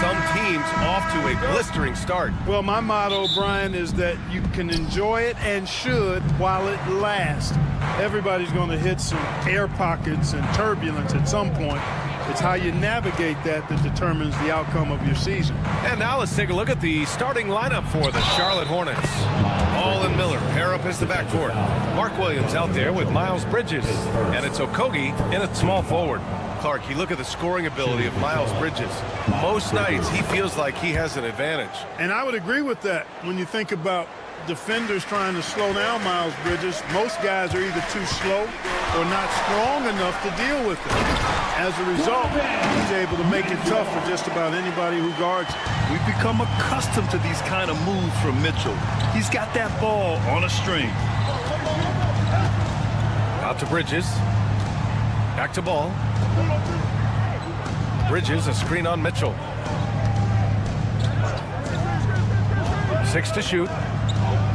some teams off to a blistering start. Well, my motto, Brian, is that you can enjoy it and should while it lasts. Everybody's going to hit some air pockets and turbulence at some point. It's how you navigate that determines the outcome of your season. And now let's take a look at the starting lineup for the Charlotte Hornets. Ball and Miller pair up as the backcourt. Mark Williams out there with Miles Bridges. And it's Okogie in a small forward. Clark, you look at the scoring ability of Miles Bridges. Most nights he feels like he has an advantage. And I would agree with that. When you think about defenders trying to slow down Miles Bridges, most guys are either too slow or not strong enough to deal with it. As a result, he's able to make it tough for just about anybody who guards him. We've become accustomed to these kind of moves from Mitchell. He's got that ball on a string. Out to Bridges. Back to Ball. Bridges, a screen on Mitchell. 6 to shoot.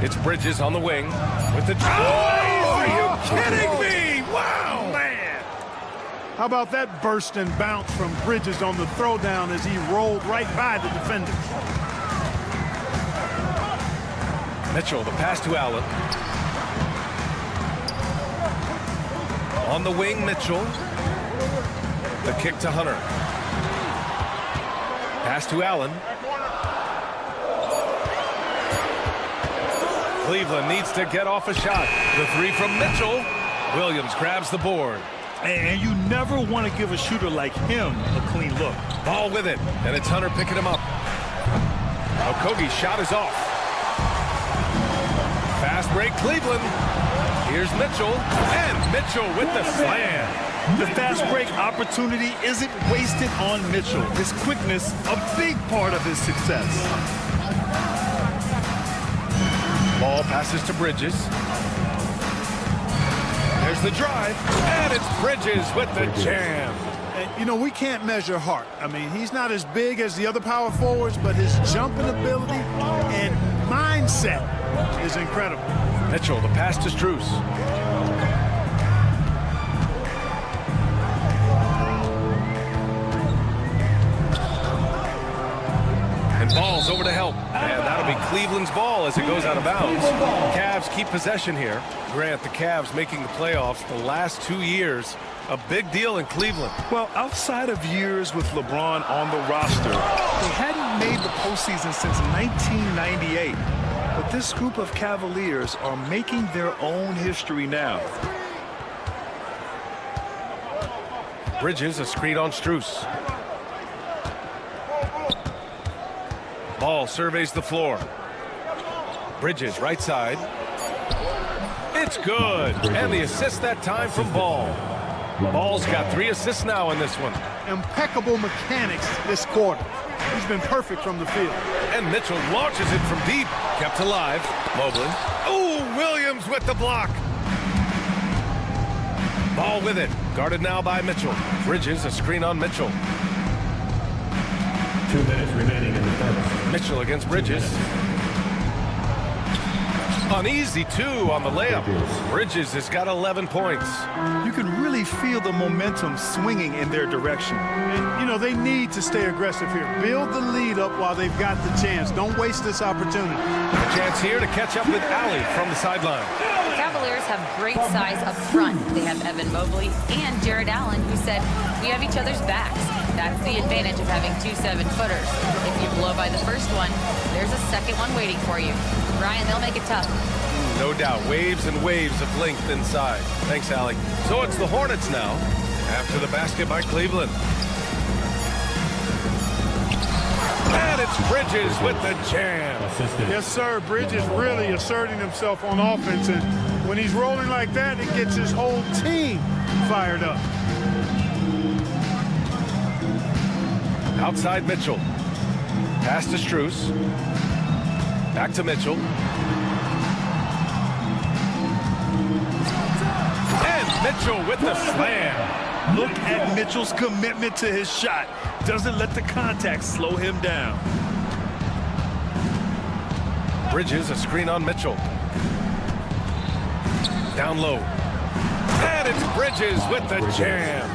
It's Bridges on the wing with the... Oh, are you kidding me? Wow, man. How about that burst and bounce from Bridges on the throwdown as he rolled right by the defenders? Mitchell, the pass to Allen. On the wing, Mitchell. The kick to Hunter. Pass to Allen. Cleveland needs to get off a shot. The three from Mitchell. Williams grabs the board. And you never want to give a shooter like him a clean look. Ball with it, and it's Hunter picking him up. Okogie's shot is off. Fast break, Cleveland. Here's Mitchell, and Mitchell with the slam. The fast break opportunity isn't wasted on Mitchell. His quickness, a big part of his success. Ball passes to Bridges. There's the drive, and it's Bridges with the jam. And, you know, we can't measure heart. I mean, he's not as big as the other power forwards, but his jumping ability and mindset is incredible. Mitchell, the pass to Strus. And Ball's over to help. And that'll be Cleveland's ball as it goes out of bounds. Cavs keep possession here. Grant, the Cavs making the playoffs the last 2 years. A big deal in Cleveland. Well, outside of years with LeBron on the roster, they hadn't made the postseason since 1998. But this group of Cavaliers are making their own history now. Bridges, a screen on Strus. Ball surveys the floor. Bridges, right side. It's good. And the assist that time from Ball. Ball's got 3 assists now in this one. Impeccable mechanics this quarter. He's been perfect from the field. And Mitchell launches it from deep. Kept alive. Mobley. Oh, Williams with the block. Ball with it. Guarded now by Mitchell. Bridges, a screen on Mitchell. 2 minutes remaining in the first. Mitchell against Bridges. An easy 2 on the layup. Bridges has got 11 points. You can really feel the momentum swinging in their direction. And, you know, they need to stay aggressive here. Build the lead up while they've got the chance. Don't waste this opportunity. A chance here to catch up with Allie from the sideline. The Cavaliers have great size up front. They have Evan Mobley and Jared Allen, who said, "We have each other's backs." That's the advantage of having 2 7-footers. If you blow by the first one, there's a second one waiting for you. Ryan, they'll make it tough. No doubt. Waves and waves of length inside. Thanks, Allie. So it's the Hornets now after the basket by Cleveland. And it's Bridges with the jam. Yes, sir. Bridges really asserting himself on offense. And when he's rolling like that, it gets his whole team fired up. Outside Mitchell. Pass to Strus. Back to Mitchell. And Mitchell with the slam. Look at Mitchell's commitment to his shot. Doesn't let the contact slow him down. Bridges, a screen on Mitchell. Down low. And it's Bridges with the jam.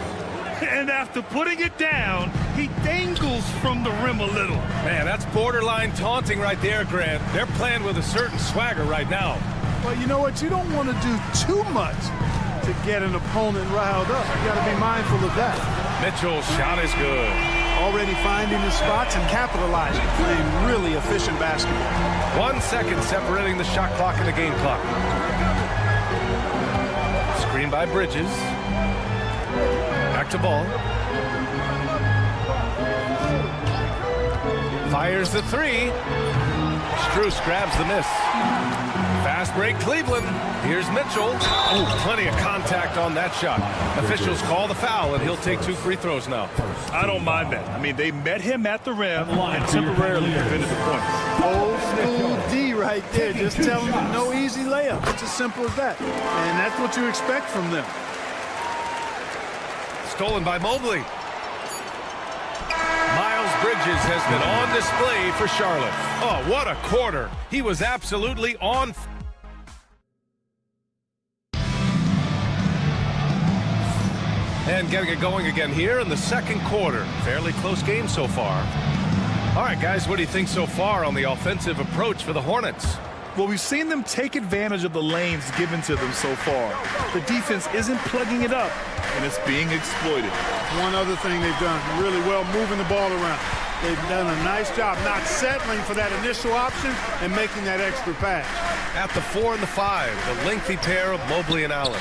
And after putting it down, he dangles from the rim a little. Man, that's borderline taunting right there, Grant. They're playing with a certain swagger right now. Well, you know what? You don't want to do too much to get an opponent riled up. You got to be mindful of that. Mitchell's shot is good. Already finding his spots and capitalizing, playing really efficient basketball. 1 second separating the shot clock and the game clock. Screen by Bridges. Back to ball. Fires the three. Strus grabs the miss. Fast break, Cleveland. Here's Mitchell. Oh, plenty of contact on that shot. Officials call the foul, and he'll take 2 free throws now. I don't mind that. I mean, they met him at the rim and temporarily prevented the points. Old school D right there. Just tell them no easy layup. It's as simple as that. And that's what you expect from them. Stolen by Mobley. Miles Bridges has been on display for Charlotte. Oh, what a quarter. He was absolutely on. And getting it going again here in the second quarter. Fairly close game so far. All right, guys, what do you think so far on the offensive approach for the Hornets? Well, we've seen them take advantage of the lanes given to them so far. The defense isn't plugging it up, and it's being exploited. One other thing they've done really well, moving the ball around. They've done a nice job not settling for that initial option and making that extra pass. At the 4 and the 5, the lengthy pair of Mobley and Allen.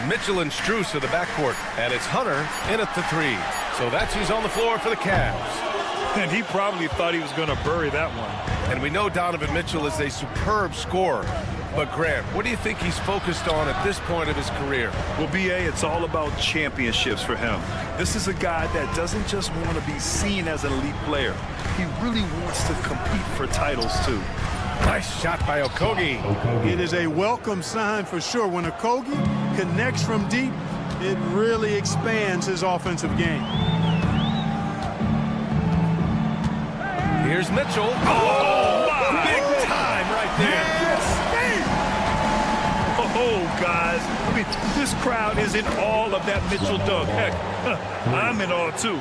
Mitchell and Strus are the backcourt, and it's Hunter in at the 3. So that's who's on the floor for the Cavs. And he probably thought he was going to bury that one. And we know Donovan Mitchell is a superb scorer. But Grant, what do you think he's focused on at this point of his career? Well, B.A., it's all about championships for him. This is a guy that doesn't just want to be seen as an elite player. He really wants to compete for titles, too. Nice shot by Okogie. It is a welcome sign for sure. When Okogie connects from deep, it really expands his offensive game. Here's Mitchell. Oh, my. Big time right there. Yes. Oh, guys. I mean, this crowd is in awe of that Mitchell dunk. Heck, I'm in awe, too.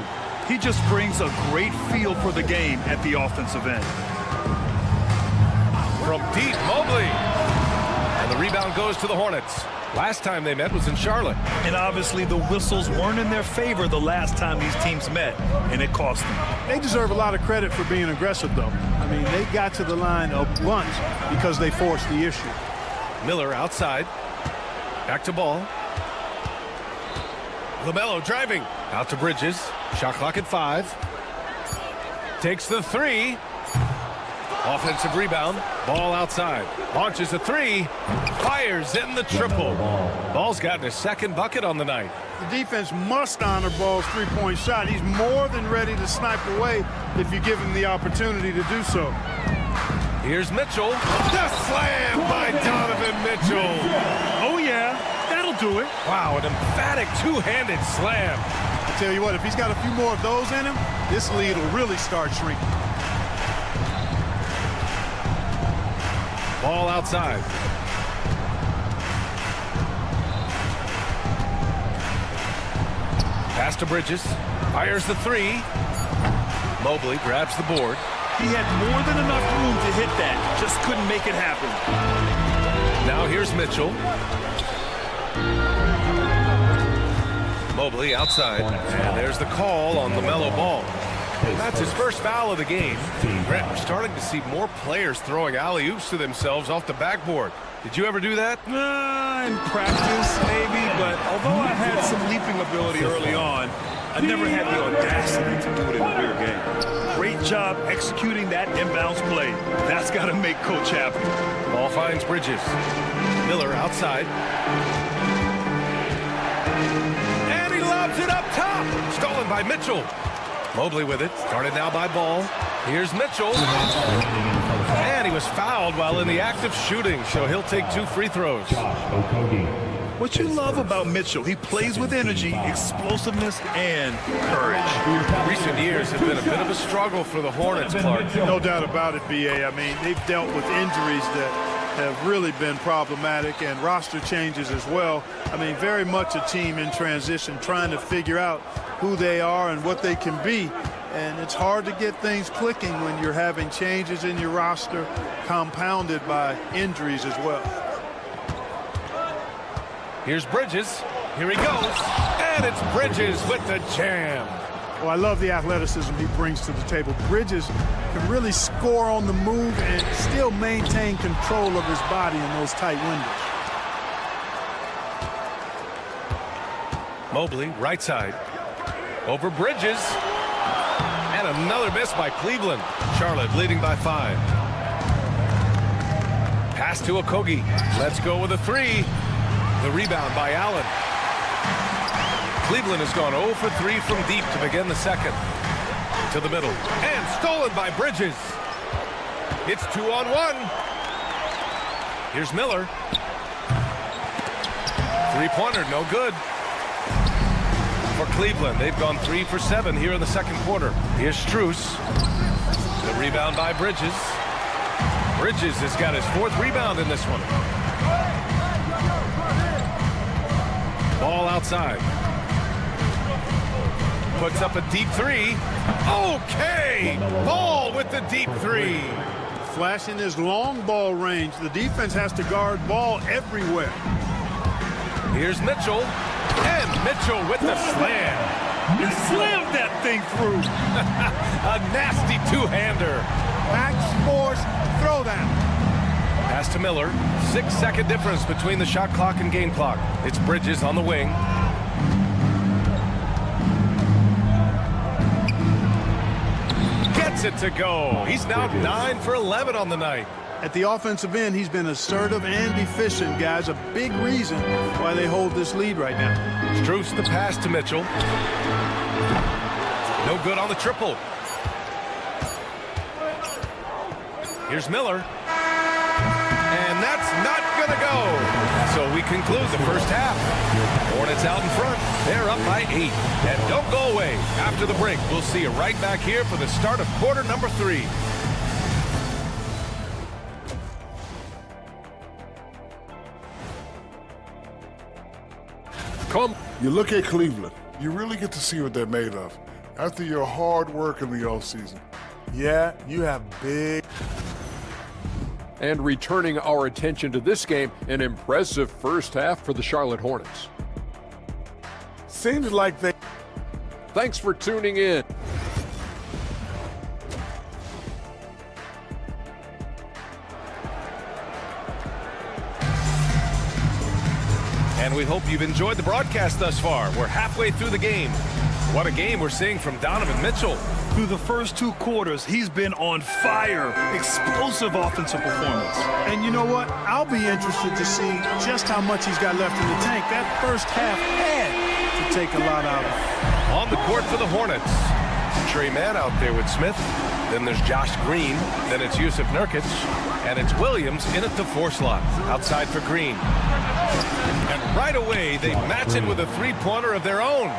He just brings a great feel for the game at the offensive end. From deep, Mobley. And the rebound goes to the Hornets. Last time they met was in Charlotte. And obviously the whistles weren't in their favor the last time these teams met, and it cost them. They deserve a lot of credit for being aggressive, though. I mean, they got to the line a bunch because they forced the issue. Miller outside. Back to ball. LaMelo driving. Out to Bridges. Shot clock at 5. Takes the 3. Offensive rebound. Ball outside. Launches a 3. Fires in the triple. Ball's gotten his second bucket on the night. The defense must honor Ball's three-point shot. He's more than ready to snipe away if you give him the opportunity to do so. Here's Mitchell. The slam by Donovan Mitchell. Oh, yeah. That'll do it. Wow, an emphatic two-handed slam. I tell you what, if he's got a few more of those in him, this lead will really start shrinking. Ball outside. Pass to Bridges. Fires the 3. Mobley grabs the board. He had more than enough room to hit that. Just couldn't make it happen. Now here's Mitchell. Mobley outside. And there's the call on LaMelo Ball. That's his first foul of the game. Brent, we're starting to see more players throwing alley-oops to themselves off the backboard. Did you ever do that? In practice, maybe, but although I had some leaping ability early on, I never had the audacity to do it in a real game. Great job executing that inbounds play. That's got to make Coach happy. Ball finds Bridges. Miller outside. And he lobs it up top. Stolen by Mitchell. Mobley with it. Started now by Ball. Here's Mitchell. And he was fouled while in the act of shooting, so he'll take 2 free throws. What you love about Mitchell, he plays with energy, explosiveness, and courage. Recent years have been a bit of a struggle for the Hornets, Clark. No doubt about it, B.A. I mean, they've dealt with injuries that have really been problematic, and roster changes as well. I mean, very much a team in transition, trying to figure out who they are and what they can be. And it's hard to get things clicking when you're having changes in your roster compounded by injuries as well. Here's Bridges. Here he goes. And it's Bridges with the jam. Well, I love the athleticism he brings to the table. Bridges can really score on the move and still maintain control of his body in those tight windows. Mobley, right side. Over Bridges. And another miss by Cleveland. Charlotte leading by 5. Pass to Okogie. Let's go with a 3. The rebound by Allen. Cleveland has gone 0 for 3 from deep to begin the second. To the middle. And stolen by Bridges. It's 2-on-1. Here's Miller. Three-pointer, no good. For Cleveland, they've gone 3 for 7 here in the second quarter. Here's Strus. The rebound by Bridges. Bridges has got his 4th rebound in this one. Ball outside. Puts up a deep 3. Okay! Ball with the deep 3. Flashing his long ball range. The defense has to guard ball everywhere. Here's Mitchell. And Mitchell with the slam. He slammed that thing through. A nasty two-hander. Max Force throwdown. Pass to Miller. 6-second difference between the shot clock and game clock. It's Bridges on the wing. Gets it to go. He's now 9 for 11 on the night. At the offensive end, he's been assertive and efficient, guys. A big reason why they hold this lead right now. Strus the pass to Mitchell. No good on the triple. Here's Miller. And that's not going to go. So we conclude the first half. Hornets out in front. They're up by 8. And don't go away. After the break, we'll see you right back here for the start of quarter number 3. You look at Cleveland, you really get to see what they're made of after your hard work in the offseason. Yeah, you have big. And returning our attention to this game, an impressive first half for the Charlotte Hornets. Seems like they... Thanks for tuning in. And we hope you've enjoyed the broadcast thus far. We're halfway through the game. What a game we're seeing from Donovan Mitchell. Through the first 2 quarters, he's been on fire. Explosive offensive performance. And you know what? I'll be interested to see just how much he's got left in the tank. That first half had to take a lot out of it. On the court for the Hornets. Trey Mann out there with Smith. Then there's Josh Green. Then it's Yusuf Nurkic. And it's Williams in at the 4 slot. Outside for Green. And right away, they match it with a 3-pointer of their own.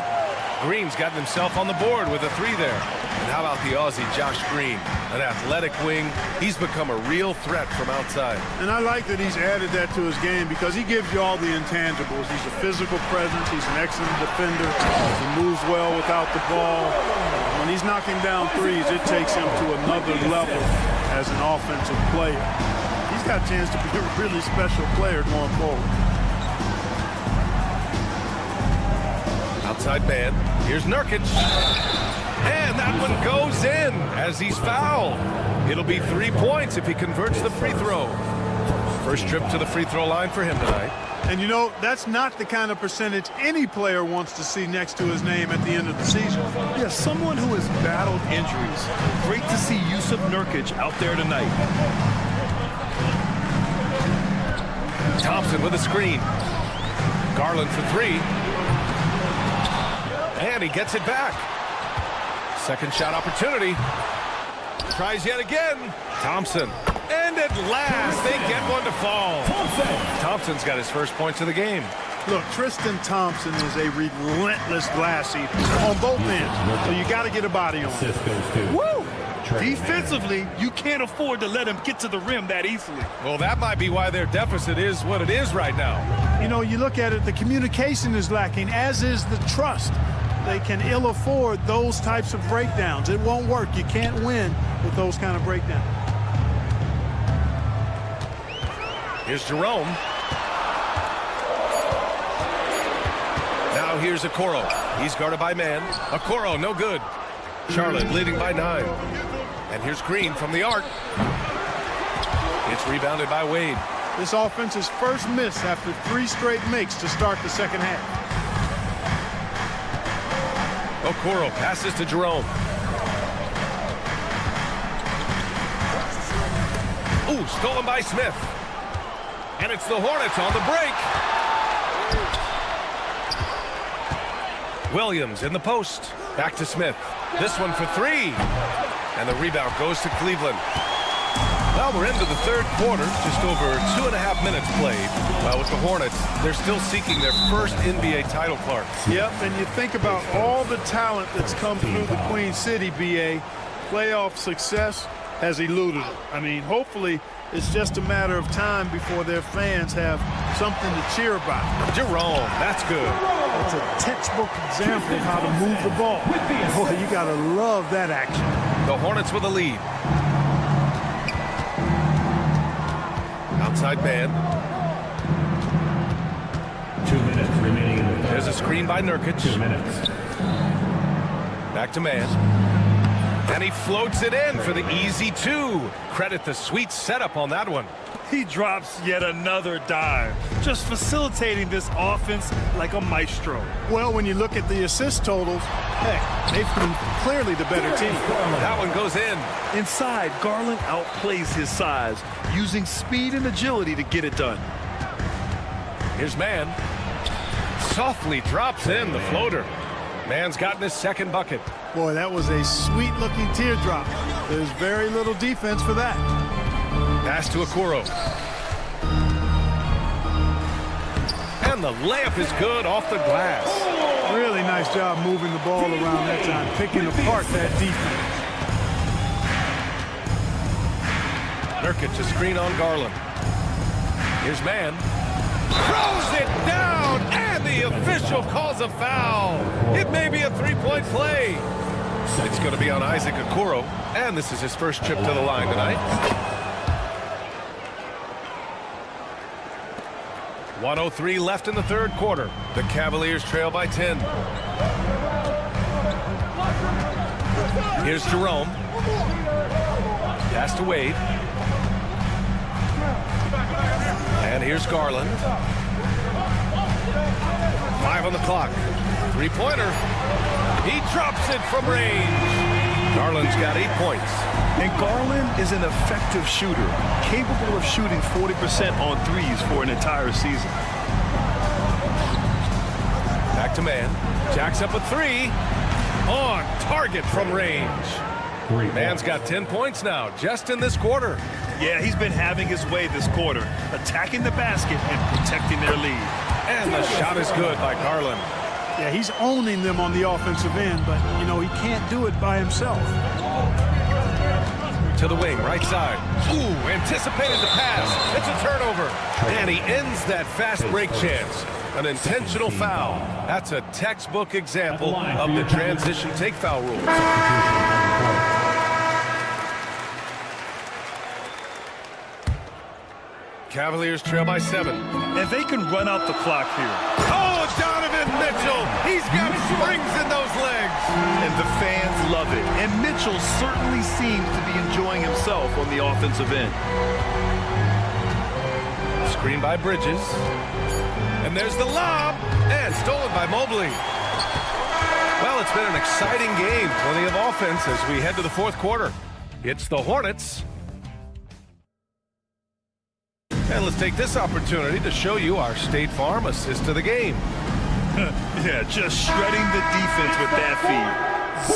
Green's gotten himself on the board with a 3 there. And how about the Aussie Josh Green? An athletic wing. He's become a real threat from outside. And I like that he's added that to his game because he gives you all the intangibles. He's a physical presence. He's an excellent defender. He moves well without the ball. When he's knocking down threes, it takes him to another level as an offensive player. He's got a chance to be a really special player going forward. Outside man. Here's Nurkic. And that one goes in as he's fouled. It'll be 3 points if he converts the free throw. First trip to the free throw line for him tonight. And you know, that's not the kind of percentage any player wants to see next to his name at the end of the season. Yeah, someone who has battled injuries. Great to see Yusuf Nurkic out there tonight. Thompson with a screen. Garland for 3. And he gets it back. Second shot opportunity. Tries yet again. Thompson. And at last, they get one to fall. Thompson's got his first points of the game. Look, Tristan Thompson is a relentless glass eater on both ends. So you got to get a body on him. Woo! Defensively, you can't afford to let him get to the rim that easily. Well, that might be why their deficit is what it is right now. You know, you look at it, the communication is lacking, as is the trust. They can ill afford those types of breakdowns. It won't work. You can't win with those kind of breakdowns. Here's Jerome. Now here's Okoro. He's guarded by man. Okoro, no good. Charlotte leading by 9. And here's Green from the arc. It's rebounded by Wade. This offense's first miss after 3 straight makes to start the second half. Okoro passes to Jerome. Ooh, stolen by Smith. And it's the Hornets on the break. Williams in the post. Back to Smith. This one for 3. And the rebound goes to Cleveland. Well, we're into the third quarter. Just over 2.5 minutes played. Well, with the Hornets, they're still seeking their first NBA title, Clark. Yep, and you think about all the talent that's come through the Queen City, BA. Playoff success has eluded them. I mean, hopefully it's just a matter of time before their fans have something to cheer about. Jerome, that's good. It's a textbook example of how to move the ball. Boy, you got to love that action. The Hornets with a lead. Outside man. 2 minutes remaining in the third. There's a screen by Nurkic. 2 minutes. Back to man. And he floats it in for the easy 2. Credit the sweet setup on that one. He drops yet another dime, just facilitating this offense like a maestro. Well, when you look at the assist totals, heck, they've been clearly the better team. That one goes in. Inside, Garland outplays his size, using speed and agility to get it done. Here's man. Softly drops in the floater. Man's gotten his second bucket. Boy, that was a sweet-looking teardrop. There's very little defense for that. Pass to Okoro. And the layup is good off the glass. Really nice job moving the ball around that time, picking apart that defense. Nurkic, a screen on Garland. Here's man. Throws it down, and the official calls a foul. It may be a 3-point play. It's going to be on Isaac Okoro, and this is his first trip to the line tonight. 1:03 left in the third quarter. The Cavaliers trail by 10. Here's Jerome. Pass to Wade. And here's Garland. 5 on the clock. 3-pointer. He drops it from range. Garland's got 8 points. And Garland is an effective shooter, capable of shooting 40% on threes for an entire season. Back to man. Jacks up a 3. On target from range. Man's got 10 points now, just in this quarter. Yeah, he's been having his way this quarter, attacking the basket and protecting their lead. And the shot is good by Garland. Yeah, he's owning them on the offensive end, but, you know, he can't do it by himself. To the wing, right side. Ooh, anticipated the pass. It's a turnover. And he ends that fast break chance. An intentional foul. That's a textbook example of the transition take foul rules. Cavaliers trail by 7. And they can run out the clock here. Oh, Donovan Mitchell! He's got springs in those legs! And the fans love it. And Mitchell certainly seems to be enjoying himself on the offensive end. Screen by Bridges. And there's the lob! And stolen by Mobley. Well, it's been an exciting game. Plenty of offense as we head to the fourth quarter. It's the Hornets. And let's take this opportunity to show you our State Farm assist of the game. Yeah, just shredding the defense with that feed.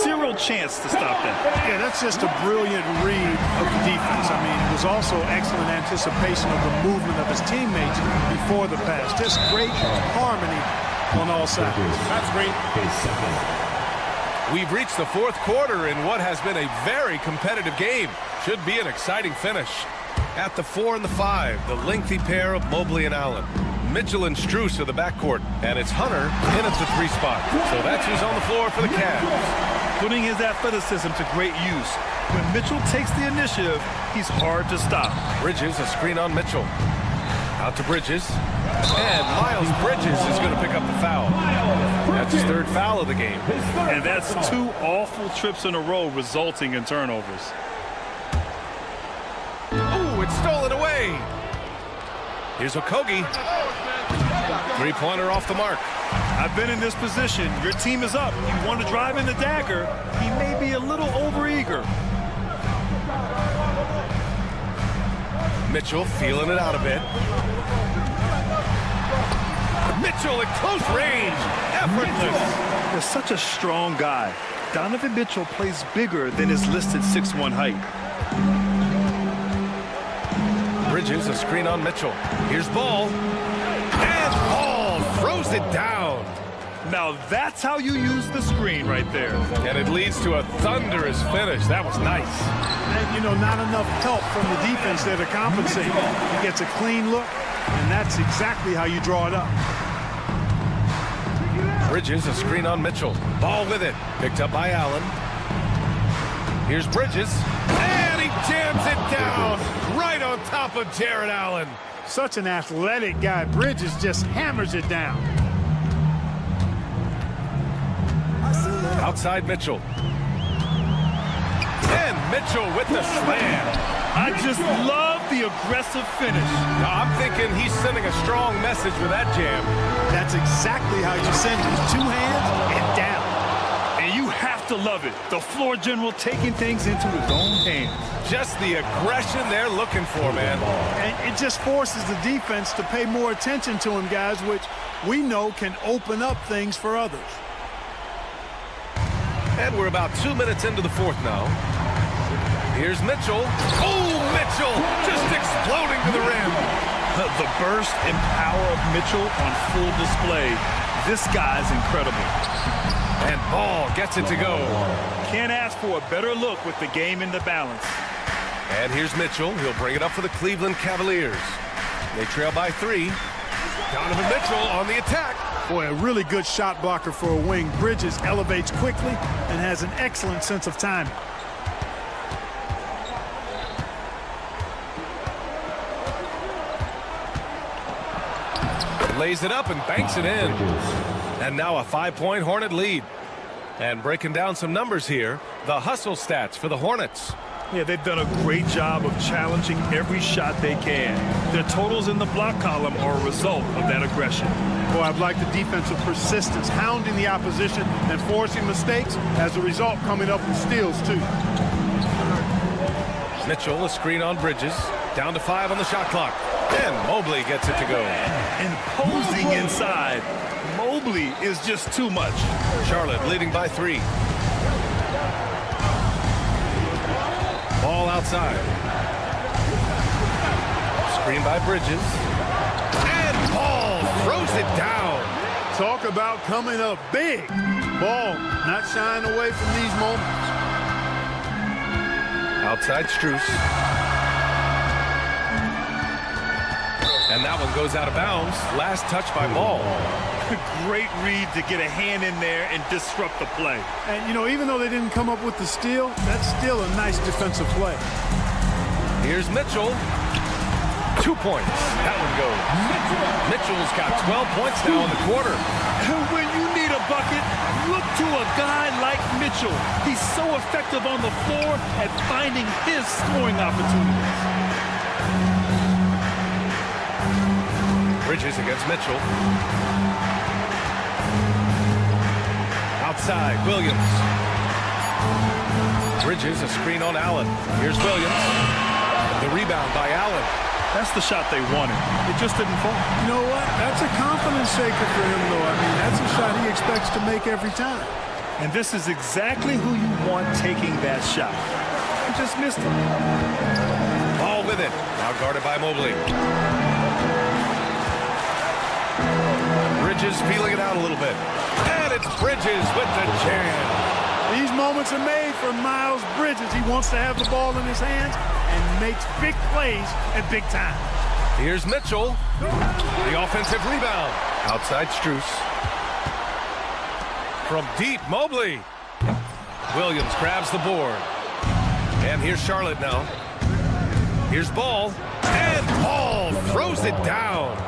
Zero chance to stop that. Yeah, that's just a brilliant read of the defense. I mean, it was also excellent anticipation of the movement of his teammates before the pass. Just great harmony on all sides. That's great. We've reached the fourth quarter in what has been a very competitive game. Should be an exciting finish. At the 4 and the 5, the lengthy pair of Mobley and Allen. Mitchell and Strus are the backcourt, and it's Hunter in at the 3 spot. So that's who's on the floor for the Cavs. Putting his athleticism to great use. When Mitchell takes the initiative, he's hard to stop. Bridges, a screen on Mitchell. Out to Bridges. And Miles Bridges is going to pick up the foul. That's his 3rd foul of the game. And that's 2 awful trips in a row resulting in turnovers. Ooh, it's stolen away. Here's Okogie. 3-pointer off the mark. I've been in this position. Your team is up. You want to drive in the dagger. He may be a little overeager. Mitchell feeling it out a bit. Mitchell at close range. Effortless. He's such a strong guy. Donovan Mitchell plays bigger than his listed 6'1" height. Bridges, a screen on Mitchell. Here's Ball. And Ball throws it down. Now that's how you use the screen right there. And it leads to a thunderous finish. That was nice. And, you know, not enough help from the defense there to compensate. He gets a clean look, and that's exactly how you draw it up. Bridges, a screen on Mitchell. Ball with it. Picked up by Allen. Here's Bridges. And he jams it down right on top of Jared Allen. Such an athletic guy. Bridges just hammers it down. Outside Mitchell. And Mitchell with the slam. I just love the aggressive finish. Now, I'm thinking he's sending a strong message with that jam. That's exactly how you send it. 2 hands and down. And you have to love it. The floor general taking things into his own hands. Just the aggression they're looking for, man. And it just forces the defense to pay more attention to him, guys, which we know can open up things for others. And we're about 2 minutes into the 4th now. Here's Mitchell. Oh, Mitchell just exploding to the rim. The burst and power of Mitchell on full display. This guy's incredible. And Ball gets it to go. Can't ask for a better look with the game in the balance. And here's Mitchell. He'll bring it up for the Cleveland Cavaliers. They trail by 3. Donovan Mitchell on the attack. Boy, a really good shot blocker for a wing. Bridges elevates quickly and has an excellent sense of timing. Lays it up and banks it in. And now a 5-point Hornet lead. And breaking down some numbers here, the hustle stats for the Hornets. Yeah, they've done a great job of challenging every shot they can. Their totals in the block column are a result of that aggression. Boy, I've liked the defensive persistence, hounding the opposition and forcing mistakes. As a result, coming up with steals, too. Mitchell, a screen on Bridges. Down to 5 on the shot clock. And Mobley gets it to go. Imposing inside. Mobley is just too much. Charlotte leading by 3. Ball outside. Screen by Bridges. And Ball throws it down. Talk about coming up big. Ball not shying away from these moments. Outside Strus. And that one goes out of bounds. Last touch by Ball. Great read to get a hand in there and disrupt the play. And, you know, even though they didn't come up with the steal, that's still a nice defensive play. Here's Mitchell. 2 points. That one goes. Mitchell's got 12 points now in the quarter. And when you need a bucket, look to a guy like Mitchell. He's so effective on the floor at finding his scoring opportunities. Bridges against Mitchell. Outside, Williams. Bridges, a screen on Allen. Here's Williams. The rebound by Allen. That's the shot they wanted. It just didn't fall. You know what? That's a confidence shaker for him, though. I mean, that's a shot he expects to make every time. And this is exactly who you want taking that shot. He just missed it. Ball with it. Now guarded by Mobley. Bridges feeling it out a little bit. And it's Bridges with the jam. These moments are made for Miles Bridges. He wants to have the ball in his hands and makes big plays at big time. Here's Mitchell. The offensive rebound. Outside Strus. From deep, Mobley. Williams grabs the board. And here's Charlotte now. Here's Ball. And Ball throws it down.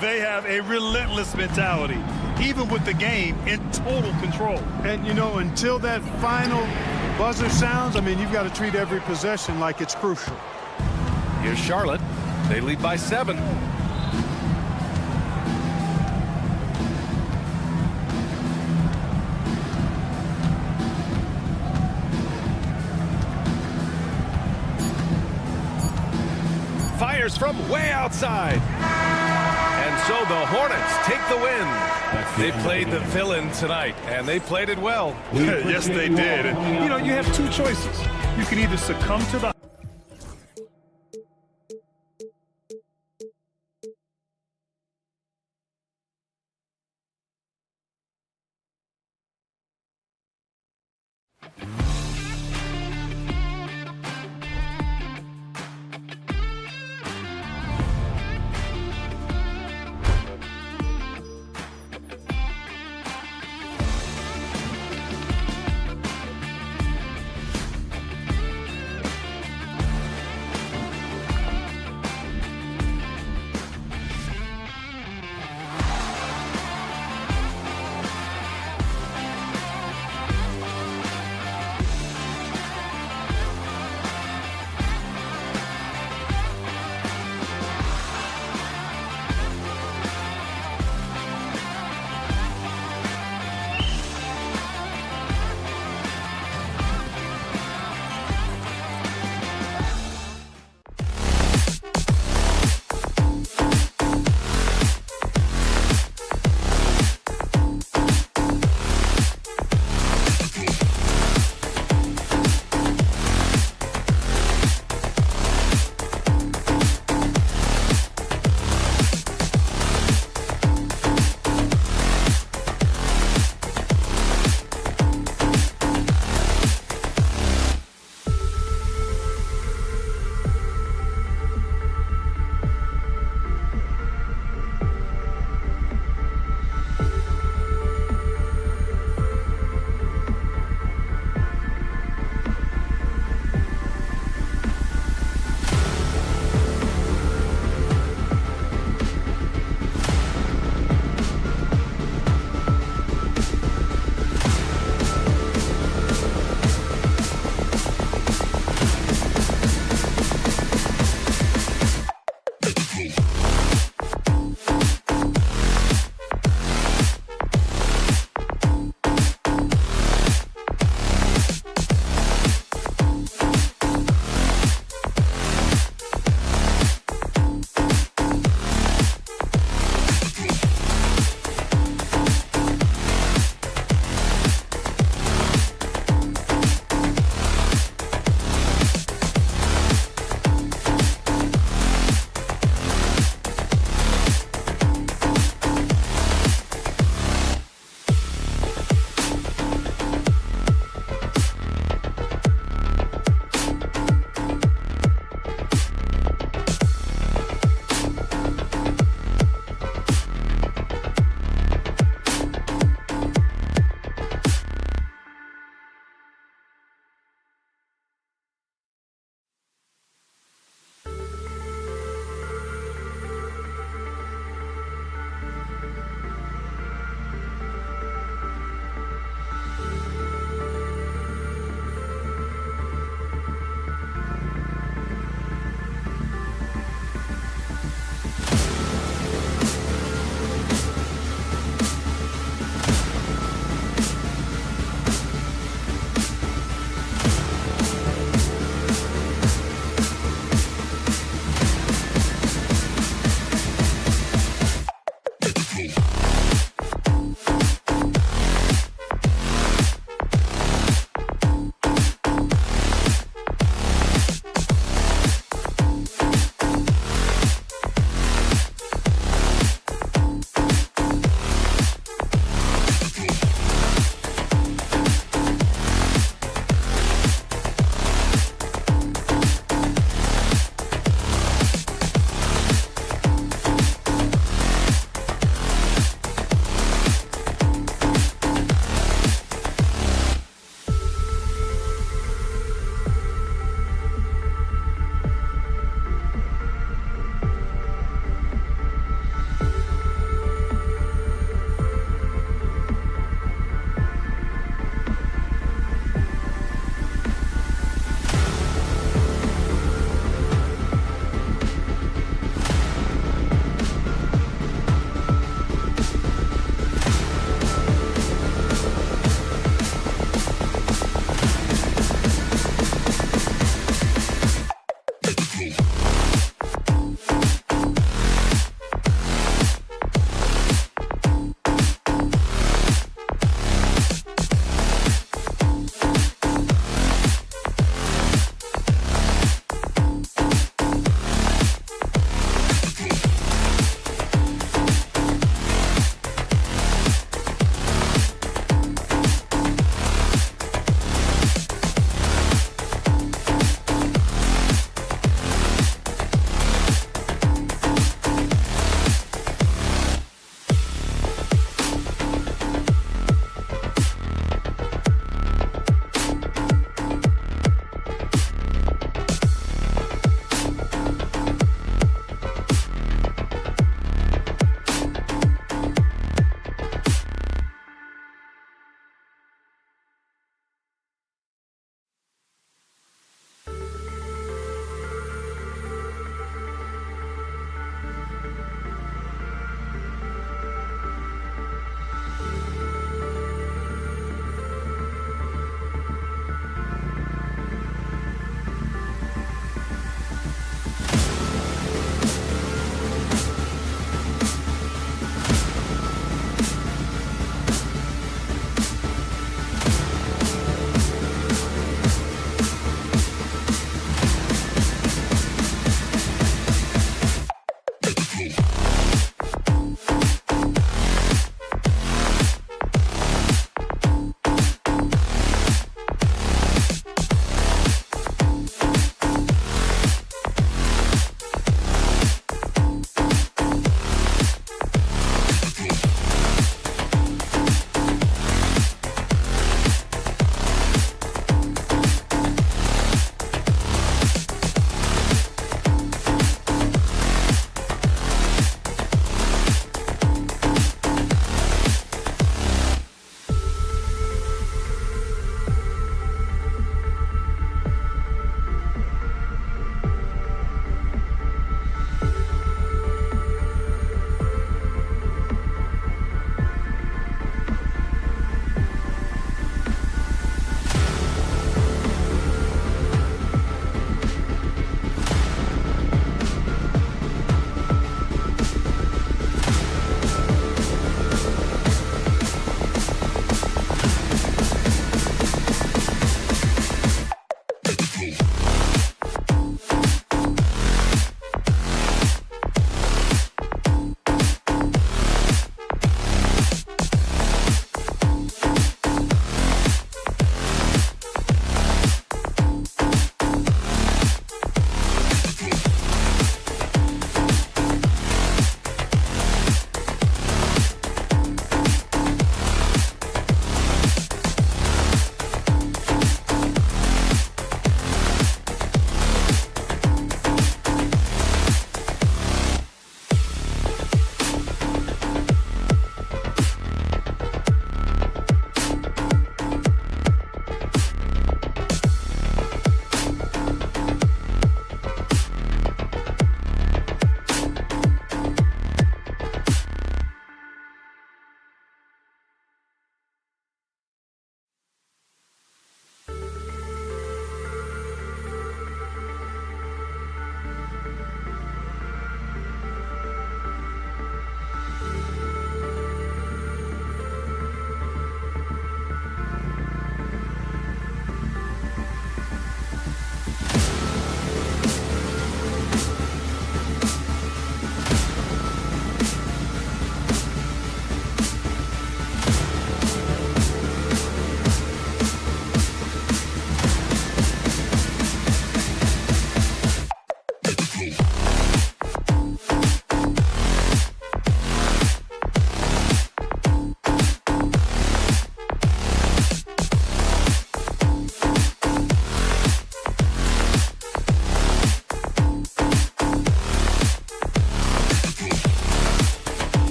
They have a relentless mentality, even with the game in total control. And, you know, until that final buzzer sounds, I mean, you've got to treat every possession like it's crucial. Here's Charlotte. They lead by 7. Fires from way outside. And so the Hornets take the win. They played the villain tonight, and they played it well. Yes, they did. And, you know, you have two choices. You can either succumb to the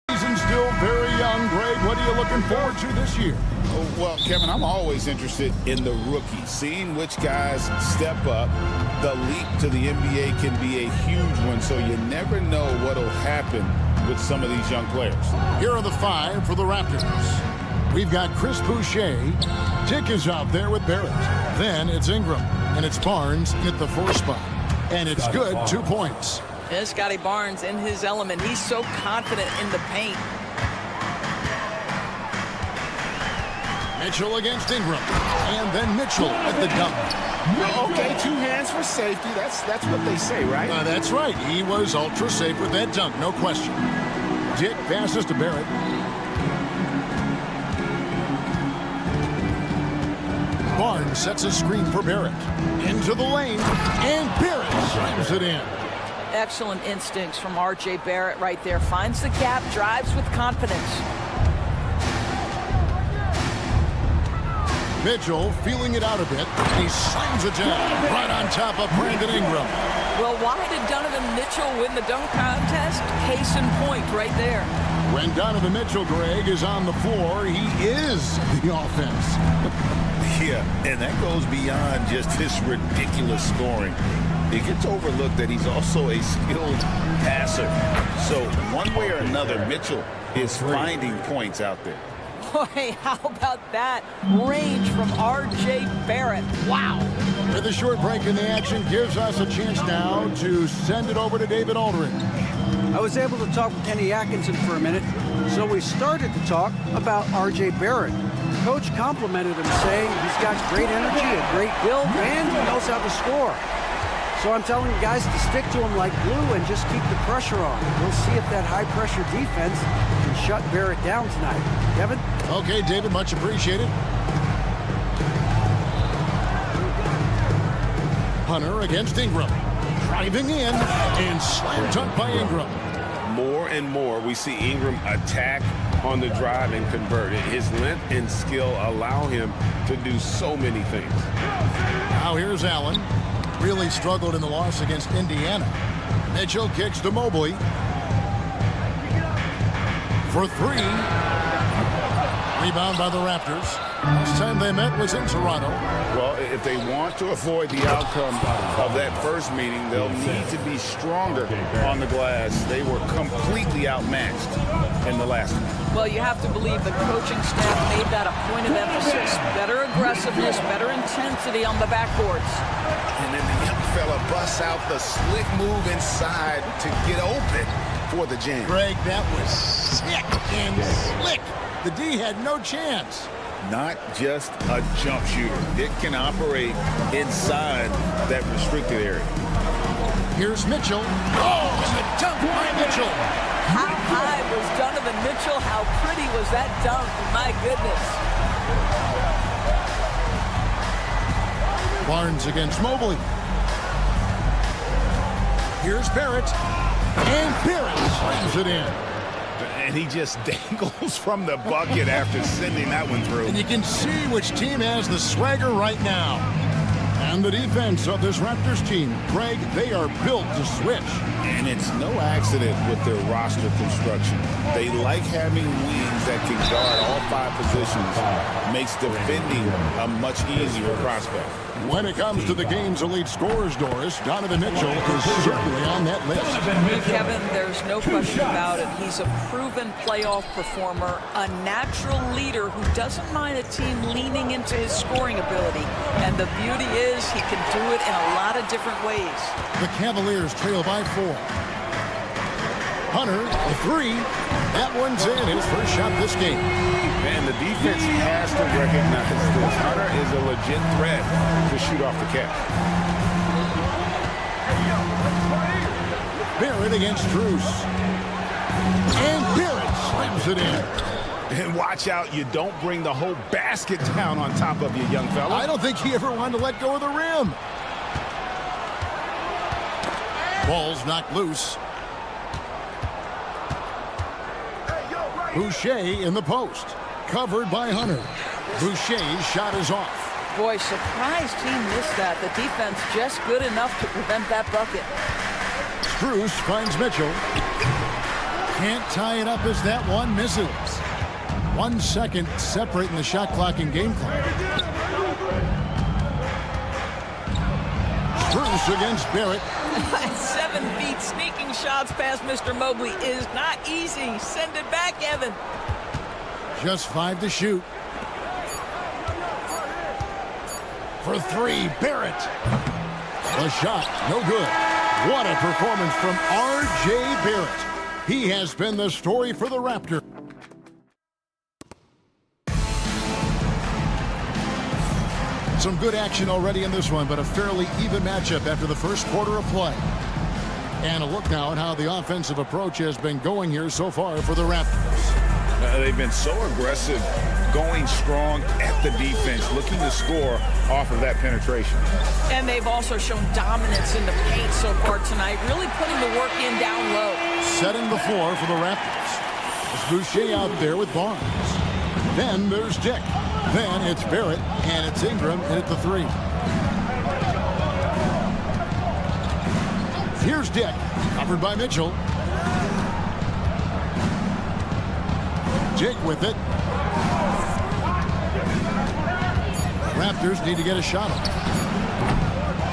Season's still very young. Greg, what are you looking forward to this year? Oh, well, Kevin, I'm always interested in the rookies, seeing which guys step up. The leap to the NBA can be a huge one, so you never know what will happen with some of these young players. Here are the 5 for the Raptors. We've got Chris Boucher. Dick is out there with Barrett. Then it's Ingram, and it's Barnes at the 4 spot. And it's good, 2 points. There's Scotty Barnes in his element. He's so confident in the paint. Mitchell against Ingram. And then Mitchell at the dunk. Okay, 2 hands for safety. That's what they say, right? That's right. He was ultra safe with that dunk, no question. Dick passes to Barrett. Barnes sets a screen for Barrett. Into the lane. And Barrett slams it in. Excellent instincts from R.J. Barrett right there. Finds the gap, drives with confidence. Mitchell feeling it out a bit. He slams it down right on top of Brandon Ingram. Well, why did Donovan Mitchell win the dunk contest? Case in point right there. When Donovan Mitchell, Greg, is on the floor, he is the offense. Yeah, and that goes beyond just his ridiculous scoring. It gets overlooked that he's also a skilled passer. So one way or another, Mitchell is finding points out there. Boy, how about that range from R.J. Barrett? Wow. With a short break in the action gives us a chance now to send it over to David Aldridge. I was able to talk with Kenny Atkinson for a minute, so we started to talk about R.J. Barrett. Coach complimented him, saying he's got great energy, a great build, and he knows how to score. So I'm telling you guys to stick to him like glue and just keep the pressure on. We'll see if that high-pressure defense can shut Barrett down tonight. Kevin? Okay, David, much appreciated. Hunter against Ingram. Driving in and slam dunk by Ingram. More and more, we see Ingram attack on the drive and convert. His length and skill allow him to do so many things. Now here's Allen. Really struggled in the loss against Indiana. Mitchell kicks to Mobley. For 3. Rebound by the Raptors. Last time they met was in Toronto. Well, if they want to avoid the outcome of that first meeting, they'll need to be stronger on the glass. They were completely outmatched in the last one. Well, you have to believe the coaching staff made that a point of emphasis. Better aggressiveness, better intensity on the backboards. And then the young fella busts out the slick move inside to get open for the jam. Greg, that was sick and slick. The D had no chance. Not just a jump shooter. It can operate inside that restricted area. Here's Mitchell. Oh, and the dunk by Mitchell. How high was Donovan Mitchell? How pretty was that dunk? My goodness. Barnes against Mobley. Here's Barrett. And Barrett slams it in. And he just dangles from the bucket after sending that one through. And you can see which team has the swagger right now. And the defense of this Raptors team, Greg, they are built to switch. And it's no accident with their roster construction. They like having wings that can guard all 5 positions. Makes defending a much easier prospect. When it comes to the game's elite scorers, Doris, Donovan Mitchell is certainly on that list. Kevin, there's no question about it. He's a proven playoff performer, a natural leader who doesn't mind a team leaning into his scoring ability. And the beauty is he can do it in a lot of different ways. The Cavaliers trail by 4. Hunter, a 3. That one's in, his first shot this game. Man, the defense has to recognize this. Hunter is a legit threat to shoot off the catch. Barrett against Truce. And Barrett slams it in. And watch out, you don't bring the whole basket down on top of you, young fella. I don't think he ever wanted to let go of the rim. Ball's knocked loose. Boucher in the post. Covered by Hunter. Boucher's shot is off. Boy, surprised he missed that. The defense just good enough to prevent that bucket. Strus finds Mitchell. Can't tie it up as that one misses. 1 second separating the shot clock and game clock. Strus against Barrett. At 7 feet, sneaking shots past Mr. Mobley is not easy. Send it back, Evan. Just 5 to shoot. For 3, Barrett. The shot, no good. What a performance from R.J. Barrett. He has been the story for the Raptors. Some good action already in this one, but a fairly even matchup after the first quarter of play. And a look now at how the offensive approach has been going here so far for the Raptors. They've been so aggressive, going strong at the defense, looking to score off of that penetration. And they've also shown dominance in the paint so far tonight, really putting the work in down low. Setting the floor for the Raptors. It's Boucher out there with Barnes. Then there's Dick. Then it's Barrett, and it's Ingram in at the 3. Here's Dick, covered by Mitchell. Dick with it. Raptors need to get a shot on.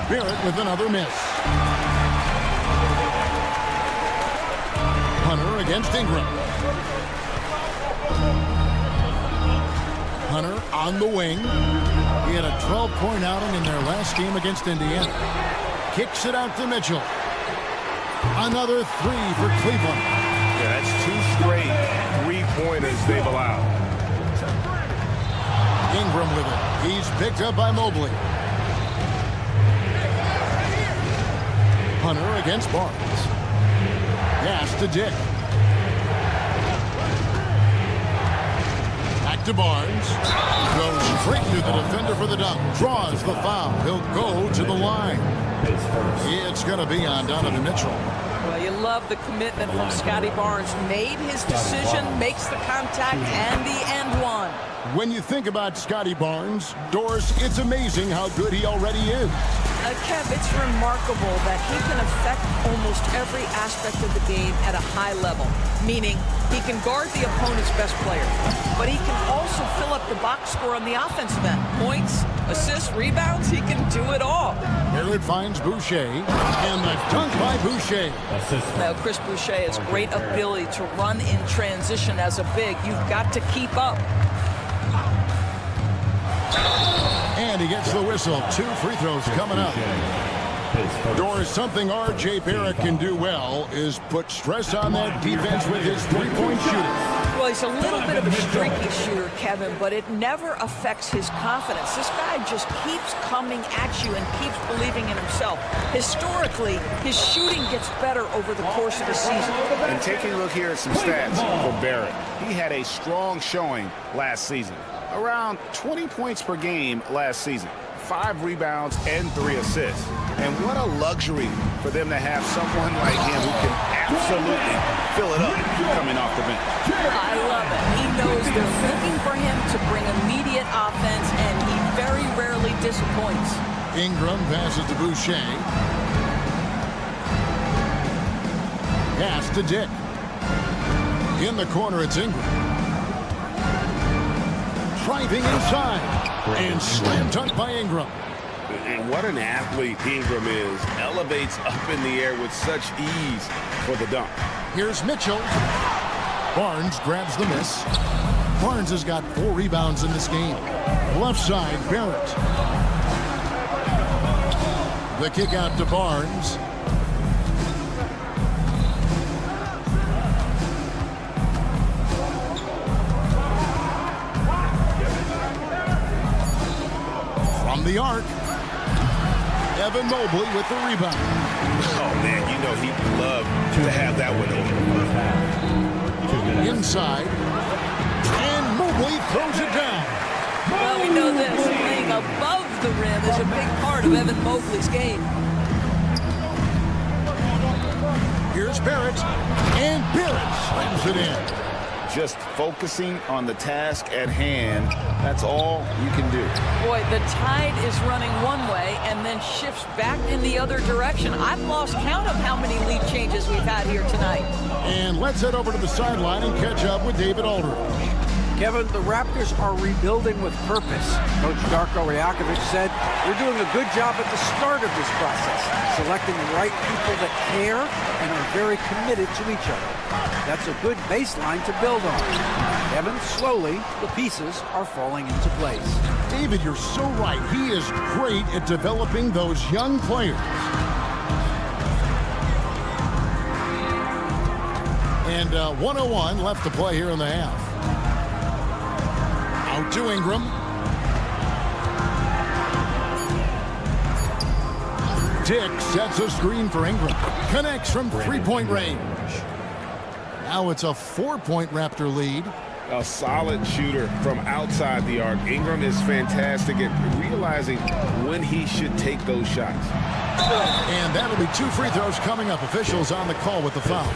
Barrett with another miss. Hunter against Ingram. Hunter on the wing. He had a 12-point outing in their last game against Indiana. Kicks it out to Mitchell. Another 3 for Cleveland. Yeah, that's 2 straight three-pointers they've allowed. Ingram with it. He's picked up by Mobley. Hunter against Barnes. Pass to Dick. Back to Barnes. Goes straight to the defender for the dunk. Draws the foul. He'll go to the line. It's going to be on Donovan Mitchell. Well, you love the commitment from Scotty Barnes. Made his decision, makes the contact, and the end one. When you think about Scotty Barnes, Doris, it's amazing how good he already is. Kev, it's remarkable that he can affect almost every aspect of the game at a high level, meaning he can guard the opponent's best player, but he can also fill up the box score on the offensive end. Points, assists, rebounds, he can do it all. Barrett finds Boucher, and the dunk by Boucher. Now, Chris Boucher has great ability to run in transition as a big. You've got to keep up. And he gets the whistle. 2 free throws coming up. Doris, something R.J. Barrett can do well is put stress on that defense with his three-point shooting. Well, he's a little bit of a streaky shooter, Kevin, but it never affects his confidence. This guy just keeps coming at you and keeps believing in himself. Historically, his shooting gets better over the course of the season. And taking a look here at some stats for Barrett, he had a strong showing last season. Around 20 points per game last season, 5 rebounds and 3 assists. And what a luxury for them to have someone like him who can absolutely fill it up coming off the bench. I love it. He knows they're looking for him to bring immediate offense, and he very rarely disappoints. Ingram passes to Boucher. Pass to Dick. In the corner, it's Ingram. Driving inside. And slam dunk by Ingram. And what an athlete Ingram is. Elevates up in the air with such ease for the dunk. Here's Mitchell. Barnes grabs the miss. Barnes has got 4 rebounds in this game. Left side, Barrett. The kick out to Barnes. From the arc, Evan Mobley with the rebound. Oh, man, you know he'd love to have that one over. Inside. Mobley throws it down. Well, we know this. Playing above the rim is a big part of Evan Mobley's game. Here's Barrett, and Barrett slams it in. Just focusing on the task at hand, that's all you can do. Boy, the tide is running one way and then shifts back in the other direction. I've lost count of how many lead changes we've had here tonight. And let's head over to the sideline and catch up with David Aldridge. Kevin, the Raptors are rebuilding with purpose. Coach Darko Rajakovic said, we're doing a good job at the start of this process, selecting the right people that care and are very committed to each other. That's a good baseline to build on. Kevin, slowly, the pieces are falling into place. David, you're so right. He is great at developing those young players. And 1:01 left to play here in the half. Out to Ingram. Dick sets a screen for Ingram. Connects from three-point range. Now it's a 4-point Raptor lead. A solid shooter from outside the arc. Ingram is fantastic at realizing when he should take those shots. And that'll be 2 free throws coming up. Officials on the call with the foul.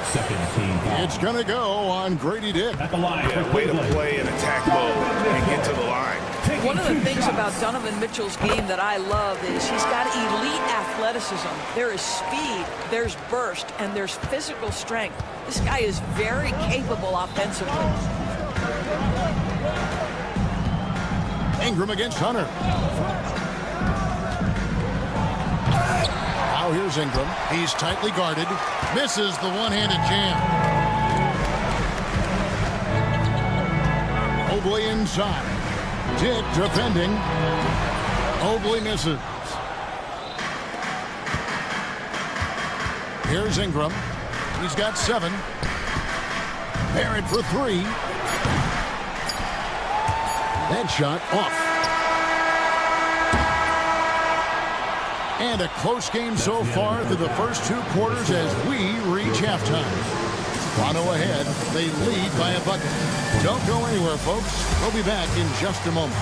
Second team foul. It's going to go on Grady Dick. At the line. Yeah, way to play in attack mode and get to the line. One of the things about Donovan Mitchell's game that I love is he's got elite athleticism. There is speed, there's burst, and there's physical strength. This guy is very capable offensively. Ingram against Hunter. Now here's Ingram. He's tightly guarded. Misses the one-handed jam. Mobley inside. Dick defending. Mobley misses. Here's Ingram. He's got 7. Barrett for 3. That shot off. And a close game so far through the first 2 quarters as we reach halftime. Toronto ahead. They lead by a bucket. Don't go anywhere, folks. We'll be back in just a moment.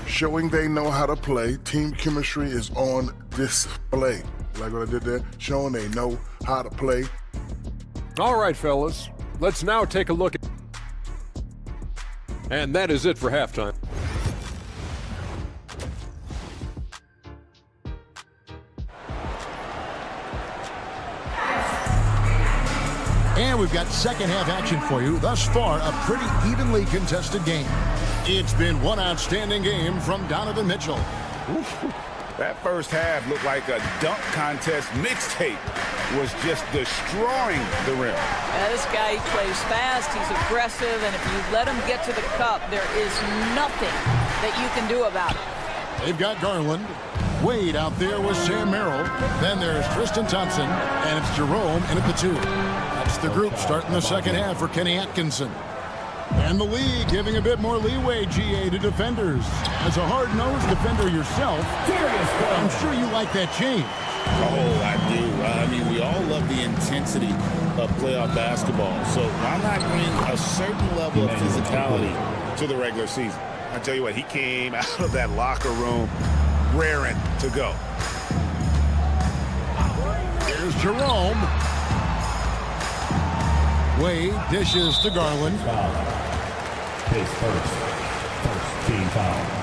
Showing they know how to play. Team chemistry is on display. Like what I did there? Showing they know how to play. All right, fellas. Let's now take a look at... And that is it for halftime. And we've got second half action for you. Thus far, a pretty evenly contested game. It's been one outstanding game from Donovan Mitchell. That first half looked like a dunk contest mixtape. Was just destroying the rim. Yeah, this guy, he plays fast, he's aggressive, and if you let him get to the cup, there is nothing that you can do about it. They've got Garland. Wade out there with Sam Merrill. Then there's Tristan Thompson, and it's Jerome in at the 2. That's the group starting the second half for Kenny Atkinson. And the league giving a bit more leeway, GA, to defenders. As a hard-nosed defender yourself, I'm sure you like that change. Oh, I do. I mean, we all love the intensity of playoff basketball. So why not bring a certain level of physicality to the regular season? I tell you what, he came out of that locker room raring to go. Here's Jerome. Wade dishes to Garland. His first team foul.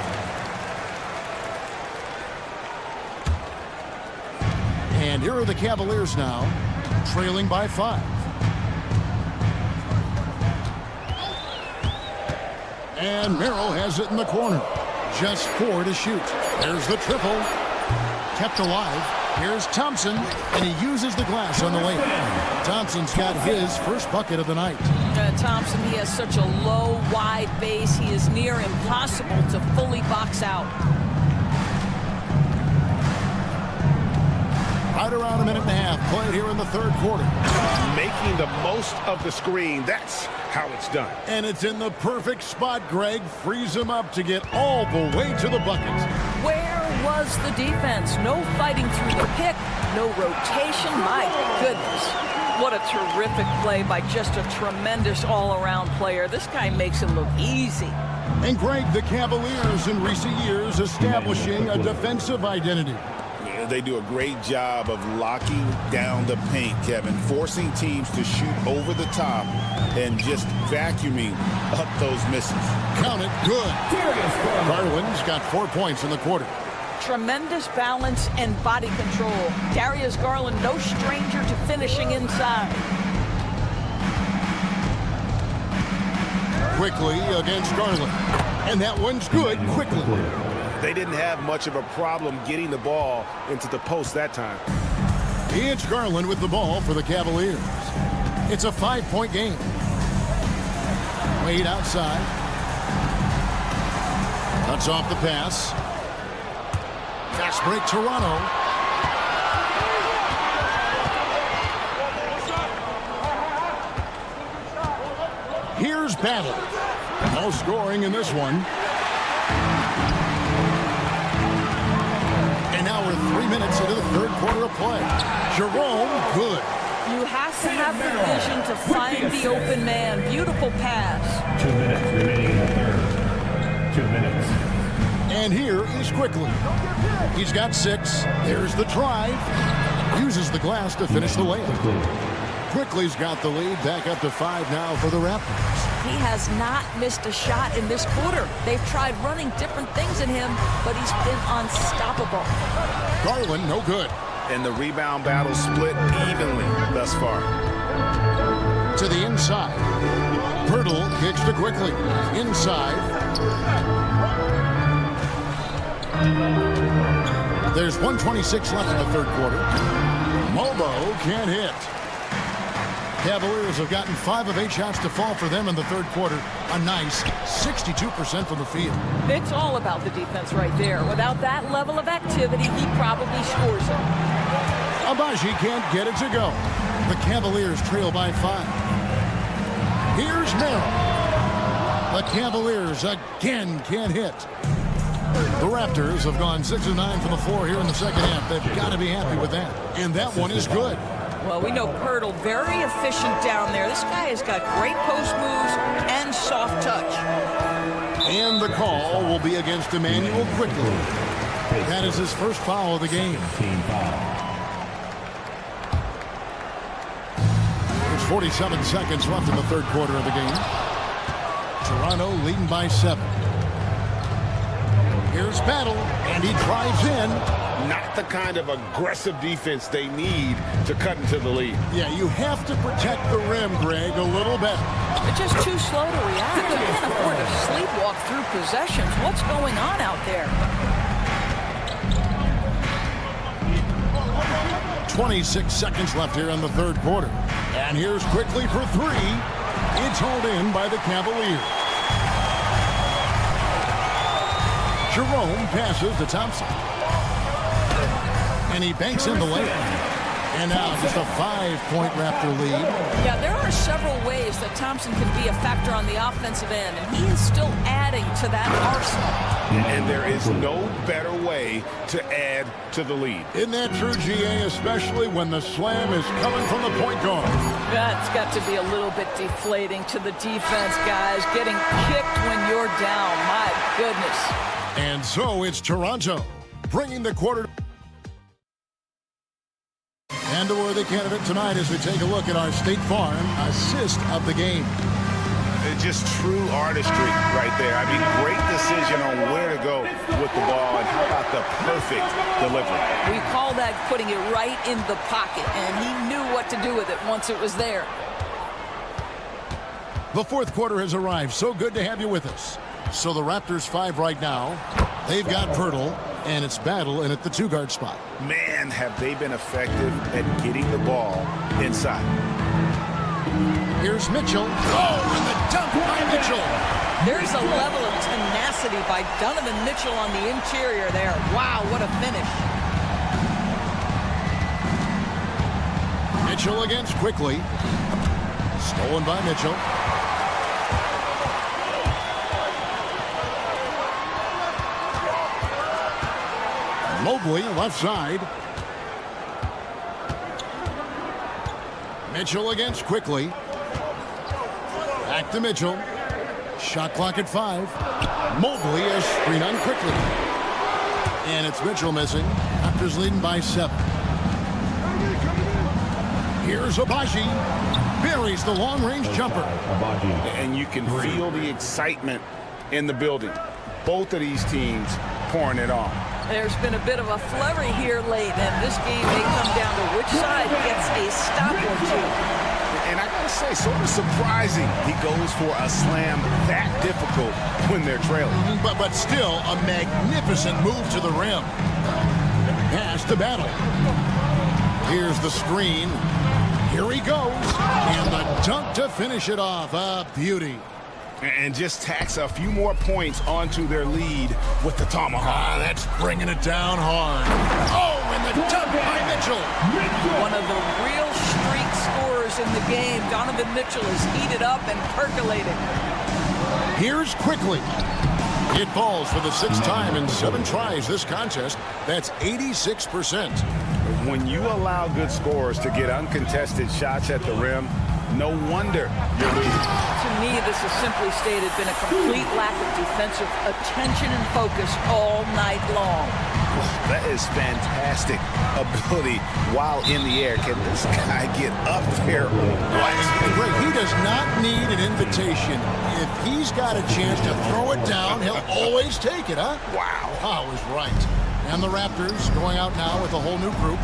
And here are the Cavaliers now, trailing by 5. And Merrill has it in the corner. Just 4 to shoot. There's the triple. Kept alive. Here's Thompson, and he uses the glass on the layup. Thompson's got his first bucket of the night. Thompson, he has such a low, wide base. He is near impossible to fully box out. around a minute and a half played here in the third quarter. Making the most of the screen. That's how it's done. And it's in the perfect spot, Greg. Frees him up to get all the way to the bucket. Where was the defense? No fighting through the pick, no rotation. My goodness. What a terrific play by just a tremendous all-around player. This guy makes it look easy. And Greg, the Cavaliers in recent years establishing a defensive identity. Yeah, they do a great job of locking down the paint, Kevin, forcing teams to shoot over the top and just vacuuming up those misses. Count it, good. Garland's got 4 points in the quarter. Tremendous balance and body control. Darius Garland, no stranger to finishing inside. Quickly against Garland. And that one's good, quickly. They didn't have much of a problem getting the ball into the post that time. It's Garland with the ball for the Cavaliers. It's a 5-point game. Wade outside. Cuts off the pass. Fast break, Toronto. Here's Battle. No scoring in this one. And now we're 3 minutes into the third quarter of play. Jerome, good. You have to have the vision to find the open man. Beautiful pass. 2 minutes remaining in the third. 2 minutes. And here is Quickly. He's got 6. There's the drive. Uses the glass to finish the layup. Quickly's got the lead. Back up to 5 now for the Raptors. He has not missed a shot in this quarter. They've tried running different things in him, but he's been unstoppable. Garland, no good. And the rebound battle split evenly thus far. To the inside. Pirtle kicks to Quickly. Inside. There's 1:26 left in the third quarter. Mobo can't hit. Cavaliers have gotten 5 of 8 shots to fall for them in the third quarter. A nice 62% from the field. It's all about the defense right there. Without that level of activity, he probably scores it. Abaji can't get it to go. The Cavaliers trail by 5. Here's Merrill. The Cavaliers again can't hit. The Raptors have gone 6 of 9 from the floor here in the second half. They've got to be happy with that. And that one is good. Well, we know Pirtle, very efficient down there. This guy has got great post moves and soft touch. And the call will be against Emmanuel Quickly. That is his first foul of the game. There's 47 seconds left in the third quarter of the game. Toronto leading by 7. Here's Battle, and he drives in. Not the kind of aggressive defense they need to cut into the lead. Yeah, you have to protect the rim, Greg, a little bit. They're just too slow to react. You can't afford to sleepwalk through possessions. What's going on out there? 26 seconds left here in the third quarter. And here's Quickly for 3. It's hauled in by the Cavaliers. Jerome passes to Thompson. And he banks in the layup. And now just a 5-point Raptor lead. Yeah, there are several ways that Thompson can be a factor on the offensive end, and he is still adding to that arsenal. And there is no better way to add to the lead. Isn't that true, GA, especially when the slam is coming from the point guard? That's got to be a little bit deflating to the defense, guys. Getting kicked when you're down. My goodness. And so it's Toronto bringing the quarter. And a worthy candidate tonight as we take a look at our State Farm assist of the game. It's just true artistry right there. I mean, great decision on where to go with the ball, and how about the perfect delivery. We call that putting it right in the pocket, and he knew what to do with it once it was there. The fourth quarter has arrived. So good to have you with us. So the Raptors 5 right now. They've got Pirtle, and it's Battle in at the 2-guard spot. Man, have they been effective at getting the ball inside. Here's Mitchell. Oh, and the dunk by Mitchell. There's a level of tenacity by Donovan Mitchell on the interior there. Wow, what a finish. Mitchell against Quickly. Stolen by Mitchell. Mobley left side. Mitchell against Quickly. Back to Mitchell. Shot clock at 5. Mobley is screen on Quickly. And it's Mitchell missing. Raptors leading by 7. Here's Abaji. Buries the long-range jumper. And you can feel the excitement in the building. Both of these teams pouring it on. There's been a bit of a flurry here late, and this game may come down to which side gets a stop or two. And I gotta say, sort of surprising he goes for a slam that difficult when they're trailing. But still a magnificent move to the rim. Pass to Battle. Here's the screen. Here he goes. And the dunk to finish it off. A beauty. And just tacks a few more points onto their lead with the tomahawk. That's bringing it down hard. Oh, and the dunk by Mitchell. One of the real streak scorers in the game. Donovan Mitchell is heated up and percolating. Here's Quickly. It falls for the 6th time in 7 tries this contest. That's 86%. When you allow good scorers to get uncontested shots at the rim, no wonder you're losing. To me, this has simply stated been a complete lack of defensive attention and focus all night long. That is fantastic ability while in the air. Can this guy get up there? He does not need an invitation. If he's got a chance to throw it down, he'll always take it, huh? Wow. I was right. And the Raptors going out now with a whole new group.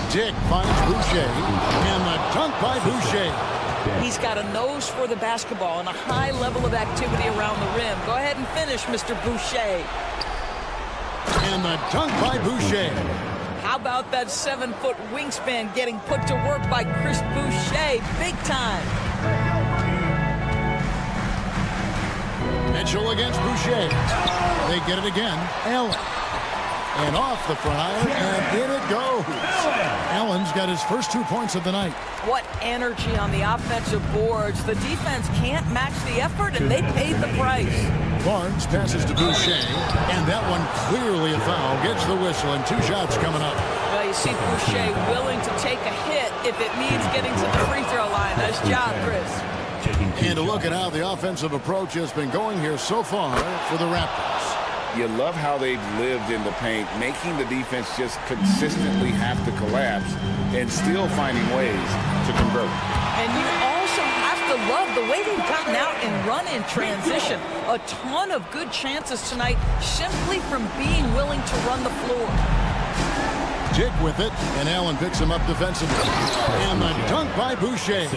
Dick finds Boucher, and the dunk by Boucher. He's got a nose for the basketball and a high level of activity around the rim. Go ahead and finish, Mr. Boucher. And the dunk by Boucher. How about that 7-foot wingspan getting put to work by Chris Boucher? Big time. Mitchell against Boucher. They get it again. Allen. And off the front iron, and in it goes. Allen's got his first 2 points of the night. What energy on the offensive boards. The defense can't match the effort, and they paid the price. Barnes passes to Boucher, and that one clearly a foul. Gets the whistle, and 2 shots coming up. Well, you see Boucher willing to take a hit if it means getting to the free throw line. Nice job, Chris. And a look at how the offensive approach has been going here so far for the Raptors. You love how they've lived in the paint, making the defense just consistently have to collapse and still finding ways to convert. And you also have to love the way they've gotten out and run in transition. A ton of good chances tonight simply from being willing to run the floor. Dick with it, and Allen picks him up defensively. And the dunk by Boucher.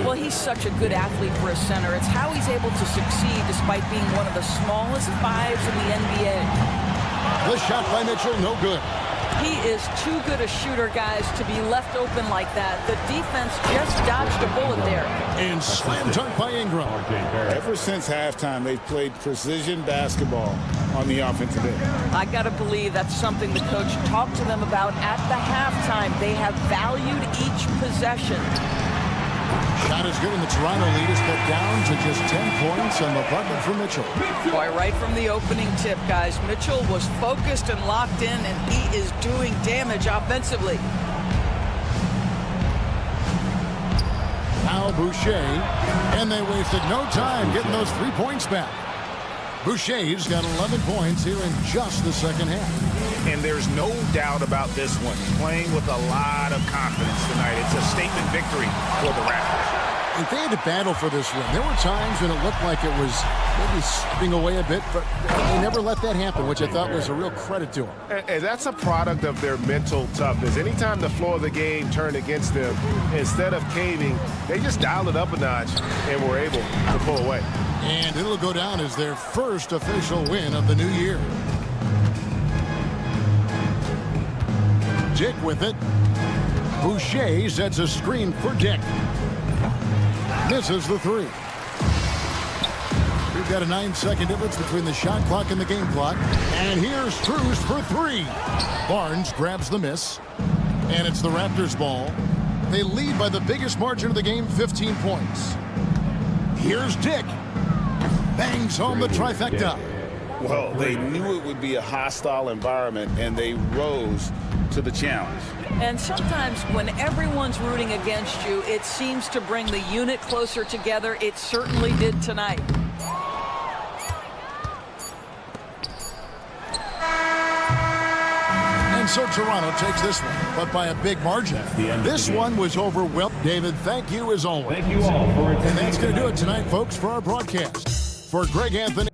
Well, he's such a good athlete for a center. It's how he's able to succeed despite being one of the smallest 5s in the NBA. The shot by Mitchell, no good. He is too good a shooter, guys, to be left open like that. The defense just dodged a bullet there. And slam dunk by Ingram. Ever since halftime, they've played precision basketball on the offensive end. I got to believe that's something the coach talked to them about at the halftime. They have valued each possession. Shot is good, and the Toronto lead is cut down to just 10 points, and the bucket for Mitchell. Boy, right from the opening tip, guys, Mitchell was focused and locked in, and he is doing damage offensively. Now Boucher, and they wasted no time getting those 3 points back. Boucher's got 11 points here in just the second half. And there's no doubt about this one. Playing with a lot of confidence tonight. It's a statement victory for the Raptors. If they had to battle for this win, there were times when it looked like it was maybe slipping away a bit, but they never let that happen, which I thought was a real credit to them. And that's a product of their mental toughness. Anytime the floor of the game turned against them, instead of caving, they just dialed it up a notch and were able to pull away. And it'll go down as their first official win of the new year. Dick with it. Boucher sets a screen for Dick. Misses the 3. We've got a 9-second difference between the shot clock and the game clock. And here's Strus for 3. Barnes grabs the miss. And it's the Raptors ball. They lead by the biggest margin of the game, 15 points. Here's Dick. Bangs home the trifecta. Well, they knew it would be a hostile environment, and they rose to the challenge. And sometimes when everyone's rooting against you, it seems to bring the unit closer together. It certainly did tonight. And so Toronto takes this one, but by a big margin. This one was overwhelmed. David, thank you as always. Thank you all for attending. And that's going to do it tonight, folks, for our broadcast. For Greg Anthony.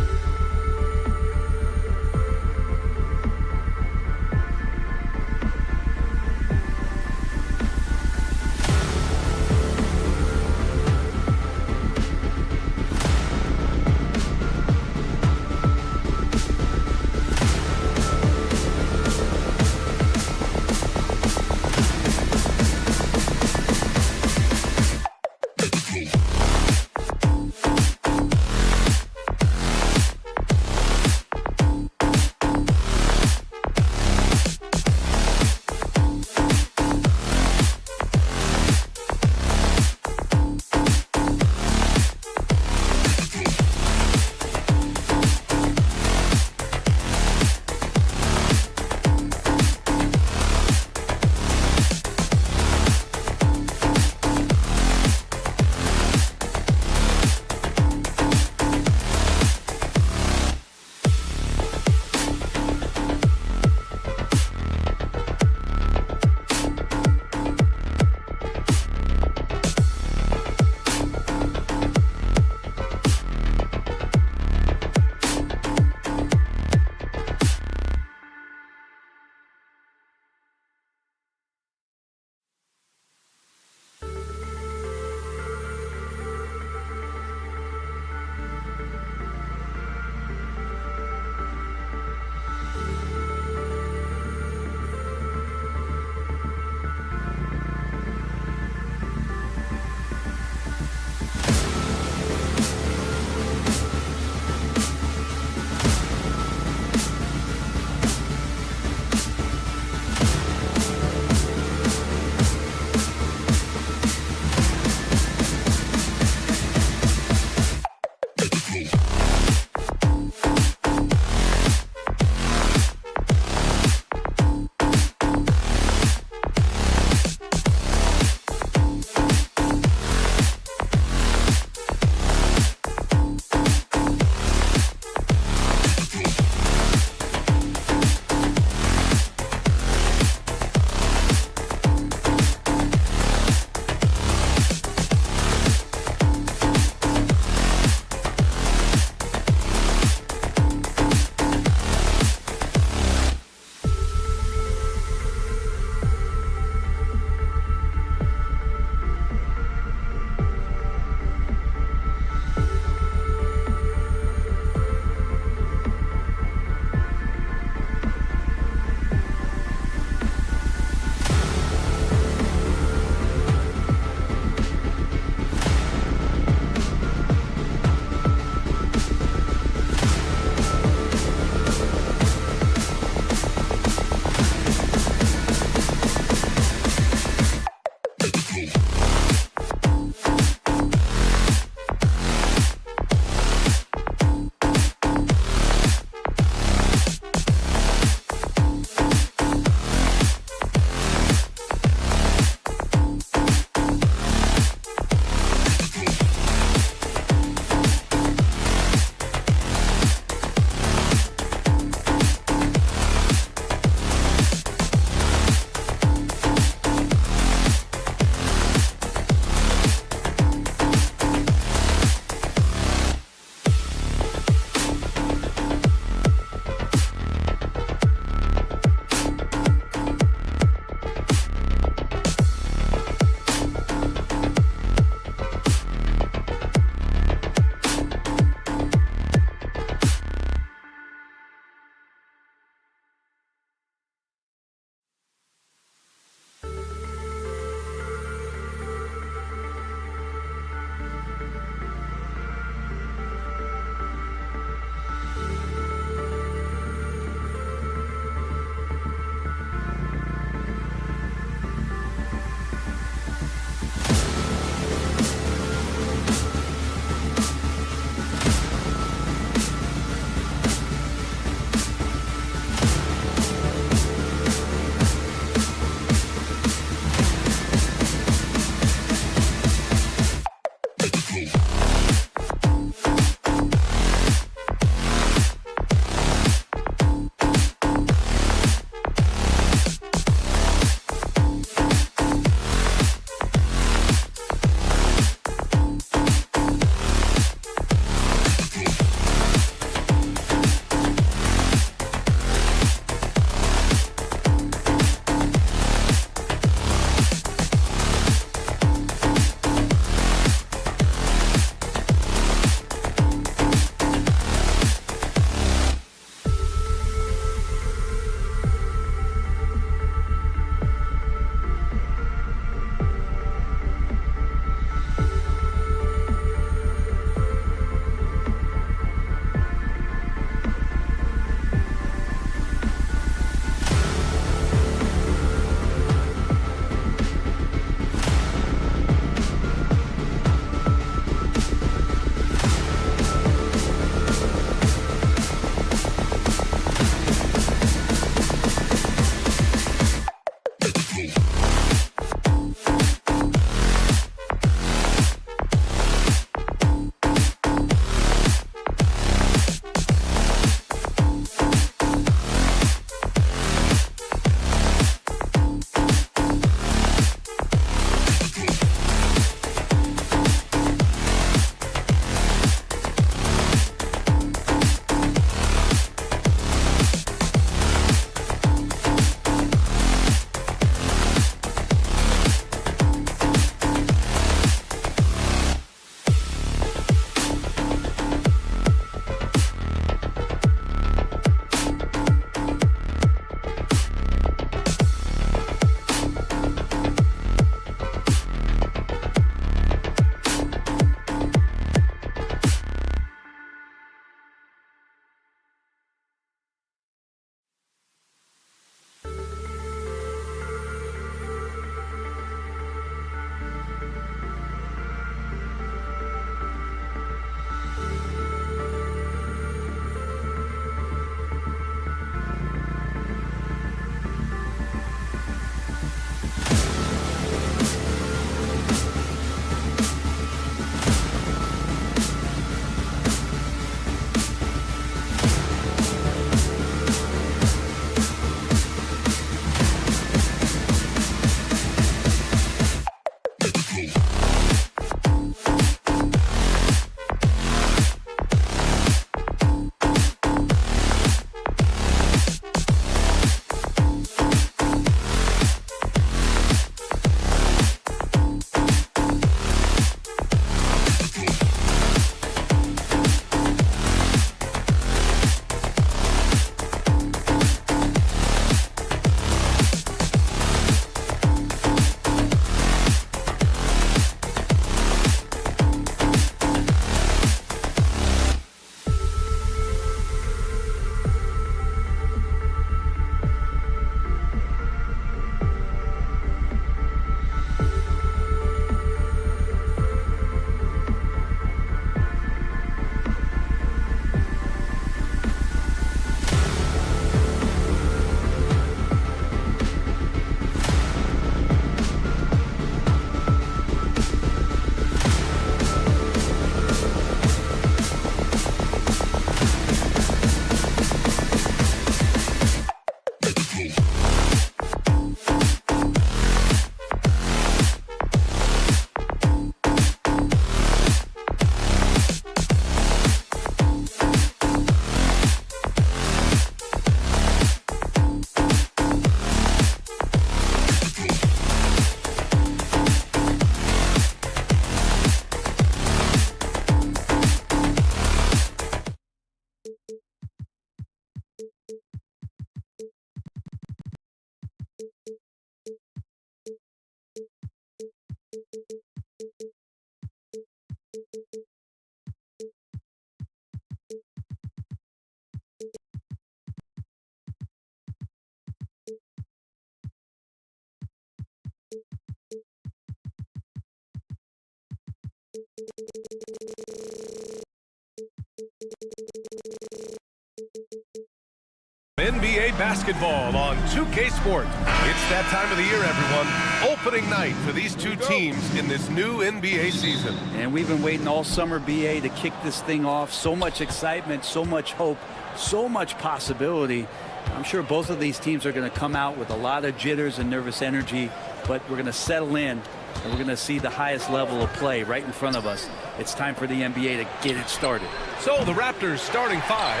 NBA basketball on 2K Sport. It's that time of the year, everyone. Opening night for these two teams in this new NBA season. And we've been waiting all summer, BA, to kick this thing off. So much excitement, so much hope, so much possibility. I'm sure both of these teams are going to come out with a lot of jitters and nervous energy, but we're going to settle in, and we're going to see the highest level of play right in front of us. It's time for the NBA to get it started. So the Raptors starting five.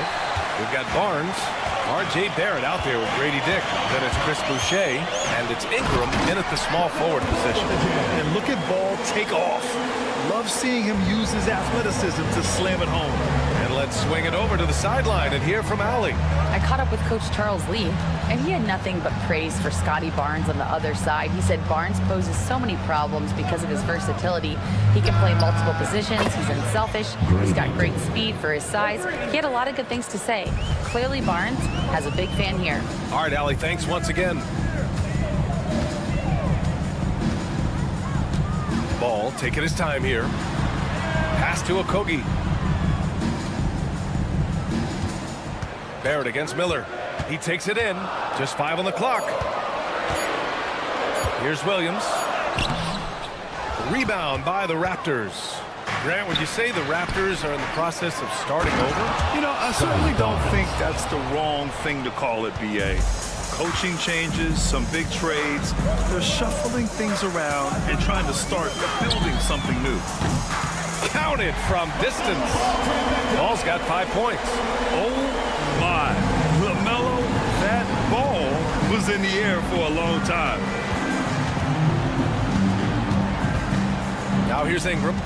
We've got Barnes, R.J. Barrett out there with Grady Dick. Then it's Chris Boucher, and it's Ingram in at the small forward position. And look at Ball take off. Love seeing him use his athleticism to slam it home. And let's swing it over to the sideline and hear from Allie. I caught up with Coach Charles Lee, and he had nothing but praise for Scotty Barnes on the other side. He said Barnes poses so many problems because of his versatility. He can play multiple positions. He's unselfish. He's got great speed for his size. He had a lot of good things to say. Clearly, Barnes has a big fan here. All right, Allie, thanks once again. Ball taking his time here. Pass to Okogie. Barrett against Miller. He takes it in. Just 5 on the clock. Here's Williams. Rebound by the Raptors. Grant, would you say the Raptors are in the process of starting over? You know, I certainly don't think that's the wrong thing to call it, BA. Coaching changes, some big trades. They're shuffling things around and trying to start building something new. Counted from distance. Ball's got 5 points. Oh, my. LaMelo, that ball was in the air for a long time. Now here's Ingram.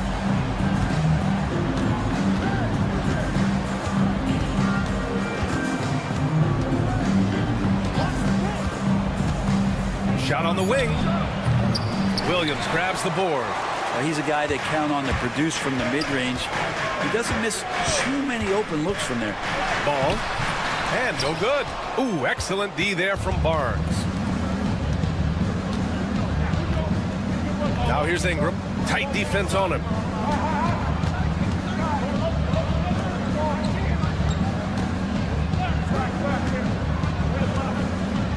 Shot on the wing. Williams grabs the board. He's a guy that count on to produce from the mid-range. He doesn't miss too many open looks from there. Ball. And no good. Ooh, excellent D there from Barnes. Now here's Ingram. Tight defense on him.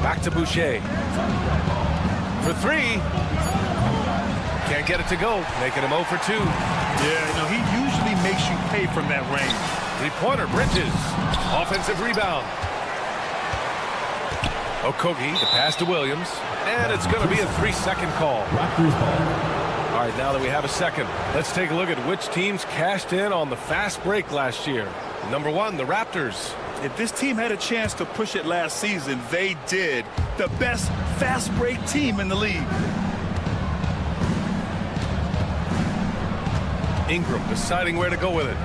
Back to Boucher. For 3. Can't get it to go. Making him 0 for 2. Yeah, no, he usually makes you pay from that range. 3-pointer, Bridges. Offensive rebound. Okogie, the pass to Williams. And it's going to be a 3-second call. All right, now that we have a second, let's take a look at which teams cashed in on the fast break last year. Number 1, the Raptors. If this team had a chance to push it last season, they did. The best fast break team in the league. Ingram deciding where to go with it.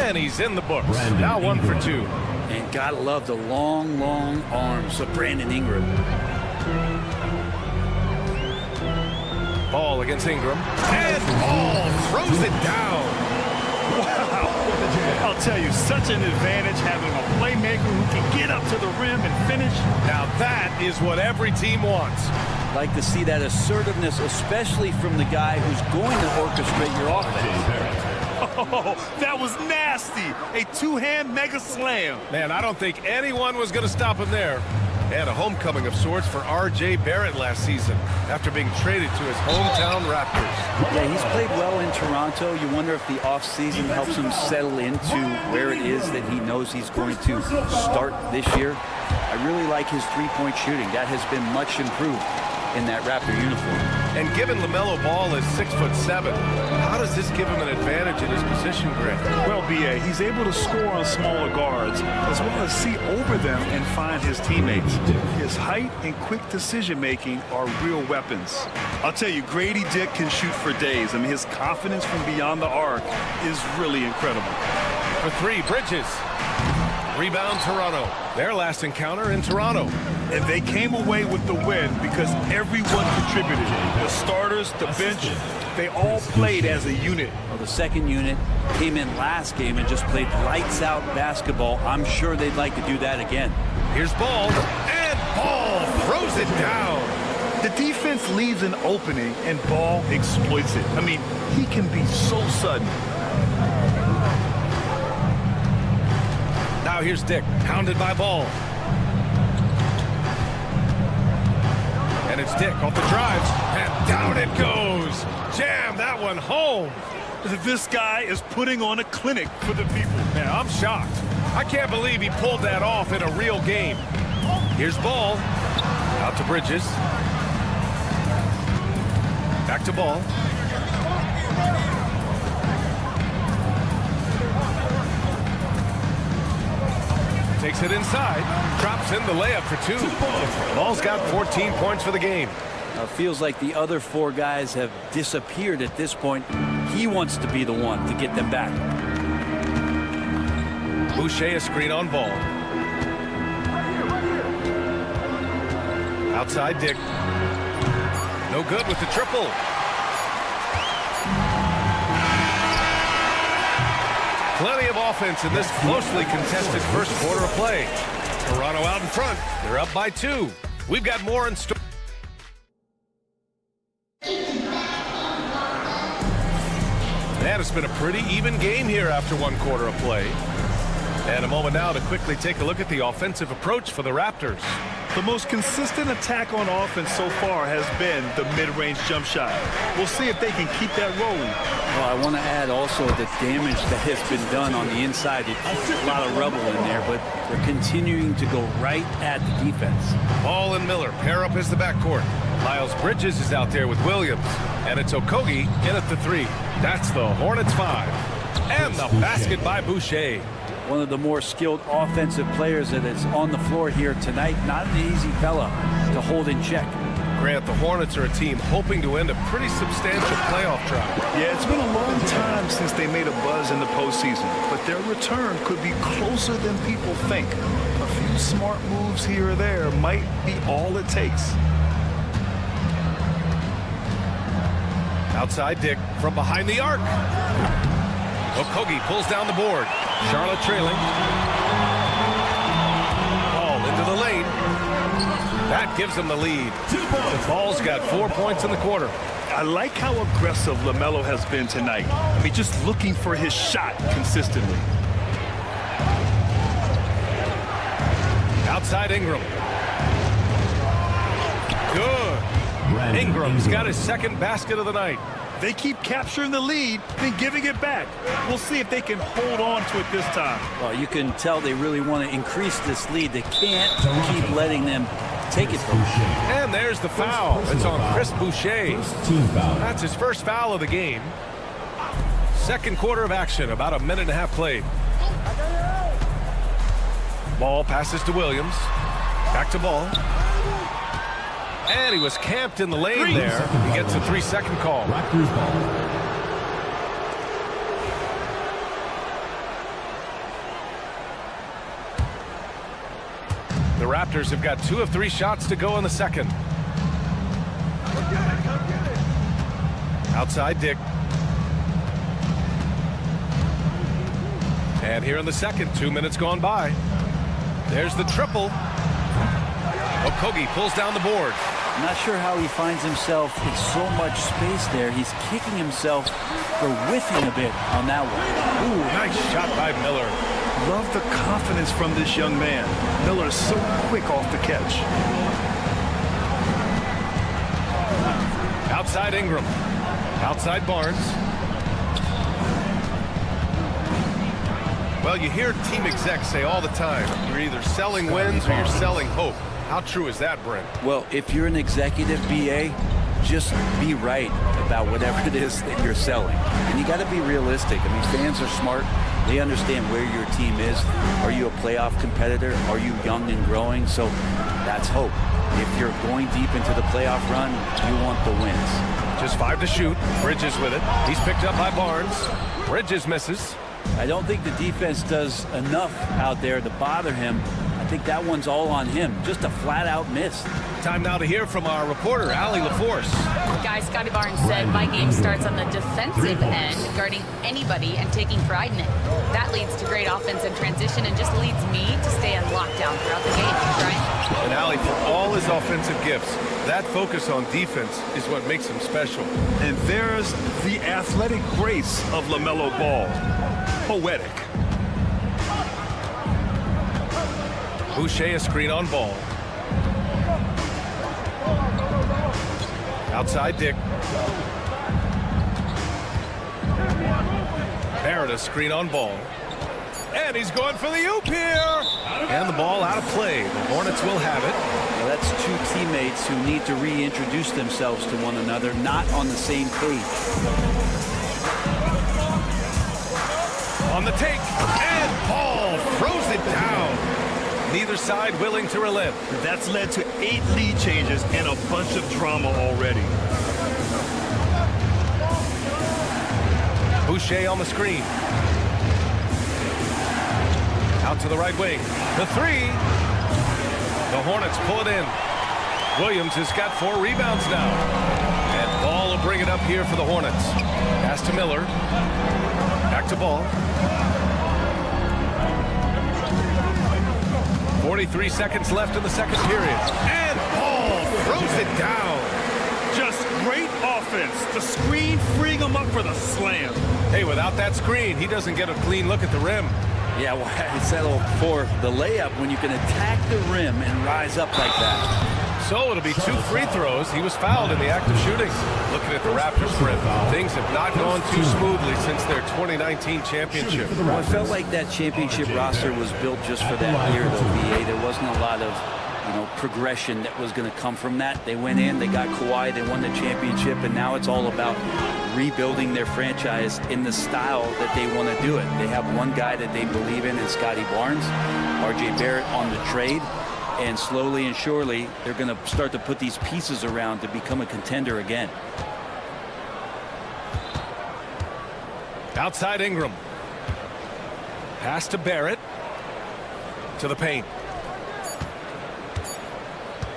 And he's in the books. Now 1 for 2. And gotta love the long, long arms of Brandon Ingram. Ball against Ingram. And Ball throws it down. Wow. I'll tell you, such an advantage having a playmaker who can get up to the rim and finish. Now that is what every team wants. Like to see that assertiveness, especially from the guy who's going to orchestrate your offense. Oh, that was nasty. A two-hand mega slam. Man, I don't think anyone was going to stop him there. And a homecoming of sorts for R.J. Barrett last season after being traded to his hometown Raptors. Yeah, he's played well in Toronto. You wonder if the offseason helps him settle into where it is that he knows he's going to start this year. I really like his three-point shooting. That has been much improved in that Raptor uniform. And given LaMelo Ball is 6'7", how does this give him an advantage in his position, Grant? Well, B.A., he's able to score on smaller guards as well as see over them and find his teammates. His height and quick decision-making are real weapons. I'll tell you, Grady Dick can shoot for days. I mean, his confidence from beyond the arc is really incredible. For 3, Bridges. Rebound, Toronto. Their last encounter in Toronto. And they came away with the win because everyone contributed. The starters, the bench, they all played as a unit. Well, the second unit came in last game and just played lights-out basketball. I'm sure they'd like to do that again. Here's Ball, and Ball throws it down. The defense leaves an opening and Ball exploits it. I mean, he can be so sudden. Now here's Dick, hounded by Ball. And it's Dick off the drive, and down it goes. Jam that one home. This guy is putting on a clinic for the people. Man, I'm shocked. I can't believe he pulled that off in a real game. Here's Ball. Out to Bridges. Back to Ball. Takes it inside. Drops in the layup for two. Ball's got 14 points for the game. Feels like the other four guys have disappeared at this point. He wants to be the one to get them back. Boucher a screen on Ball. Outside Dick. No good with the triple. Plenty of offense in this closely contested first quarter of play. Toronto out in front. They're up by 2. We've got more in store. And it's been a pretty even game here after 1 quarter of play. And a moment now to quickly take a look at the offensive approach for the Raptors. The most consistent attack on offense so far has been the mid-range jump shot. We'll see if they can keep that rolling. Well, I want to add also the damage that has been done on the inside. It's a lot of rubble in there, but they're continuing to go right at the defense. Ball and Miller pair up as the backcourt. Miles Bridges is out there with Williams. And it's Okogie in at the 3. That's the Hornets 5. And the basket by Boucher. One of the more skilled offensive players that is on the floor here tonight. Not an easy fella to hold in check. Grant, the Hornets are a team hoping to end a pretty substantial playoff drive. Yeah, it's been a long time since they made a buzz in the postseason, but their return could be closer than people think. A few smart moves here or there might be all it takes. Outside Dick from behind the arc. Okogie pulls down the board. Charlotte trailing. Ball into the lane. That gives them the lead. The Ball's got 4 points in the quarter. I like how aggressive LaMelo has been tonight. I mean, just looking for his shot consistently. Outside Ingram. Good. Ingram's got his second basket of the night. They keep capturing the lead, then giving it back. We'll see if they can hold on to it this time. Well, you can tell they really want to increase this lead. They can't keep letting them take it from them. And there's the foul. It's on Chris Boucher. That's his first foul of the game. Second quarter of action, about a minute and a half played. Ball passes to Williams. Back to Ball. And he was camped in the lane there. He gets a 3-second call. Raptors ball. The Raptors have got 2 of 3 shots to go in the second. Outside Dick. And here in the second, 2 minutes gone by. There's the triple. Okogie pulls down the board. I'm not sure how he finds himself in so much space there. He's kicking himself for whiffing a bit on that one. Ooh, nice shot by Miller. Love the confidence from this young man. Miller's so quick off the catch. Outside Ingram. Outside Barnes. Well, you hear team execs say all the time, you're either selling wins or you're selling hope. How true is that, Brent? Well, if you're an executive BA, just be right about whatever it is that you're selling. And you got to be realistic. I mean, fans are smart. They understand where your team is. Are you a playoff competitor? Are you young and growing? So that's hope. If you're going deep into the playoff run, you want the wins. Just 5 to shoot. Bridges with it. He's picked up by Barnes. Bridges misses. I don't think the defense does enough out there to bother him. I think that one's all on him. Just a flat-out miss. Time now to hear from our reporter, Allie LaForce. Guys, Scotty Barnes said, my game starts on the defensive end, guarding anybody and taking pride in it. That leads to great offense in transition and just leads me to stay on lockdown throughout the game, right? And Allie, for all his offensive gifts, that focus on defense is what makes him special. And there's the athletic grace of LaMelo Ball. Poetic. Boucher a screen on Ball. Outside Dick. Barrett a screen on Ball. And he's going for the oop here. And the ball out of play. The Hornets will have it. Well, that's two teammates who need to reintroduce themselves to one another, not on the same page. On the take. And Ball throws it down. Neither side willing to relent. That's led to 8 lead changes and a bunch of drama already. Boucher on the screen. Out to the right wing. The three. The Hornets pull it in. Williams has got 4 rebounds now. And Ball will bring it up here for the Hornets. Pass to Miller. Back to Ball. 43 seconds left in the second period. And Ball throws it down. Just great offense. The screen freeing him up for the slam. Hey, without that screen, he doesn't get a clean look at the rim. Yeah, well, I settle for the layup when you can attack the rim and rise up like that. So it'll be 2 free throws. He was fouled in the act of shooting. Looking at the Raptors for him, things have not gone too smoothly since their 2019 championship. Well, it felt like that championship roster was built just for that year, though, BA. There wasn't a lot of, progression that was going to come from that. They went in, they got Kawhi, they won the championship, and now it's all about rebuilding their franchise in the style that they want to do it. They have one guy that they believe in Scotty Barnes, RJ Barrett on the trade. And slowly and surely, they're going to start to put these pieces around to become a contender again. Outside Ingram. Pass to Barrett. To the paint.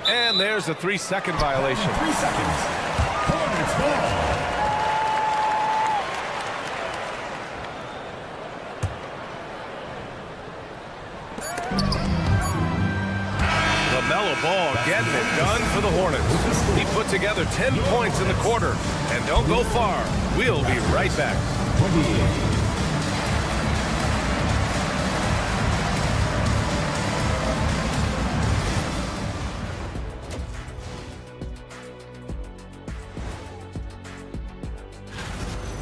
And there's a 3-second violation. 3 seconds. Hornets ball. LaMelo Ball getting it done for the Hornets. He put together 10 points in the quarter. And don't go far. We'll be right back. 28.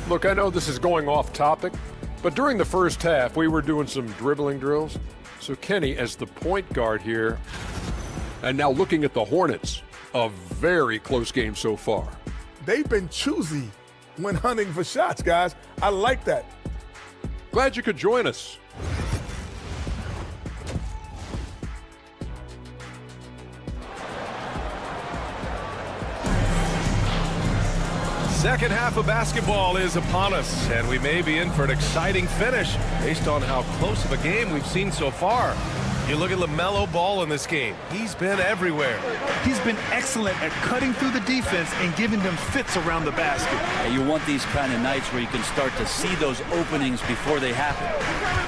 Look, I know this is going off topic, but during the first half, we were doing some dribbling drills. So Kenny, as the point guard here, and now looking at the Hornets, a very close game so far. They've been choosy when hunting for shots, guys. I like that. Glad you could join us. Second half of basketball is upon us, and we may be in for an exciting finish based on how close of a game we've seen so far. You look at LaMelo Ball in this game. He's been everywhere. He's been excellent at cutting through the defense and giving them fits around the basket. And you want these kind of nights where you can start to see those openings before they happen.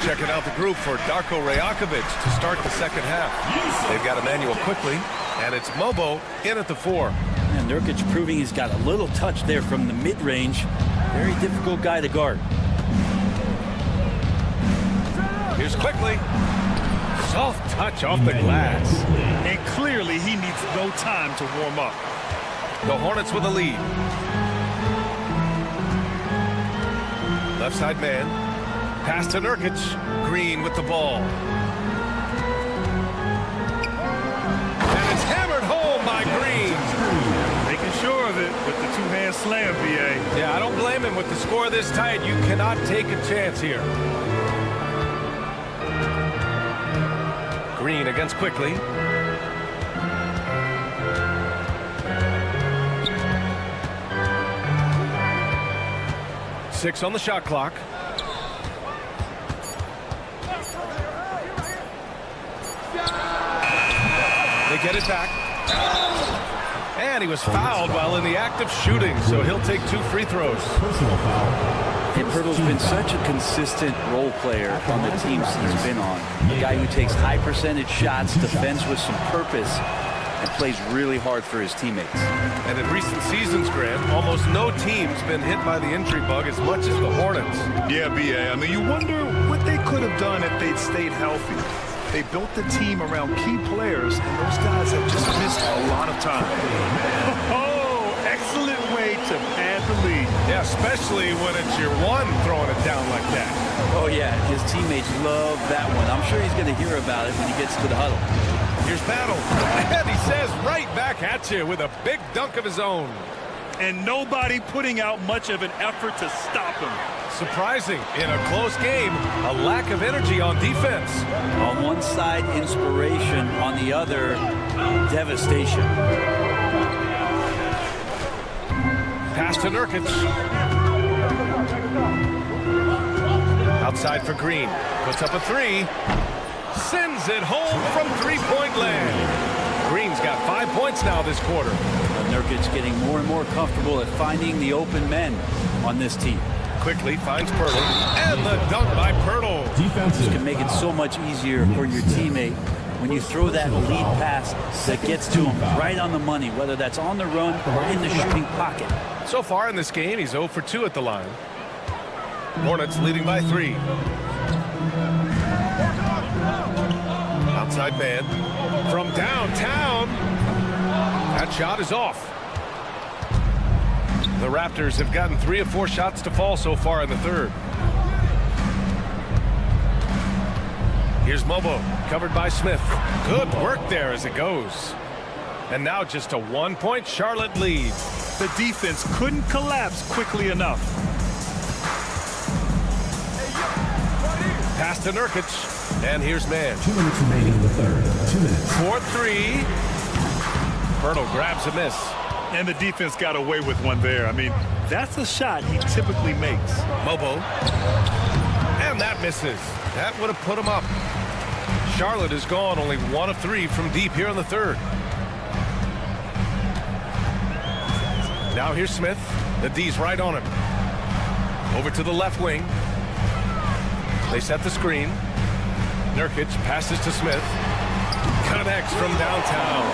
Checking out the group for Darko Rajakovic to start the second half. They've got Emmanuel quickly, and it's Mobo in at the 4. And Nurkic proving he's got a little touch there from the mid-range. Very difficult guy to guard. Here's quickly. Soft touch off the glass. And clearly he needs no time to warm up. The Hornets with a lead. Left side man. Pass to Nurkic. Green with the ball. And it's hammered home by Green. Making sure of it with the two-hand slam, BA. Yeah, I don't blame him. With the score this tight, you cannot take a chance here. Green against Quickly. Six on the shot clock. They get it back. And he was fouled while in the act of shooting, so he'll take 2 free throws. Personal foul. And Pirtle's been such a consistent role player on the teams he's been on. A guy who takes high percentage shots, defends with some purpose, and plays really hard for his teammates. And in recent seasons, Grant, almost no team's been hit by the injury bug as much as the Hornets. Yeah, B.A. I mean, you wonder what they could have done if they'd stayed healthy. They built the team around key players, and those guys have just missed a lot of time. Oh, excellent way to pad the lead. Yeah, especially when it's your one throwing it down like that. Oh, yeah, his teammates love that one. I'm sure he's going to hear about it when he gets to the huddle. Here's Battle, and he says right back at you with a big dunk of his own. And nobody putting out much of an effort to stop him. Surprising, in a close game, a lack of energy on defense. On one side, inspiration. On the other, devastation. Pass to Nurkic. Outside for Green. Puts up a 3. Sends it home from three-point land. Green's got 5 points now this quarter. Nurkic getting more and more comfortable at finding the open men on this team. Quickly finds Pirtle, and the dunk by Pirtle. This can make it so much easier for your teammate when you throw that lead pass that gets to him right on the money, whether that's on the run or in the shooting pocket. So far in this game, he's 0 for 2 at the line. Hornets leading by 3. Outside man from downtown. That shot is off. The Raptors have gotten 3 of 4 shots to fall so far in the third. Here's Mobo, covered by Smith. Good work there as it goes. And now just a 1-point Charlotte lead. The defense couldn't collapse quickly enough. Pass to Nurkic. And here's man. 2 minutes remaining in the third. 2 minutes. 4-3. Pirtle grabs a miss. And the defense got away with one there. I mean, that's a shot he typically makes. Mobo. And that misses. That would have put him up. Charlotte has gone only 1 of 3 from deep here in the third. Now here's Smith. The D's right on him. Over to the left wing. They set the screen. Nurkic passes to Smith. Connects from downtown.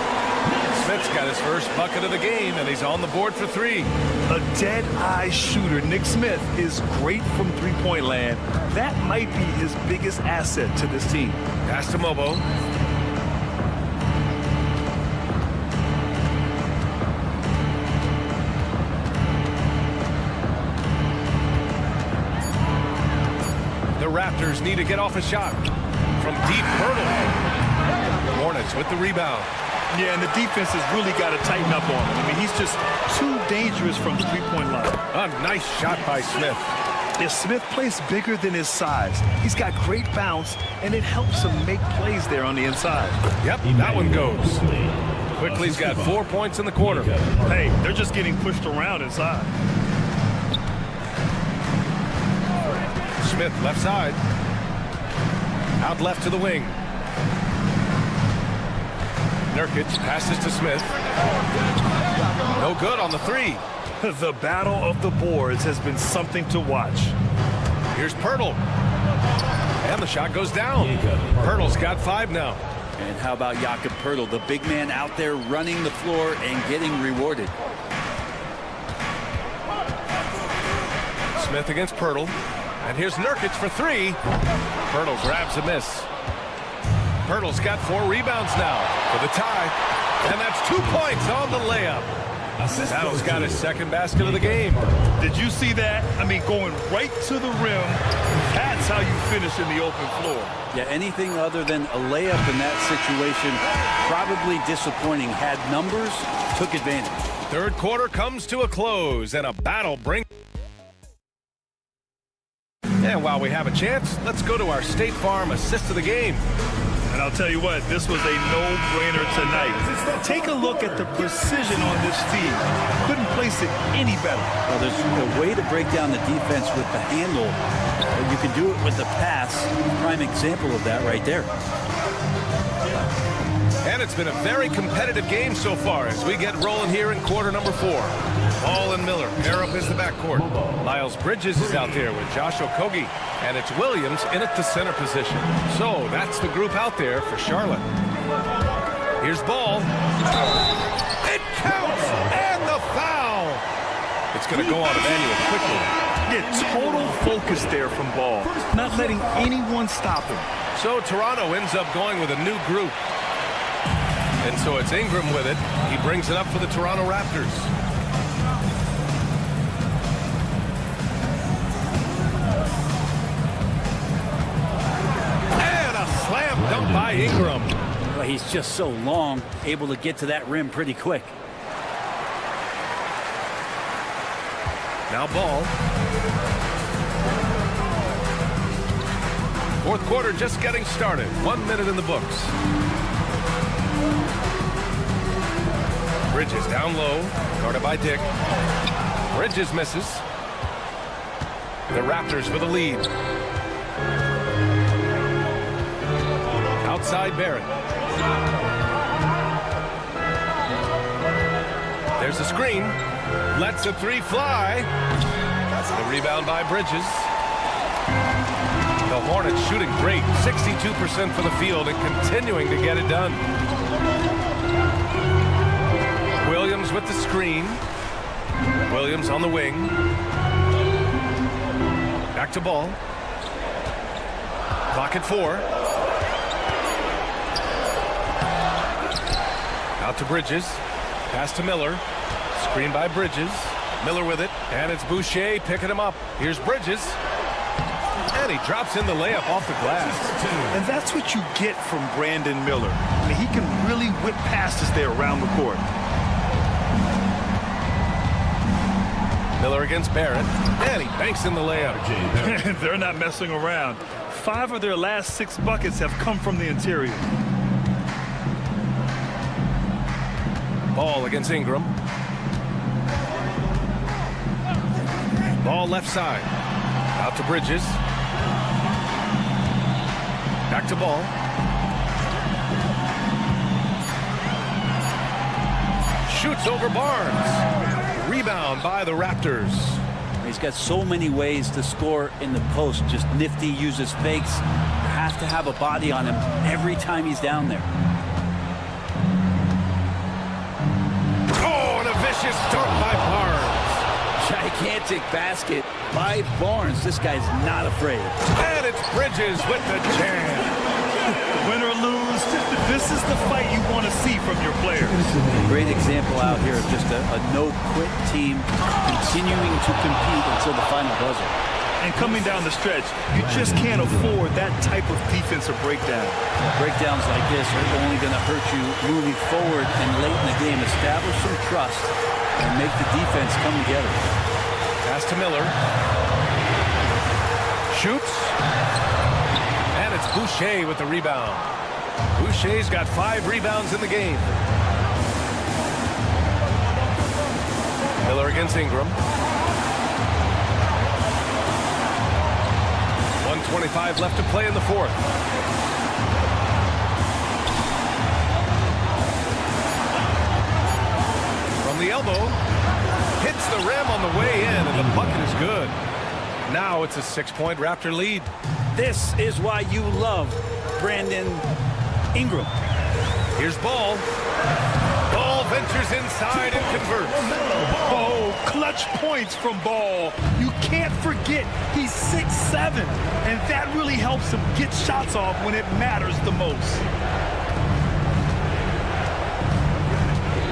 Smith's got his first bucket of the game, and he's on the board for 3. A dead-eye shooter. Nick Smith is great from three-point land. That might be his biggest asset to this team. Pass to Mobo. The Raptors need to get off a shot from deep. Pirtle. Hornets with the rebound. Yeah, and the defense has really got to tighten up on him. I mean, he's just too dangerous from the three-point line. A nice shot by Smith. Yeah, Smith plays bigger than his size. He's got great bounce, and it helps him make plays there on the inside. Yep, that one goes. Quickly's got 4 points in the quarter. Hey, they're just getting pushed around inside. Smith left side. Out left to the wing. Nurkic passes to Smith. No good on the 3. The battle of the boards has been something to watch. Here's Pirtle. And the shot goes down. Pirtle's got 5 now. And how about Jakob Pirtle, the big man out there running the floor and getting rewarded. Smith against Pirtle. And here's Nurkic for 3. Pirtle grabs a miss. Pirtle's got 4 rebounds now for the tie. And that's 2 points on the layup. Battle's got his second basket of the game. Did you see that? I mean, going right to the rim. That's how you finish in the open floor. Yeah, anything other than a layup in that situation, probably disappointing. Had numbers, took advantage. Third quarter comes to a close, and a battle brings. And while we have a chance, let's go to our State Farm assist of the game. And I'll tell you what, this was a no-brainer tonight. Take a look at the precision on this feed. Couldn't place it any better. Well, there's a way to break down the defense with the handle. You can do it with the pass. Prime example of that right there. And it's been a very competitive game so far as we get rolling here in quarter number 4. Ball and Miller pair up as the backcourt. Miles Bridges is out there with Josh Okogie, and it's Williams in at the center position. So that's the group out there for Charlotte. Here's Ball. It counts, and the foul. It's going to go on Emmanuel quickly. Yeah, total focus there from Ball, not letting anyone stop him. So Toronto ends up going with a new group. And so it's Ingram with it. He brings it up for the Toronto Raptors. And a slam dunk by Ingram. Well, he's just so long, able to get to that rim pretty quick. Now Ball. Fourth quarter just getting started. 1 minute in the books. Bridges down low, guarded by Dick. Bridges misses. The Raptors with the lead. Outside Barrett. There's a screen. Lets a three fly. The rebound by Bridges. The Hornets shooting great. 62% for the field and continuing to get it done. Williams with the screen. Williams on the wing. Back to Ball. Clock at 4. Out to Bridges. Pass to Miller. Screen by Bridges. Miller with it. And it's Boucher picking him up. Here's Bridges. And he drops in the layup off the glass. And that's what you get from Brandon Miller. I mean, he can really whip passes there around the court. Miller against Barrett. And he banks in the layup. They're not messing around. 5 of their last 6 buckets have come from the interior. Ball against Ingram. Ball left side. Out to Bridges. Back to Ball. Shoots over Barnes. Rebound by the Raptors. He's got so many ways to score in the post. Just nifty, uses fakes. You have to have a body on him every time he's down there. Oh, and a vicious dunk by Barnes. Gigantic basket by Barnes. This guy's not afraid. And it's Bridges with the jam. Win or lose, this is the fight you want to see from your players. Great example out here of just a no-quit team continuing to compete until the final buzzer. And coming down the stretch, you just can't afford that type of defensive breakdown. Breakdowns like this are only going to hurt you moving forward and late in the game. Establish some trust and make the defense come together. Pass to Miller. Shoots. And it's Boucher with the rebound. Boucher's got 5 rebounds in the game. Miller against Ingram. 1:25 left to play in the fourth. From the elbow. Hits the rim on the way in, and the bucket is good. Now it's a 6-point Raptor lead. This is why you love Brandon Ingram. Here's Ball. Ball ventures inside and converts. Oh, clutch points from Ball. You can't forget he's 6'7", and that really helps him get shots off when it matters the most.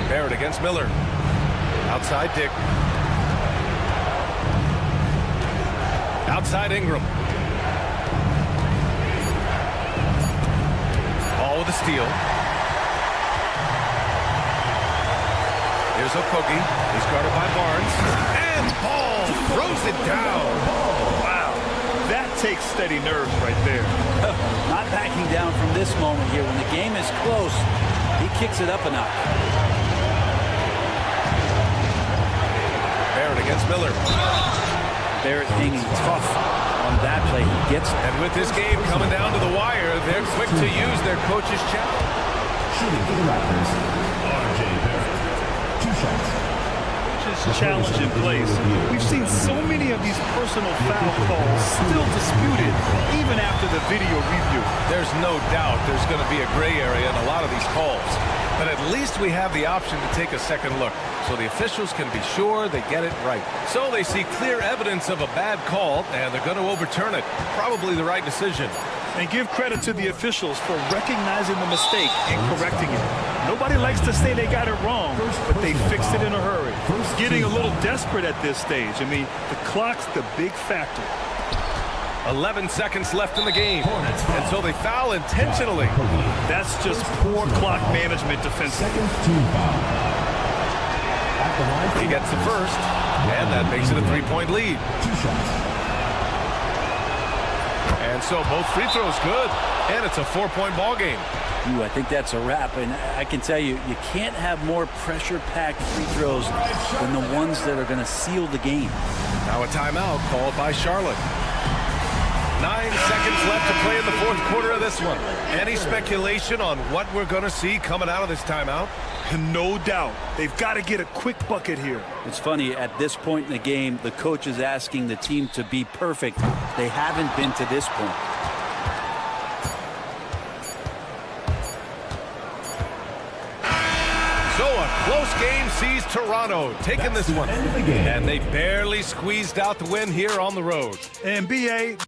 Barrett against Miller. Outside Dick. Outside Ingram. Ball with a steal. Here's Okogie. He's guarded by Barnes. And Ball throws it down. Wow. That takes steady nerves right there. Not backing down from this moment here. When the game is close, he kicks it up a notch. Barrett against Miller. Barrett hanging tough on that play. He gets it. And with this game coming down to the wire, they're quick to use their coach's challenge. Shooting for the Raptors, R.J. Barrett. 2 shots. Challenge in place. We've seen so many of these personal foul calls still disputed even after the video review. There's no doubt there's going to be a gray area in a lot of these calls. But at least we have the option to take a second look, so the officials can be sure they get it right. So they see clear evidence of a bad call, and they're going to overturn it. Probably the right decision. And give credit to the officials for recognizing the mistake and correcting it. Nobody likes to say they got it wrong, but they fixed it in a hurry. Getting a little desperate at this stage. I mean, the clock's the big factor. 11 seconds left in the game, and so they foul intentionally. That's just poor clock management defensively. He gets the first, and that makes it a 3-point lead. 2 shots. And so both free throws good, and it's a 4-point ball game. Ooh, I think that's a wrap, and I can tell you, you can't have more pressure-packed free throws than the ones that are going to seal the game. Now a timeout called by Charlotte. 9 seconds left to play in the fourth quarter of this one. Any speculation on what we're going to see coming out of this timeout? No doubt. They've got to get a quick bucket here. It's funny, at this point in the game, the coach is asking the team to be perfect. They haven't been to this point. So a close game sees Toronto taking this one. And they barely squeezed out the win here on the road. And B.A.,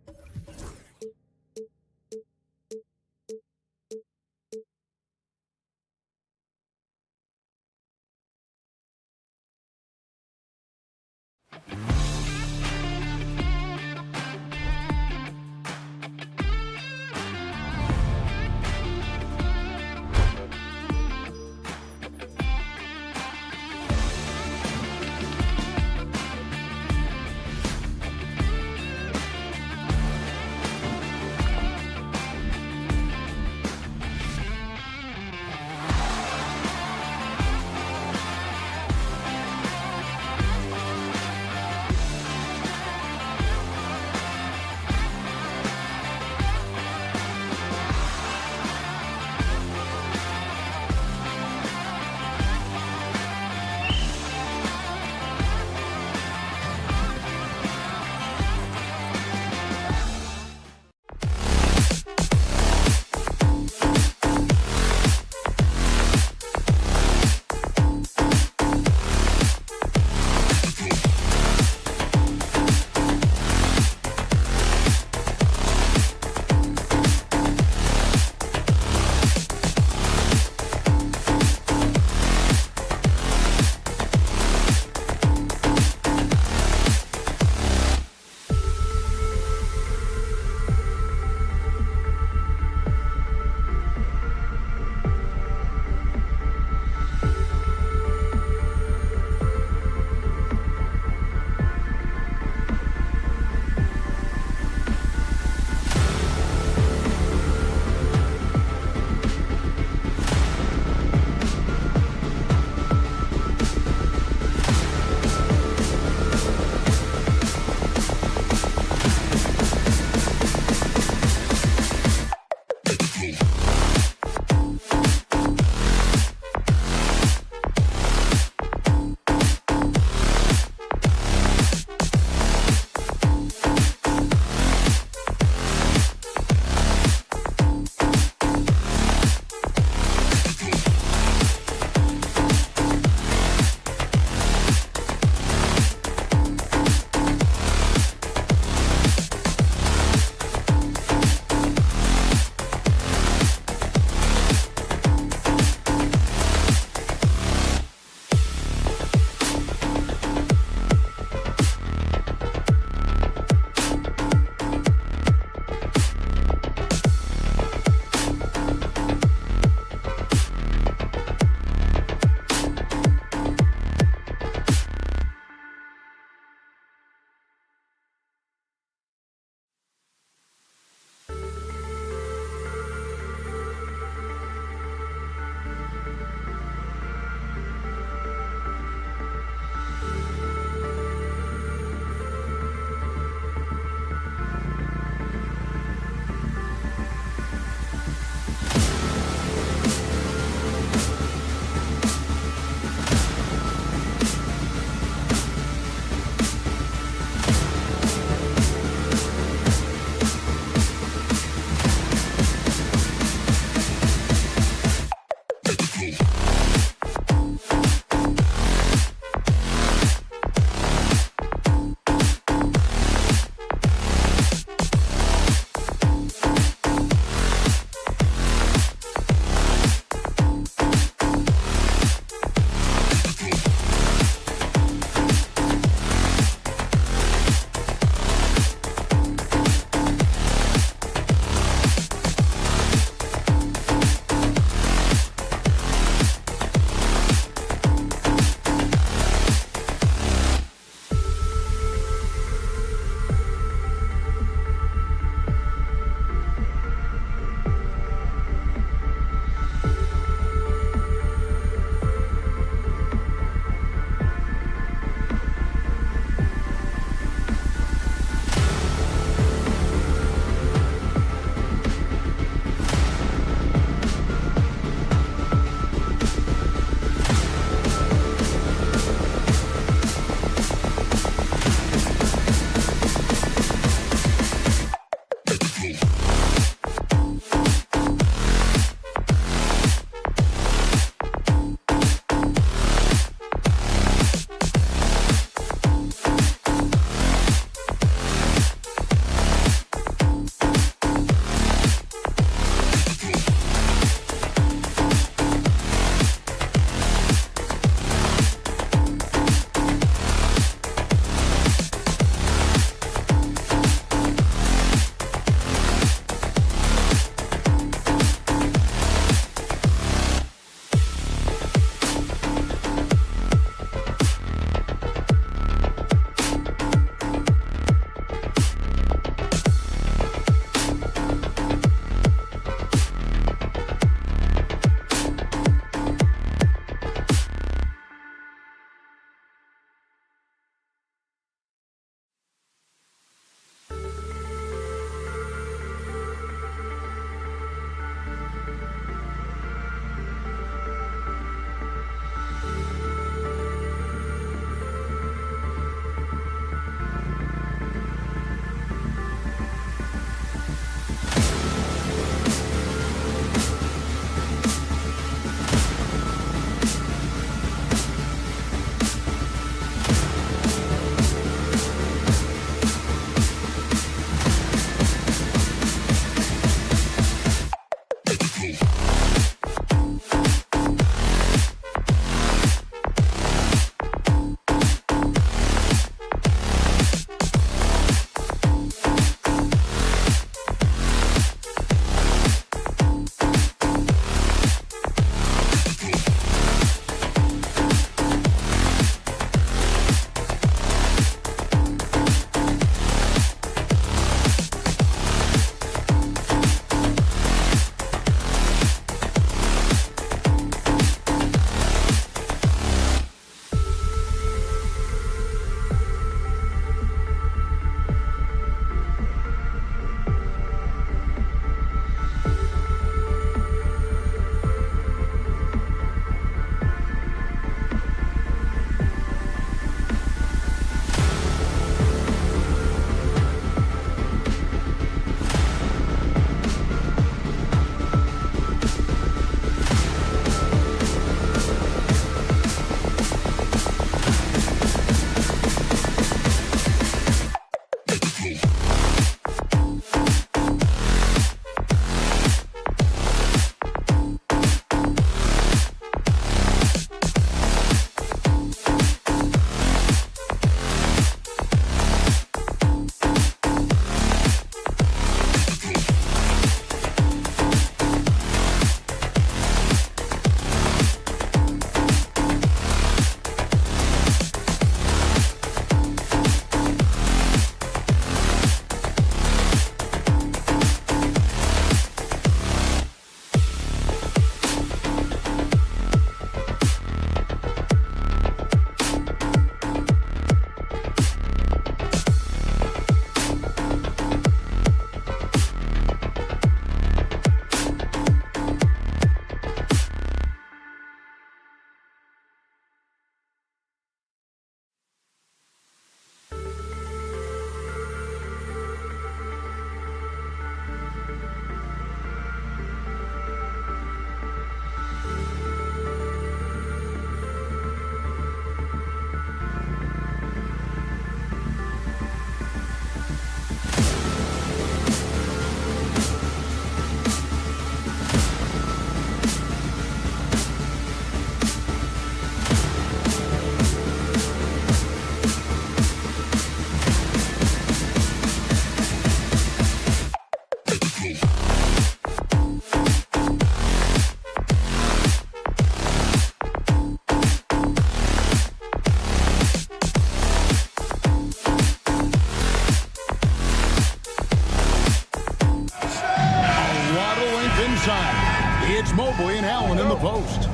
inside. It's Mobley and Allen in the post.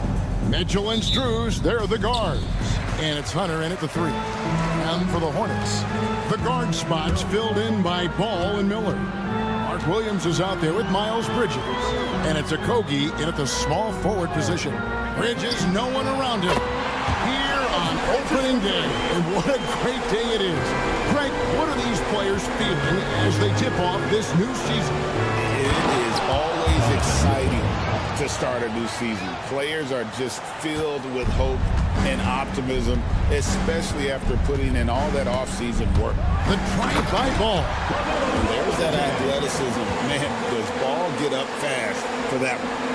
Mitchell and Struz, they're the guards. And it's Hunter in at the 3. And for the Hornets, the guard spots filled in by Ball and Miller. Mark Williams is out there with Miles Bridges. And it's Okogie in at the small forward position. Bridges, no one around him. Here on opening day. And what a great day it is. Greg, what are these players feeling as they tip off this new season? It is always exciting to start a new season. Players are just filled with hope and optimism, especially after putting in all that offseason work. The drive-by Ball. And there's that athleticism. Man, does Ball get up fast for that one.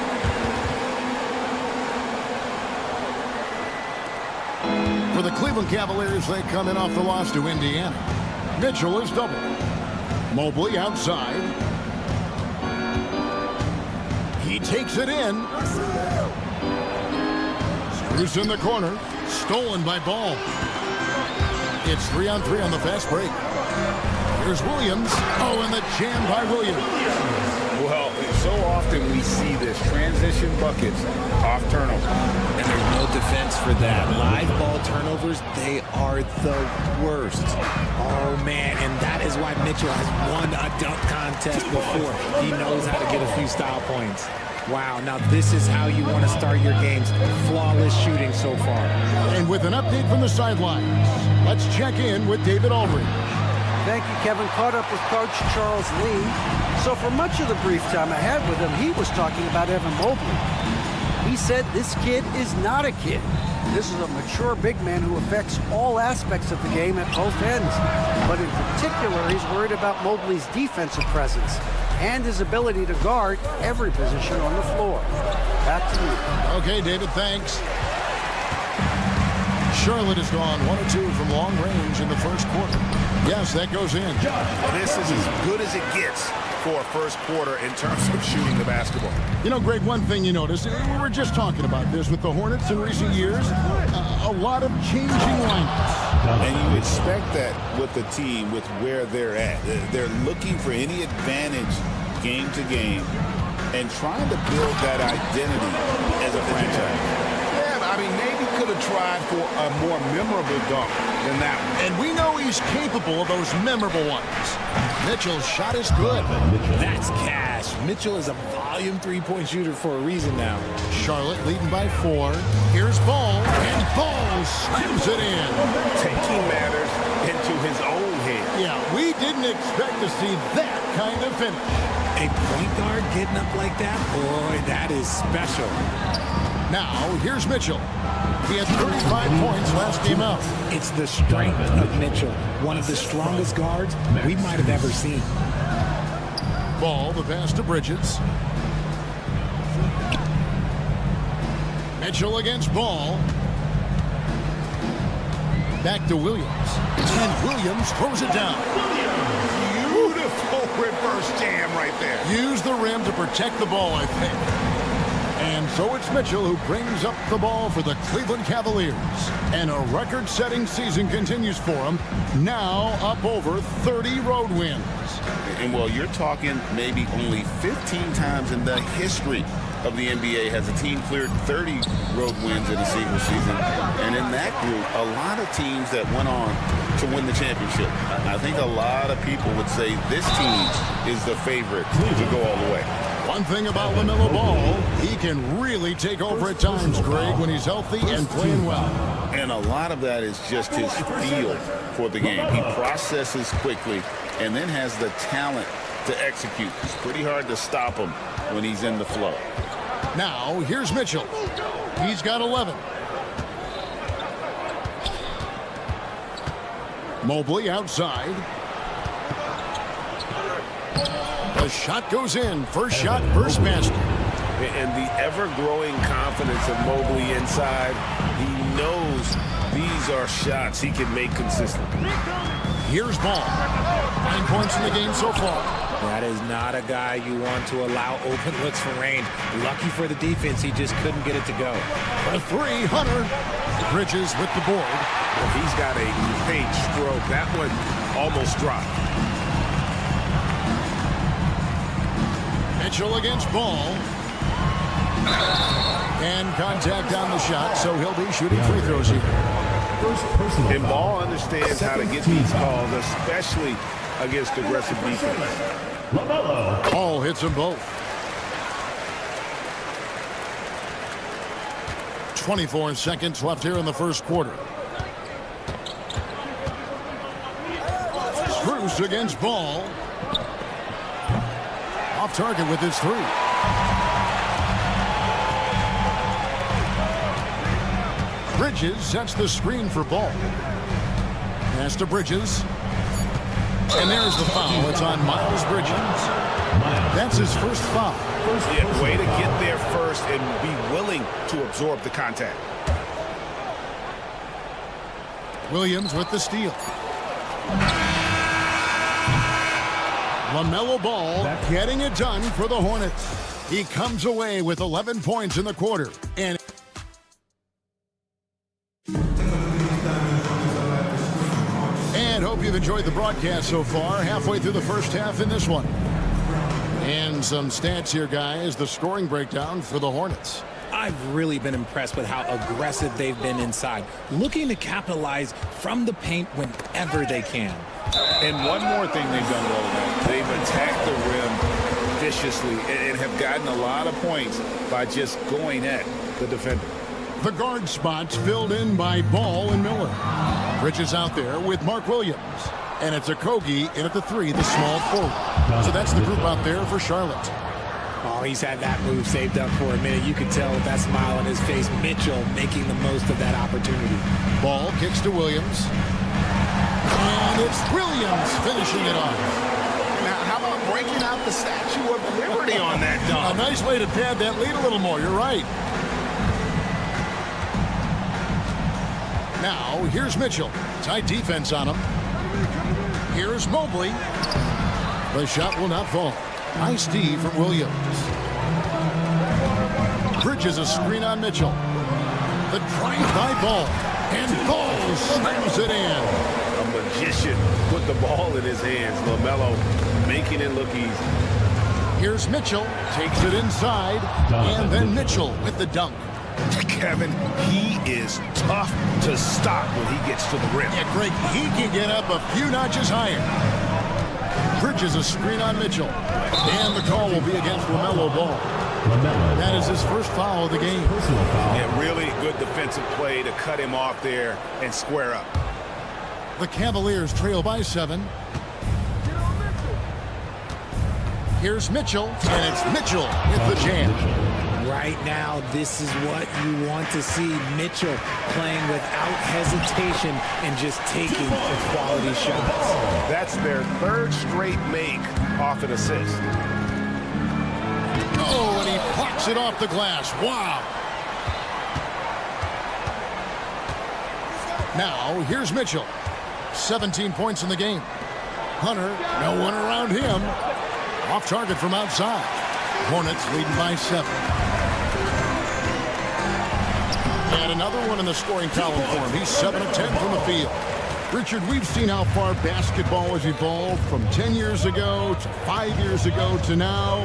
For the Cleveland Cavaliers, they come in off the loss to Indiana. Mitchell is double. Mobley outside. He takes it in. Screws in the corner. Stolen by Ball. It's 3-on-3 on the fast break. Here's Williams. Oh, and the jam by Williams. Well, so often we see this transition buckets off turnover. And there's no defense for that. Live ball turnovers, they are the worst. Oh, man, and that is why Mitchell has won a dunk contest before. He knows how to get a few style points. Wow, now this is how you want to start your games. Flawless shooting so far. And with an update from the sidelines, let's check in with David Aldridge. Thank you, Kevin. Caught up with Coach Charles Lee. So for much of the brief time I had with him, he was talking about Evan Mobley. He said this kid is not a kid. This is a mature big man who affects all aspects of the game at both ends. But in particular, he's worried about Mobley's defensive presence and his ability to guard every position on the floor. Back to you. Okay, David, thanks. Charlotte has gone 1 of 2 from long range in the first quarter. Yes, that goes in. This is as good as it gets for a first quarter in terms of shooting the basketball. You know, Greg, one thing you notice, we were just talking about this with the Hornets in recent years, a lot of changing lineups. And you expect that with the team, with where they're at. They're looking for any advantage game to game and trying to build that identity as a franchise. I mean, maybe could have tried for a more memorable dunk than that one. And we know he's capable of those memorable ones. Mitchell's shot is good. That's cash. Mitchell is a volume three-point shooter for a reason now. Charlotte leading by 4. Here's Ball, and Ball slams it in. Taking matters into his own head. Yeah, we didn't expect to see that kind of finish. A point guard getting up like that? Boy, that is special. Now, here's Mitchell. He had 35 points last game out. It's the strength of Mitchell, one of the strongest guards we might have ever seen. Ball, the pass to Bridges. Mitchell against Ball. Back to Williams. And Williams throws it down. Beautiful reverse jam right there. Use the rim to protect the ball, I think. And so it's Mitchell who brings up the ball for the Cleveland Cavaliers. And a record-setting season continues for them, now up over 30 road wins. And well, you're talking maybe only 15 times in the history of the NBA has a team cleared 30 road wins in a single season. And in that group, a lot of teams that went on to win the championship. I think a lot of people would say this team is the favorite to go all the way. One thing about LaMelo Ball, he can really take over at times, Greg, when he's healthy and playing well. And a lot of that is just his feel for the game. He processes quickly and then has the talent to execute. It's pretty hard to stop him when he's in the flow. Now, here's Mitchell. He's got 11. Mobley outside. The shot goes in. First shot, first basket. And the ever-growing confidence of Mobley inside, he knows these are shots he can make consistently. Here's Ball. 9 points in the game so far. That is not a guy you want to allow open looks from range. Lucky for the defense, he just couldn't get it to go. For 3, Hunter. Bridges with the board. Well, he's got a great stroke. That one almost dropped. Mitchell against Ball. And contact on the shot, so he'll be shooting free throws here. And Ball understands how to get these calls, especially against aggressive defense. Ball hits them both. 24 seconds left here in the first quarter. Bruce against Ball. Off target with his three. Bridges sets the screen for Ball. Pass to Bridges. And there's the foul. It's on Miles Bridges. That's his first foul. Yeah, way to get there first and be willing to absorb the contact. Williams with the steal. LaMelo Ball getting it done for the Hornets. He comes away with 11 points in the quarter. And hope you've enjoyed the broadcast so far. Halfway through the first half in this one. And some stats here, guys. The scoring breakdown for the Hornets. I've really been impressed with how aggressive they've been inside, looking to capitalize from the paint whenever they can. And one more thing they've done well tonight. They've attacked the rim viciously and have gotten a lot of points by just going at the defender. The guard spots filled in by Ball and Miller. Bridges out there with Mark Williams. And it's Okogie in at the three, the small forward. So that's the group out there for Charlotte. Oh, he's had that move saved up for a minute. You could tell with that smile on his face. Mitchell making the most of that opportunity. Ball kicks to Williams. And it's Williams finishing it off. Now, how about breaking out the Statue of Liberty on that dunk? A nice way to pad that lead a little more. You're right. Now, here's Mitchell. Tight defense on him. Here's Mobley. The shot will not fall. Nice D from Williams. Bridges a screen on Mitchell. The drive by Ball. And Ball slams it in. A magician put the ball in his hands. LaMelo making it look easy. Here's Mitchell. Takes it inside. And then Mitchell with the dunk. Kevin, he is tough to stop when he gets to the rim. Yeah, Greg, he can get up a few notches higher. Bridges a screen on Mitchell. And the call will be against LaMelo Ball. That is his first foul of the game. Yeah, really good defensive play to cut him off there and square up. The Cavaliers trail by 7. Here's Mitchell, and it's Mitchell with the jam. Right now, this is what you want to see. Mitchell playing without hesitation and just taking the quality shots. That's their third straight make off an assist. Oh, and he plucks it off the glass. Wow. Now, here's Mitchell. 17 points in the game. Hunter, no one around him. Off target from outside. Hornets leading by 7. And another one in the scoring column for him. He's 7 of 10 from the field. Richard, we've seen how far basketball has evolved from 10 years ago to 5 years ago to now.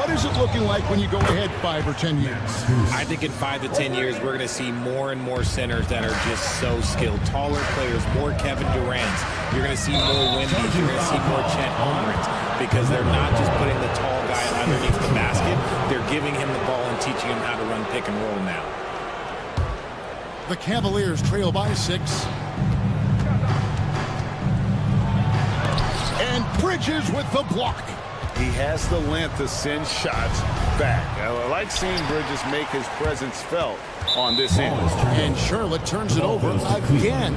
What is it looking like when you go ahead 5 or 10 years? I think in 5 to 10 years, we're going to see more and more centers that are just so skilled. Taller players, more Kevin Durant's. You're going to see more Wemby's. You're going to see more Chet Holmgrens because they're not just putting the tall guy underneath the basket. They're giving him the ball and teaching him how to run pick and roll now. The Cavaliers trail by 6. And Bridges with the block. He has the length to send shots back. I like seeing Bridges make his presence felt on this end. And Charlotte turns it over again.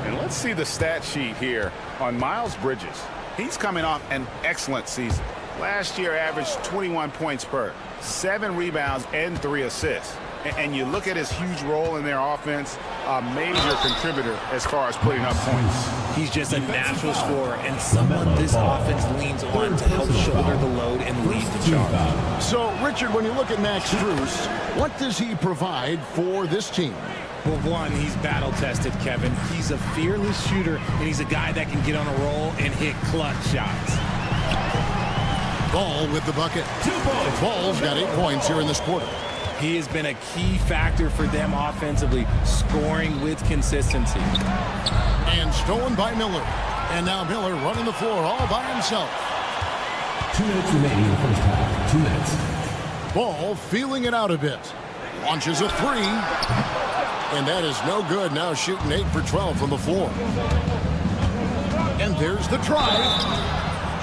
And let's see the stat sheet here on Miles Bridges. He's coming off an excellent season. Last year averaged 21 points per, 7 rebounds, and 3 assists. And you look at his huge role in their offense, a major contributor as far as putting up points. He's just a natural scorer and someone this offense leans on to help shoulder the load and lead the charge. So, Richard, when you look at Max Strus, what does he provide for this team? Well, one, he's battle-tested, Kevin. He's a fearless shooter, and he's a guy that can get on a roll and hit clutch shots. Ball with the bucket. Ball's got 8 points here in this quarter. He has been a key factor for them offensively, scoring with consistency. And stolen by Miller. And now Miller running the floor all by himself. 2 minutes remaining in the first half. 2 minutes. Ball feeling it out a bit. Launches a 3. And that is no good. Now shooting 8 for 12 from the floor. And there's the drive.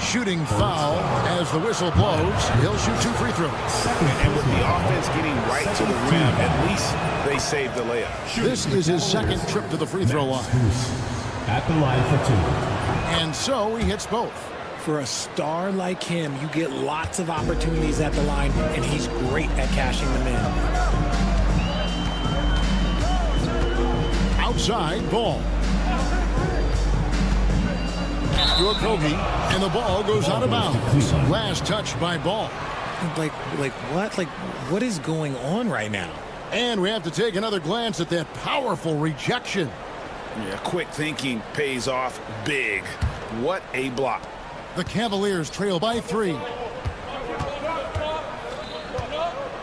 Shooting foul as the whistle blows. He'll shoot 2 free throws. And with the offense getting right to the rim, at least they saved the layup. This is his second trip to the free throw line. At the line for 2. And so he hits both. For a star like him, you get lots of opportunities at the line, and he's great at cashing them in. Outside, Ball. To a Kogi, and the ball goes out of bounds. Last touch by Ball. Like what? Like, what is going on right now? And we have to take another glance at that powerful rejection. Yeah, quick thinking pays off big. What a block. The Cavaliers trail by 3.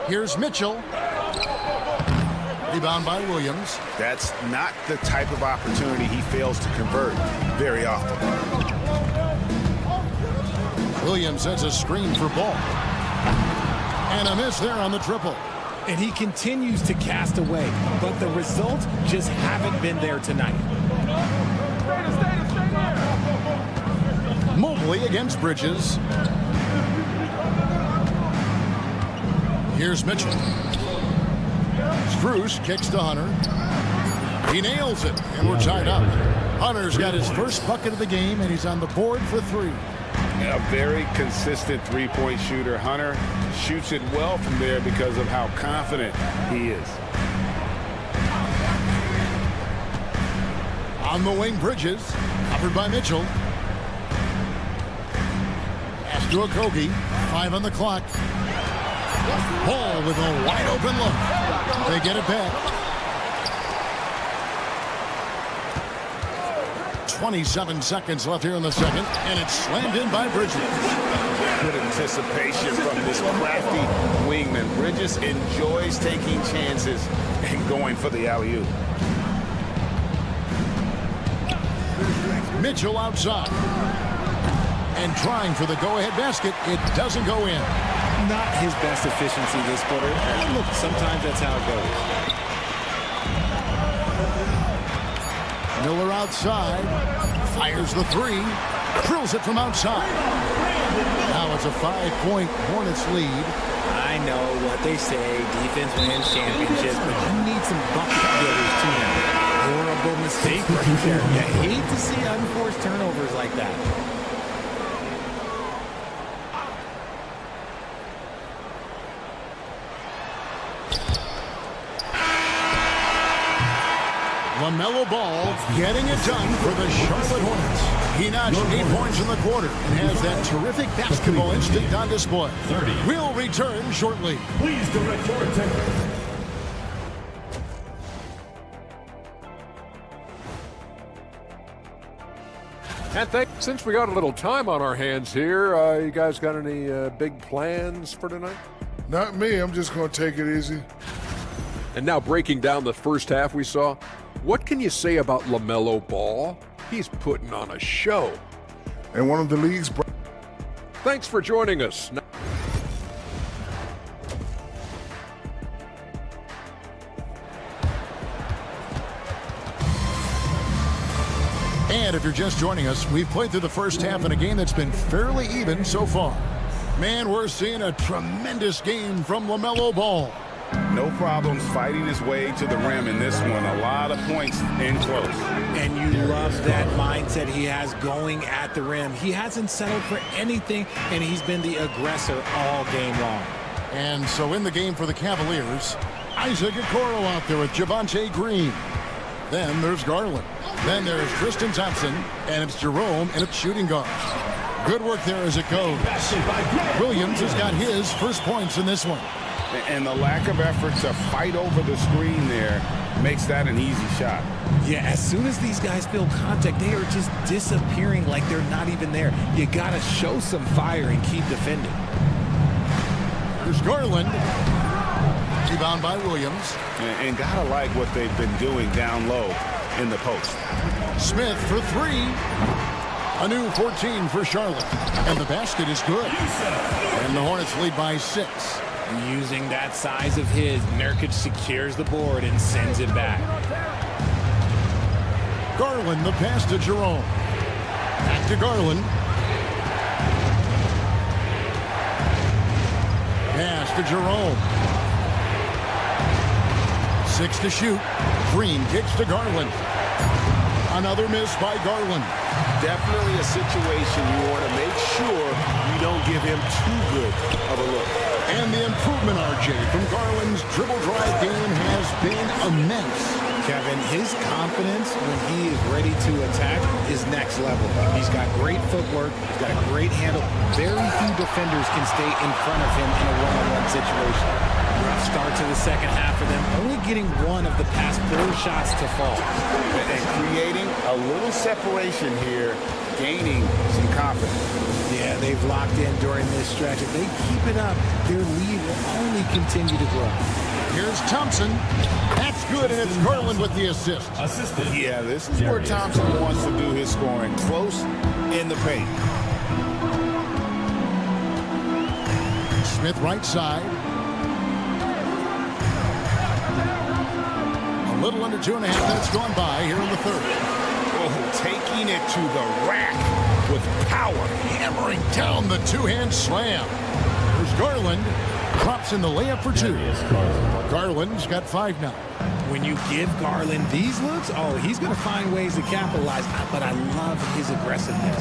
Here's Mitchell. Rebound by Williams. That's not the type of opportunity he fails to convert very often. Williams sets a screen for Ball. And a miss there on the triple. And he continues to cast away, but the results just haven't been there tonight. Mobley against Bridges. Here's Mitchell. Strus kicks to Hunter. He nails it, and we're tied up. Hunter's got his first bucket of the game, and he's on the board for 3. A very consistent three-point shooter. Hunter shoots it well from there because of how confident he is. On the wing, Bridges. Covered by Mitchell. Pass to Okogie. 5 on the clock. Ball with a wide-open look. They get it back. 27 seconds left here in the second, and it's slammed in by Bridges. Good anticipation from this crafty wingman. Bridges enjoys taking chances and going for the alley-oop. Mitchell outside. And trying for the go-ahead basket. It doesn't go in. Not his best efficiency this quarter. And look, sometimes that's how it goes. Miller outside, fires the 3, drills it from outside. Now it's a 5-point Hornets lead. I know what they say, defense wins championships, but you need some bucket getters too now. Horrible mistake right there. You hate to see unforced turnovers like that. LaMelo Ball getting it done for the Charlotte Hornets. He notched 8 points in the quarter and has that terrific basketball instinct on display. We'll return shortly. Please direct your attention. And since we got a little time on our hands here, you guys got any big plans for tonight? Not me. I'm just going to take it easy. And now breaking down the first half we saw, what can you say about LaMelo Ball? He's putting on a show. And one of the league's... Thanks for joining us. And if you're just joining us, we've played through the first half in a game that's been fairly even so far. Man, we're seeing a tremendous game from LaMelo Ball. No problems fighting his way to the rim in this one. A lot of points in close. And you love that mindset he has going at the rim. He hasn't settled for anything, and he's been the aggressor all game long. And so in the game for the Cavaliers, Isaac Okoro out there with Javonte Green. Then there's Garland. Then there's Tristan Thompson, and it's Jerome, and it's shooting guard. Good work there as it goes. Williams has got his first points in this one. And the lack of effort to fight over the screen there makes that an easy shot. Yeah, as soon as these guys feel contact, they are just disappearing like they're not even there. You got to show some fire and keep defending. Here's Garland. Rebound by Williams. And gotta like what they've been doing down low in the post. Smith for three. A new 14 for Charlotte. And the basket is good. And the Hornets lead by 6. Using that size of his, Nurkic secures the board and sends it back. Garland, the pass to Jerome. Back to Garland. Pass to Jerome. 6 to shoot. Green kicks to Garland. Another miss by Garland. Definitely a situation you want to make sure you don't give him too good of a look. And the improvement, RJ, from Garland's dribble drive game has been immense. Kevin, his confidence when he is ready to attack is next level. He's got great footwork. He's got a great handle. Very few defenders can stay in front of him in a one-on-one situation. Rough start to the second half for them, only getting one of the past 4 shots to fall. And creating a little separation here, gaining some confidence. Yeah, they've locked in during this stretch. If they keep it up, their lead will only continue to grow. Here's Thompson. That's good, and it's Garland with the assist. Yeah, this is where Thompson wants to do his scoring. Close in the paint. Smith right side. A little under 2.5 minutes gone by here in the third. Oh, taking it to the rack with power. Hammering down the two-hand slam. There's Garland. Drops in the layup for 2. Garland's got 5 now. When you give Garland these looks, oh, he's going to find ways to capitalize. But I love his aggressiveness.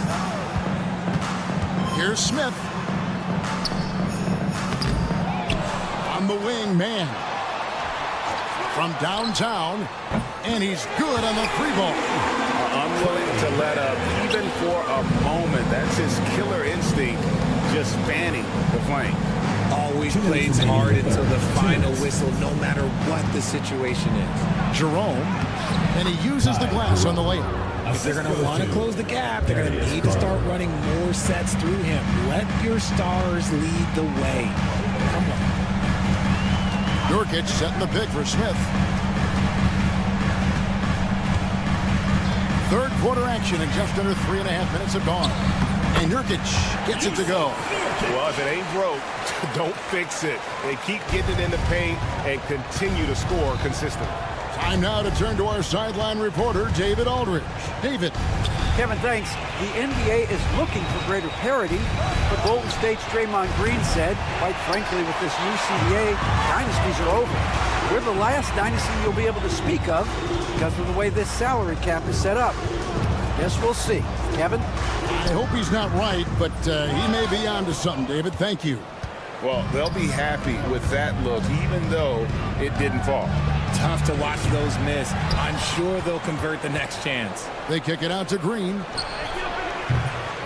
Here's Smith. On the wing, man. From downtown. And he's good on the 3 ball. Unwilling to let up even for a moment. That's his killer instinct, just spanning the flame. Always plays hard until the final whistle, no matter what the situation is. Jerome, and he uses the glass on the layup. If they're going to want to close the gap, they're going to need to start running more sets through him. Let your stars lead the way. Come on. Nurkic setting the pick for Smith. Third quarter action and just under 3.5 minutes have gone. And Nurkic gets it to go. Well, if it ain't broke, don't fix it. They keep getting it in the paint and continue to score consistently. Time now to turn to our sideline reporter, David Aldridge. David. Kevin, thanks. The NBA is looking for greater parity, but Golden State's Draymond Green said, quite frankly, with this new CBA, dynasties are over. We're the last dynasty you'll be able to speak of because of the way this salary cap is set up. Guess we'll see. Kevin? I hope he's not right, but he may be onto something, David. Thank you. Well, they'll be happy with that look, even though it didn't fall. Tough to watch those miss. I'm sure they'll convert the next chance. They kick it out to Green.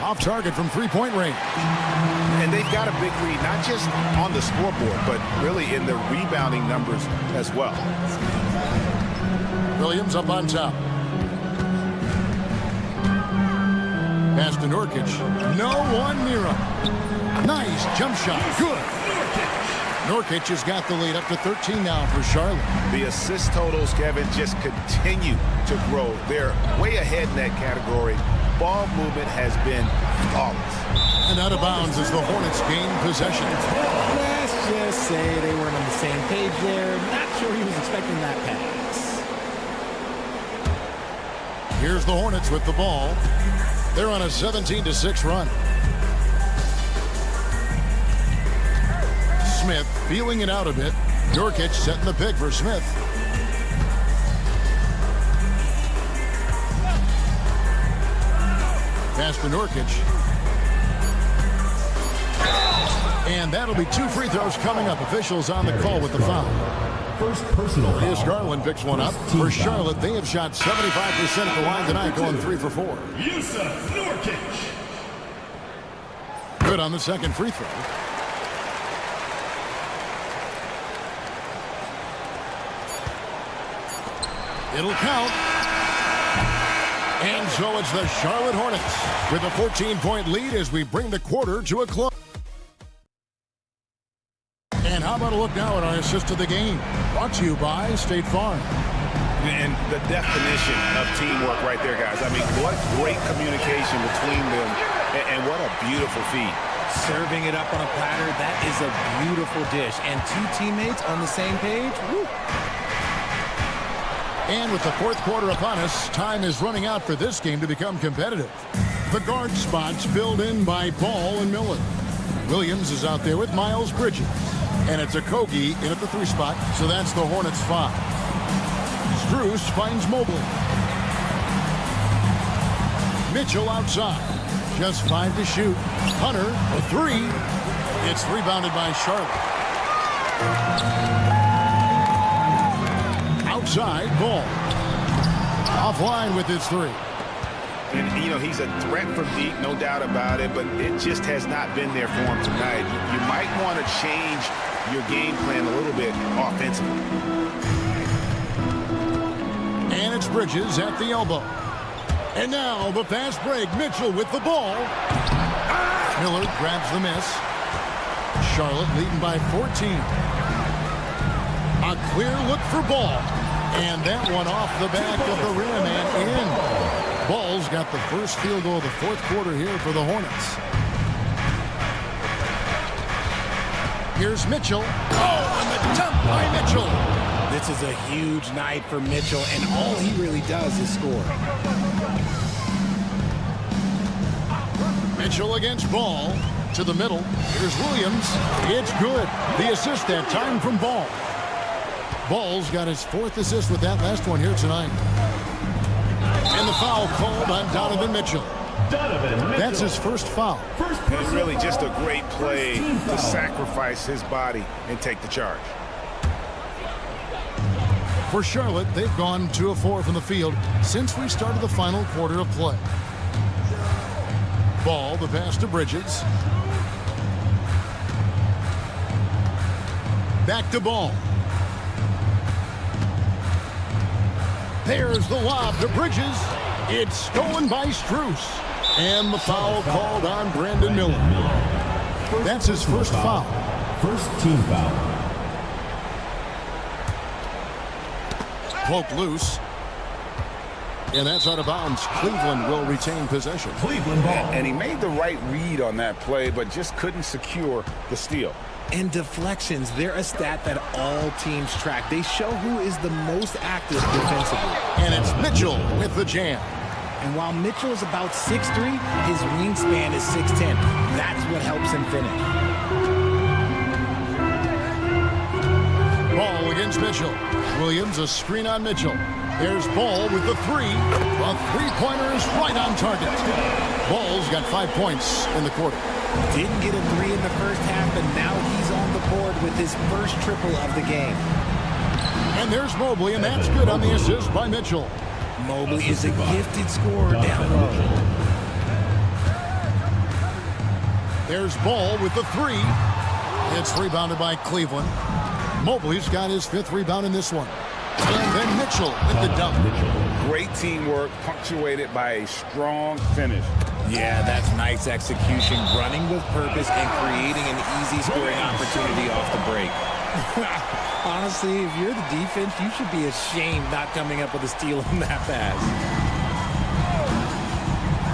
Off target from 3-point range. And they've got a big lead, not just on the scoreboard, but really in the rebounding numbers as well. Williams up on top. Pass to Nurkic. No one near him. Nice jump shot. Good. Nurkic has got the lead up to 13 now for Charlotte. The assist totals, Kevin, just continue to grow. They're way ahead in that category. Ball movement has been flawless. And out of bounds as the Hornets gain possession. Let's just say they weren't on the same page there. Not sure he was expecting that pass. Here's the Hornets with the ball. They're on a 17-6 run. Smith feeling it out a bit. Nurkic setting the pick for Smith. Pass to Nurkic. And that'll be 2 free throws coming up. Officials on the call with the foul. First personal foul. As Garland picks one up. For Charlotte, they have shot 75% at the line tonight, going 3 for 4. Yusuf Nurkic. Good on the second free throw. It'll count. And so it's the Charlotte Hornets with a 14-point lead as we bring the quarter to a close. about a look now at our assist to the game? Brought to you by State Farm. And the definition of teamwork right there, guys. I mean, what great communication between them, and what a beautiful feed. Serving it up on a platter, that is a beautiful dish. And two teammates on the same page, woo. And with the fourth quarter upon us, time is running out for this game to become competitive. The guard spots filled in by Ball and Miller. Williams is out there with Miles Bridges. And it's Okogie in at the 3 spot, so that's the Hornets 5. Strus finds Mobley. Mitchell outside. Just 5 to shoot. Hunter, a 3. It's rebounded by Charlotte. Outside, Ball. Offline with his 3. And, you know, he's a threat from deep, no doubt about it, but it just has not been there for him tonight. You might want to change your game plan a little bit offensively. And it's Bridges at the elbow. And now the fast break. Mitchell with the ball. Miller grabs the miss. Charlotte leading by 14. A clear look for Ball. And that one off the back of the rim and in. Ball's got the first field goal of the fourth quarter here for the Hornets. Here's Mitchell. Oh, and the dunk by Mitchell. This is a huge night for Mitchell, and all he really does is score. Mitchell against Ball. To the middle. Here's Williams. It's good. The assist that time from Ball. Ball's got his 4th assist with that last one here tonight. And the foul called on Donovan Mitchell. That's his first foul. And really just a great play to sacrifice his body and take the charge. For Charlotte, they've gone 2 of 4 from the field since we started the final quarter of play. Ball, the pass to Bridges. Back to Ball. There's the lob to Bridges. It's stolen by Strus. And the foul called on Brandon Miller. That's his first foul. First team foul. Poke loose. And that's out of bounds. Cleveland will retain possession. Cleveland ball. And he made the right read on that play, but just couldn't secure the steal. And deflections, they're a stat that all teams track. They show who is the most active defensively. And it's Mitchell with the jam. And while Mitchell is about 6'3", his wingspan is 6'10". That's what helps him finish. Ball against Mitchell. Williams, a screen on Mitchell. There's Ball with the 3. A 3-pointer is right on target. Ball's got 5 points in the quarter. Didn't get a 3 in the first half, and now he's on the board with his first triple of the game. And there's Mobley, and that's good on the assist by Mitchell. Mobley is a gifted scorer down low. There's Ball with the 3. It's rebounded by Cleveland. Mobley's got his 5th rebound in this one. And then Mitchell with the dunk. Great teamwork, punctuated by a strong finish. Yeah, that's nice execution, running with purpose and creating an easy scoring opportunity off the break. Honestly, if you're the defense, you should be ashamed not coming up with a steal on that pass.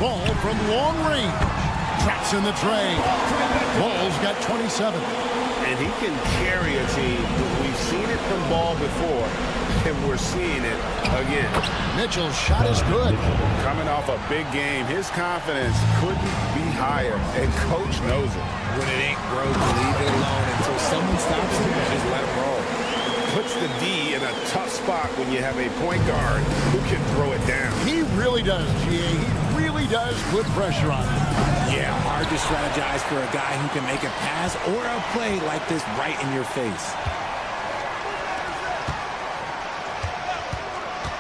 Ball from long range. Traps in the tray. Ball's got 27. And he can carry a team. We've seen it from Ball before, and we're seeing it again. Mitchell's shot is good. Coming off a big game, his confidence couldn't be higher, and Coach knows it. When it ain't broke, leave it alone until someone stops it and just let it roll. Puts the D in a tough spot when you have a point guard who can throw it down. He really does, GA. He really does put pressure on him. Yeah, hard to strategize for a guy who can make a pass or a play like this right in your face.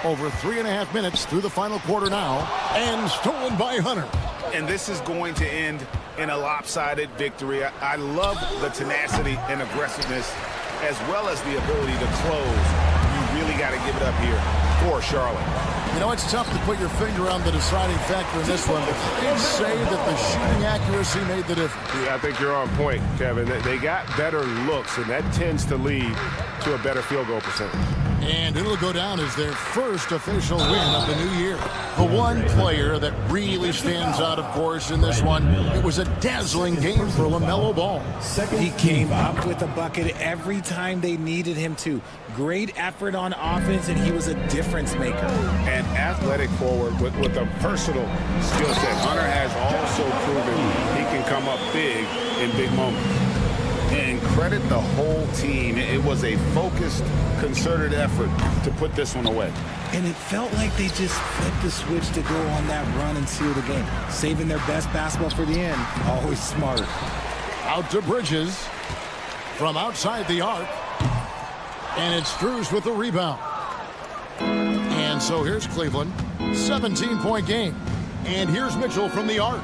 Over 3.5 minutes through the final quarter now, and stolen by Hunter. And this is going to end in a lopsided victory. I love the tenacity and aggressiveness, as well as the ability to close. You really got to give it up here. for Charlotte. You know, it's tough to put your finger on the deciding factor in this one, but I'd say that the shooting accuracy made the difference. Yeah, I think you're on point, Kevin. They got better looks, and that tends to lead to a better field goal percentage. And it'll go down as their first official win of the new year. The one player that really stands out, of course, in this one, it was a dazzling game for LaMelo Ball. He came up with a bucket every time they needed him to. Great effort on offense, and he was a difference maker. An athletic forward with a personal skill set. Hunter has also proven he can come up big in big moments. And credit the whole team. It was a focused, concerted effort to put this one away. And it felt like they just flipped the switch to go on that run and seal the game. Saving their best basketball for the end. Always smart. Out to Bridges from outside the arc. And it's Strus with the rebound. And so here's Cleveland. 17-point game. And here's Mitchell from the arc.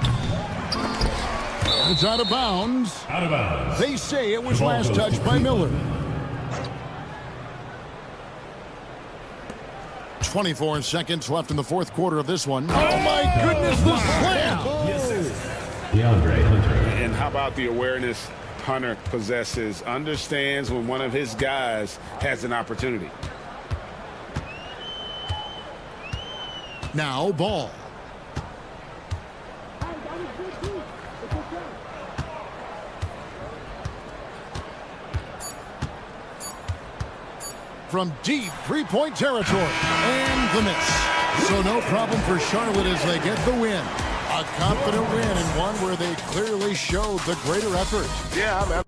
It's out of bounds. Out of bounds. They say it was last touched by Miller. 24 seconds left in the fourth quarter of this one. Oh, my goodness, the slam! DeAndre Hunter. And how about the awareness Hunter possesses? Understands when one of his guys has an opportunity. Now Ball. From deep three-point territory. And the miss. So no problem for Charlotte as they get the win. A confident win and one where they clearly showed the greater effort. Yeah, man.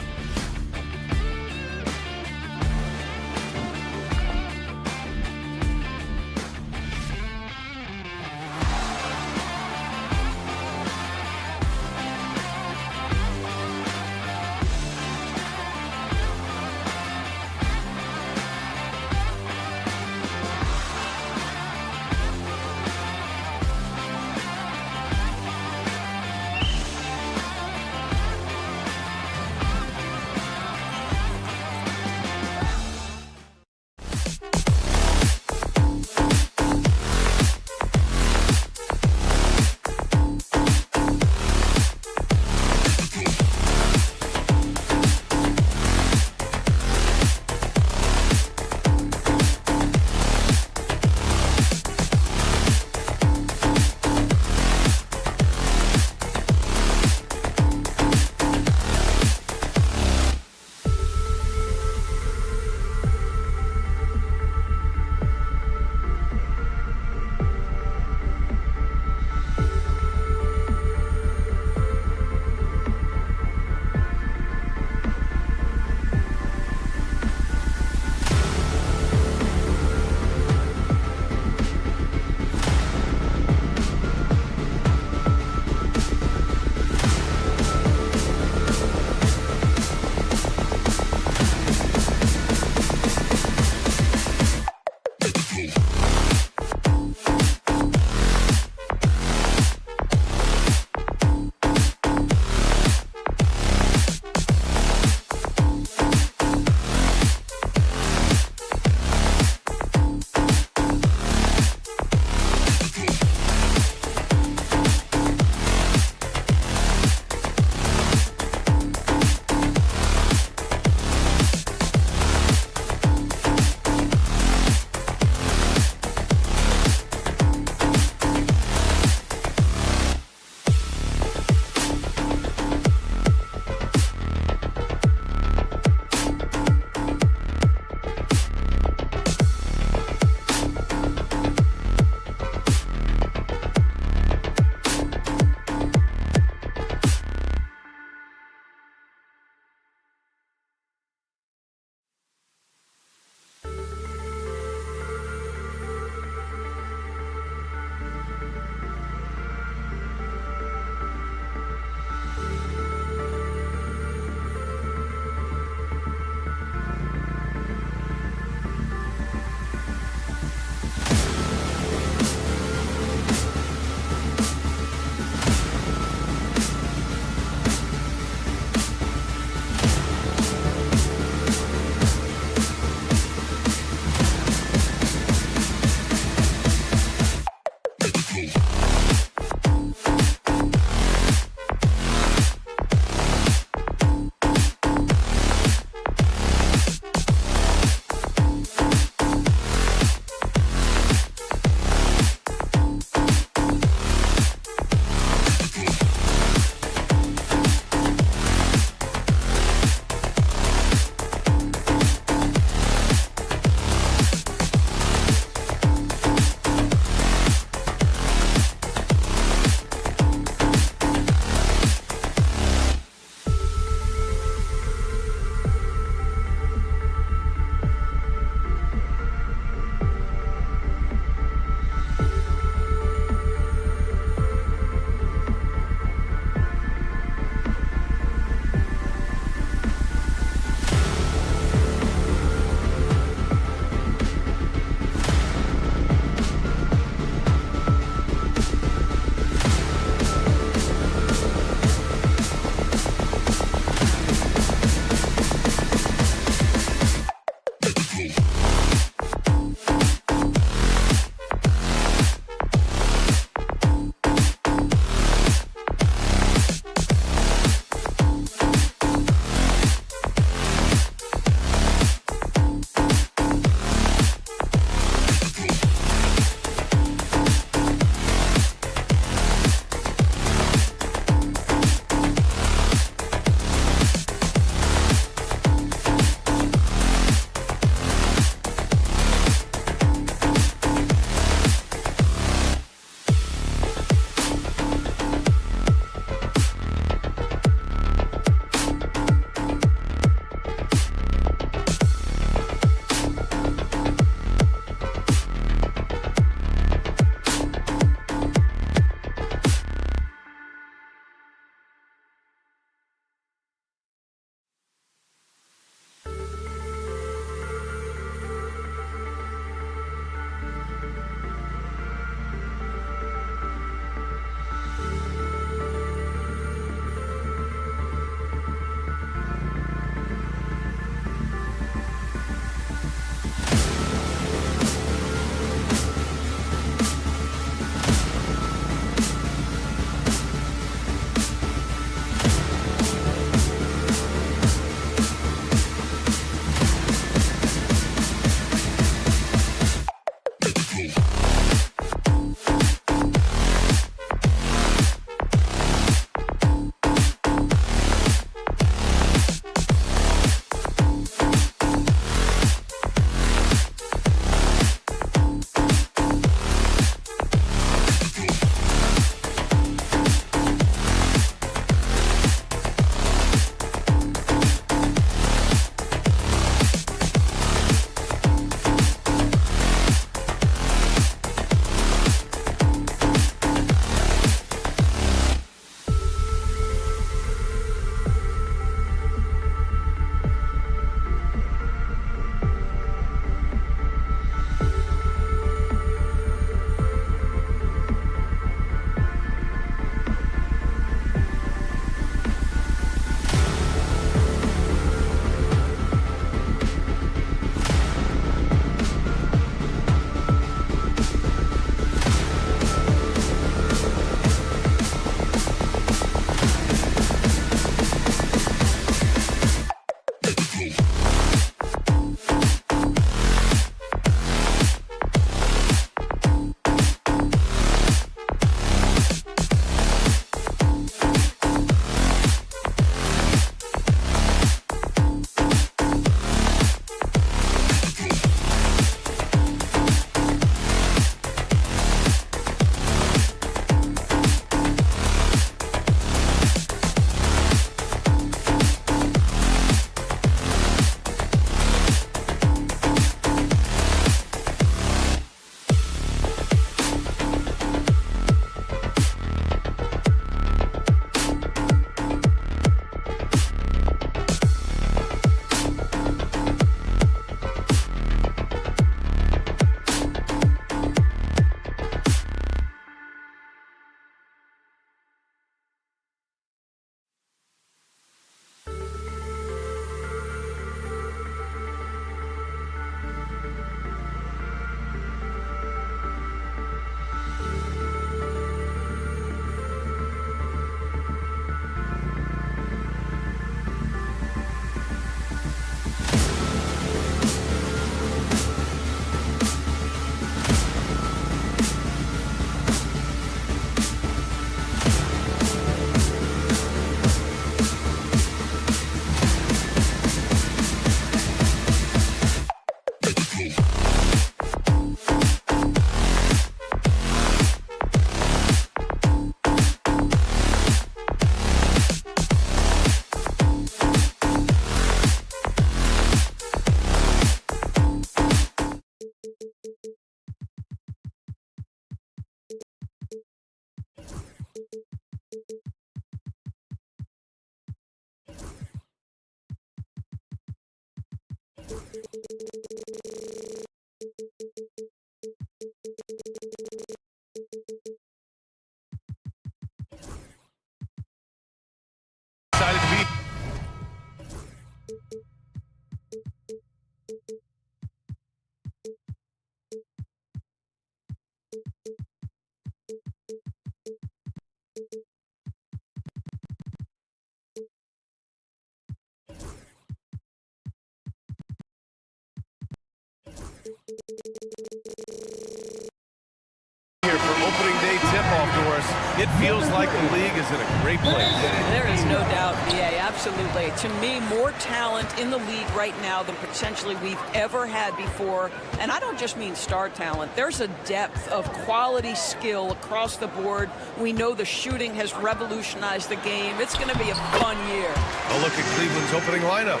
It feels like the league is in a great place. There is no doubt, BA, absolutely. To me, more talent in the league right now than potentially we've ever had before. And I don't just mean star talent. There's a depth of quality skill across the board. We know the shooting has revolutionized the game. It's going to be a fun year. A look at Cleveland's opening lineup.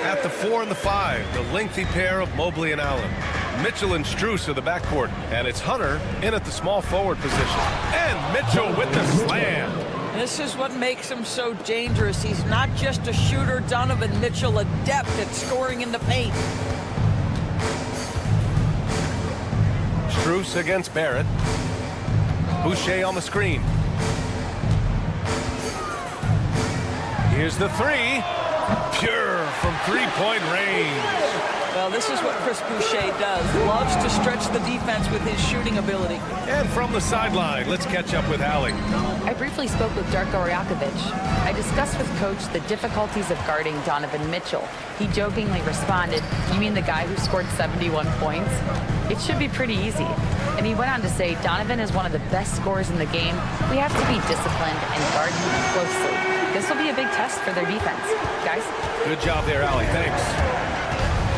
At the 4 and the 5, the lengthy pair of Mobley and Allen. Mitchell and Strus are the backcourt, and it's Hunter in at the small forward position. And Mitchell with the slam. This is what makes him so dangerous. He's not just a shooter. Donovan Mitchell, adept at scoring in the paint. Strus against Barrett. Boucher on the screen. Here's the three. Pure from three-point range. Well, this is what Chris Boucher does. Loves to stretch the defense with his shooting ability. And from the sideline, let's catch up with Allie. I briefly spoke with Darko Rajakovic. I discussed with Coach the difficulties of guarding Donovan Mitchell. He jokingly responded, "You mean the guy who scored 71 points? It should be pretty easy." And he went on to say, "Donovan is one of the best scorers in the game. We have to be disciplined and guard him closely. This will be a big test for their defense." Guys? Good job there, Allie. Thanks.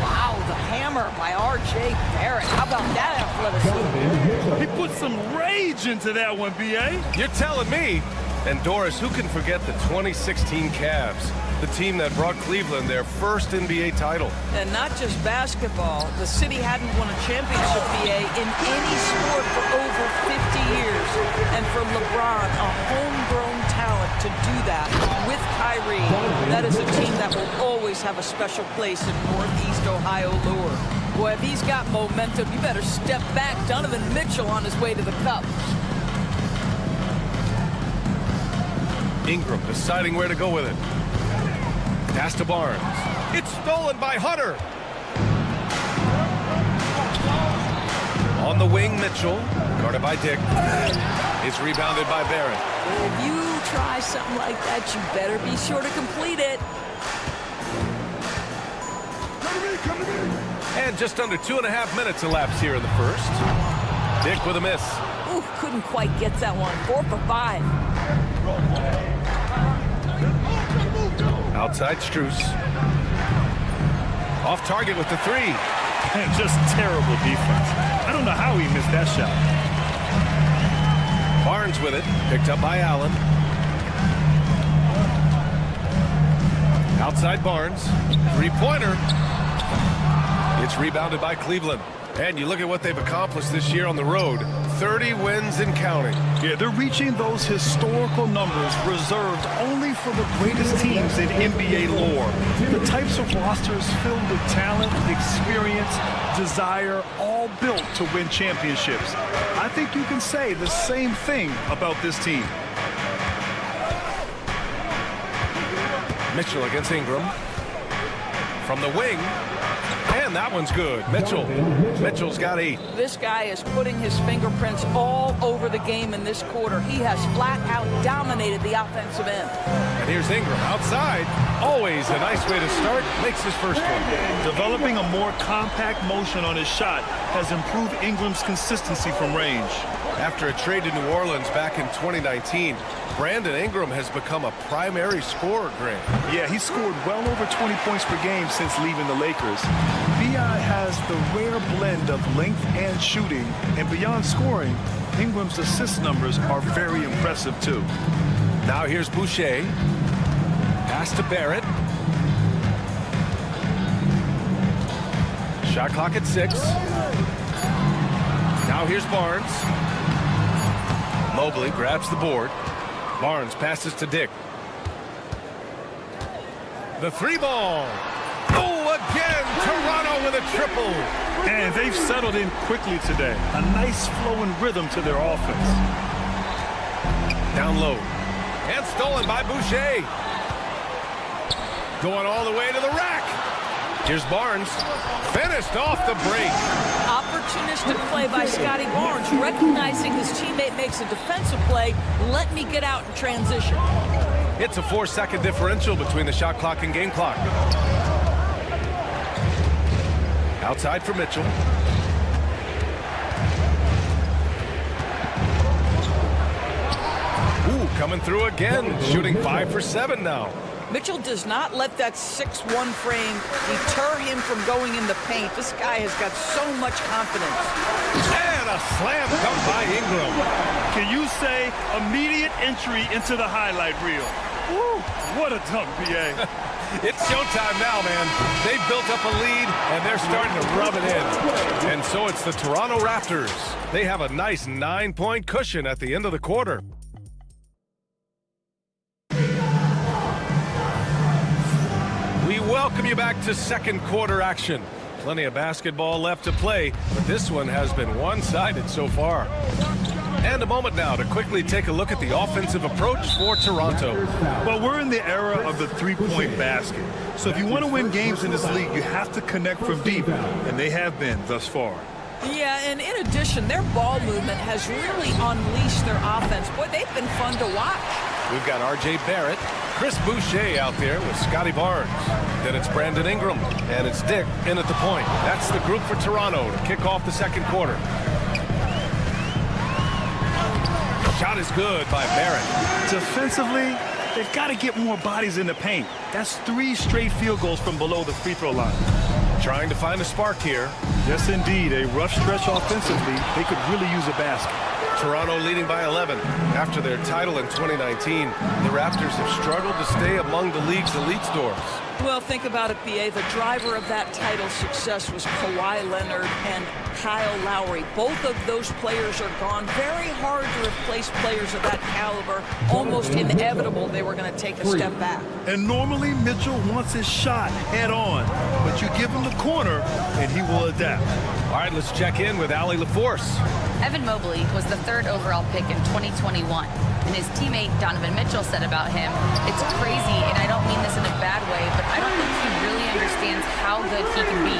Wow, the hammer by R.J. Barrett. How about that athleticism? He put some rage into that one, B.A. You're telling me. And Doris, who can forget the 2016 Cavs? The team that brought Cleveland their first NBA title. And not just basketball. The city hadn't won a championship, BA, in any sport for over 50 years. And for LeBron, a homegrown talent to do that with Kyrie, that is a team that will always have a special place in Northeast Ohio lore. Boy, if he's got momentum, you better step back. Donovan Mitchell on his way to the cup. Ingram deciding where to go with it. Pass to Barnes. It's stolen by Hunter. On the wing, Mitchell. Guarded by Dick. It's rebounded by Barrett. If you try something like that, you better be sure to complete it. And just under 2.5 minutes elapsed here in the first. Dick with a miss. Ooh, couldn't quite get that one. 4 for 5. Outside Strus. Off target with the three. And just terrible defense. I don't know how he missed that shot. Barnes with it. Picked up by Allen. Outside Barnes. Three-pointer. It's rebounded by Cleveland. And you look at what they've accomplished this year on the road. 30 wins and counting. Yeah, they're reaching those historical numbers reserved only for the greatest teams in NBA lore. The types of rosters filled with talent, experience, desire, all built to win championships. I think you can say the same thing about this team. Mitchell against Ingram. From the wing. And that one's good. Mitchell's got 8. This guy is putting his fingerprints all over the game in this quarter. He has flat out dominated the offensive end. And here's Ingram outside. Always a nice way to start. Makes his first one. Developing a more compact motion on his shot has improved Ingram's consistency from range. After a trade to New Orleans back in 2019, Brandon Ingram has become a primary scorer, Grant. Yeah, he scored well over 20 points per game since leaving the Lakers. B.I. has the rare blend of length and shooting, and beyond scoring, Ingram's assist numbers are very impressive too. Now here's Boucher. Pass to Barrett. Shot clock at 6. Now here's Barnes. Mobley grabs the board. Barnes passes to Dick. The 3-ball. Oh, again, Toronto with a triple. And they've settled in quickly today. A nice flowing rhythm to their offense. Down low. And stolen by Boucher. Going all the way to the rack. Here's Barnes. Finished off the break. Opportunistic play by Scotty Barnes, recognizing his teammate makes a defensive play. Let me get out in transition. It's a 4-second differential between the shot clock and game clock. Outside for Mitchell. coming through again, shooting 5 for 7 now. Mitchell does not let that 6'1" frame deter him from going in the paint. This guy has got so much confidence. And a slam dunk by Ingram. Can you say immediate entry into the highlight reel? Woo, what a dunk, B.A. It's showtime now, man. They've built up a lead, and they're starting to rub it in. And so it's the Toronto Raptors. They have a nice 9-point cushion at the end of the quarter. We welcome you back to second quarter action. Plenty of basketball left to play, but this one has been one-sided so far. And a moment now to quickly take a look at the offensive approach for Toronto. Well, we're in the era of the three-point basket. So if you want to win games in this league, you have to connect from deep, and they have been thus far. Yeah, and in addition, their ball movement has really unleashed their offense. Boy, they've been fun to watch. We've got R.J. Barrett, Chris Boucher out there with Scotty Barnes. Then it's Brandon Ingram, and it's Dick in at the point. That's the group for Toronto to kick off the second quarter. Shot is good by Barrett. Defensively, they've got to get more bodies in the paint. That's 3 straight field goals from below the free throw line. Trying to find a spark here. Yes, indeed. A rough stretch offensively. They could really use a basket. Toronto leading by 11. After their title in 2019, the Raptors have struggled to stay among the league's elite stores. Well, think about it, B.A. The driver of that title success was Kawhi Leonard and Kyle Lowry. Both of those players are gone. Very hard to replace players of that caliber. Almost inevitable they were going to take a step back. And normally Mitchell wants his shot head on, but you give him the corner and he will adapt. All right, let's check in with Allie LaForce. Evan Mobley was the 3rd overall pick in 2021. And his teammate Donovan Mitchell said about him, "It's crazy, and I don't mean this in a bad way, but I don't think he really understands how good he can be.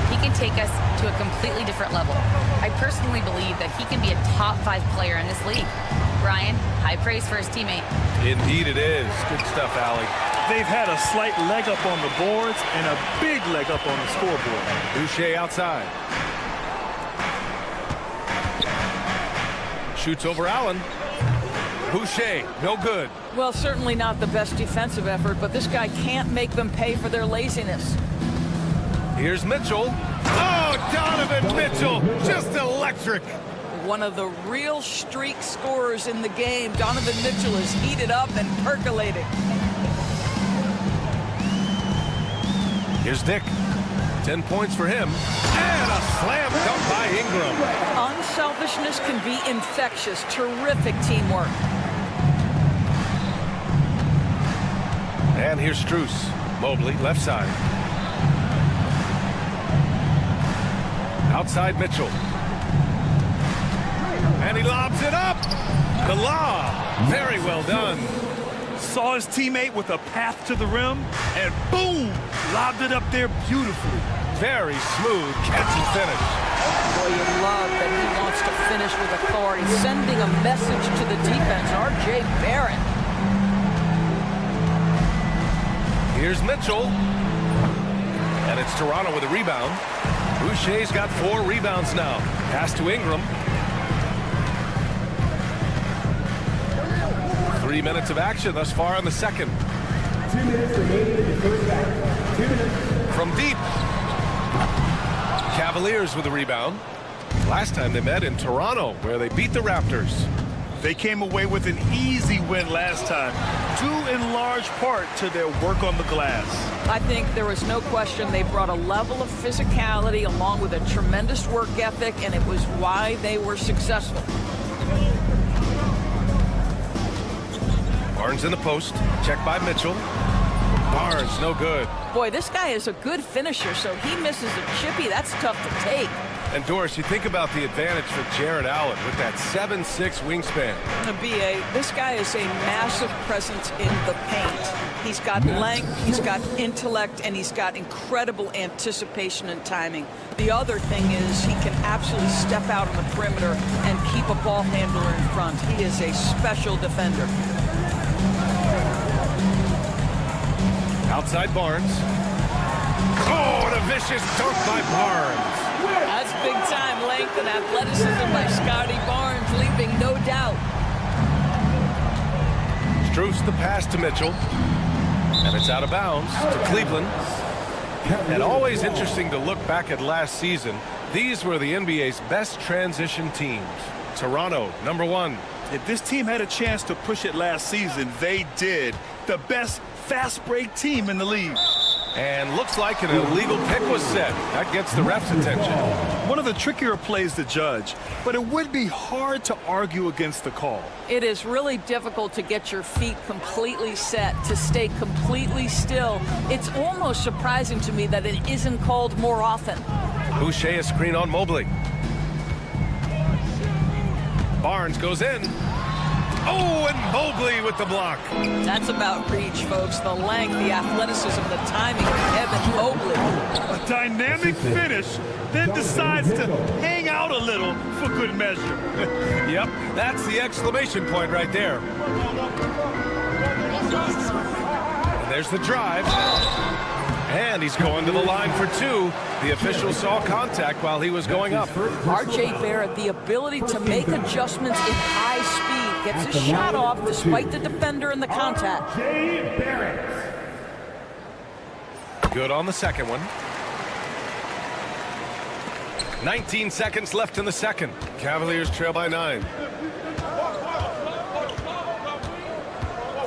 He can take us to a completely different level. I personally believe that he can be a top 5 player in this league." Brian, high praise for his teammate. Indeed it is. Good stuff, Allie. They've had a slight leg up on the boards and a big leg up on the scoreboard. Boucher outside. Shoots over Allen. Boucher, no good. Well, certainly not the best defensive effort, but this guy can't make them pay for their laziness. Here's Mitchell. Oh, Donovan Mitchell, just electric. One of the real streak scorers in the game. Donovan Mitchell is heated up and percolating. Here's Dick. 10 points for him. And a slam dunk by Ingram. Unselfishness can be infectious. Terrific teamwork. And here's Strus. Mobley, left side. Outside Mitchell. And he lobs it up. The lob. Very well done. Saw his teammate with a path to the rim, and boom, lobbed it up there beautifully. Very smooth catch and finish. Boy, you love that he wants to finish with authority, sending a message to the defense. R.J. Barrett. Here's Mitchell. And it's Toronto with a rebound. Boucher's got 4 rebounds now. Pass to Ingram. 3 minutes of action thus far in the second. 2 minutes remaining in the first half. 2 minutes. From deep. Cavaliers with a rebound. Last time they met in Toronto, where they beat the Raptors. They came away with an easy win last time, due in large part to their work on the glass. I think there was no question they brought a level of physicality along with a tremendous work ethic, and it was why they were successful. Barnes in the post. Check by Mitchell. Barnes, no good. Boy, this guy is a good finisher, so he misses a chippy. That's tough to take. And Doris, you think about the advantage for Jared Allen with that 7'6" wingspan. B.A., this guy is a massive presence in the paint. He's got length, he's got intellect, and he's got incredible anticipation and timing. The other thing is he can absolutely step out on the perimeter and keep a ball handler in front. He is a special defender. Outside Barnes. Oh, and a vicious dunk by Barnes. That's big-time length and athleticism by Scotty Barnes, leaving no doubt. Struce the pass to Mitchell. And it's out of bounds to Cleveland. And always interesting to look back at last season. These were the NBA's best transition teams. Toronto, number 1. If this team had a chance to push it last season, they did. The best fast break team in the league. And looks like an illegal pick was set. That gets the ref's attention. One of the trickier plays to judge, but it would be hard to argue against the call. It is really difficult to get your feet completely set, to stay completely still. It's almost surprising to me that it isn't called more often. Boucher a screen on Mobley. Barnes goes in. Oh, and Mobley with the block. That's about reach, folks. The length, the athleticism, the timing of Evan Mobley. A dynamic finish, then decides to hang out a little for good measure. Yep, that's the exclamation point right there. And there's the drive. And he's going to the line for 2. The official saw contact while he was going up. R.J. Barrett, the ability to make adjustments in high speed, gets his shot off despite the defender and the contact. Good on the second one. 19 seconds left in the second. Cavaliers trail by 9.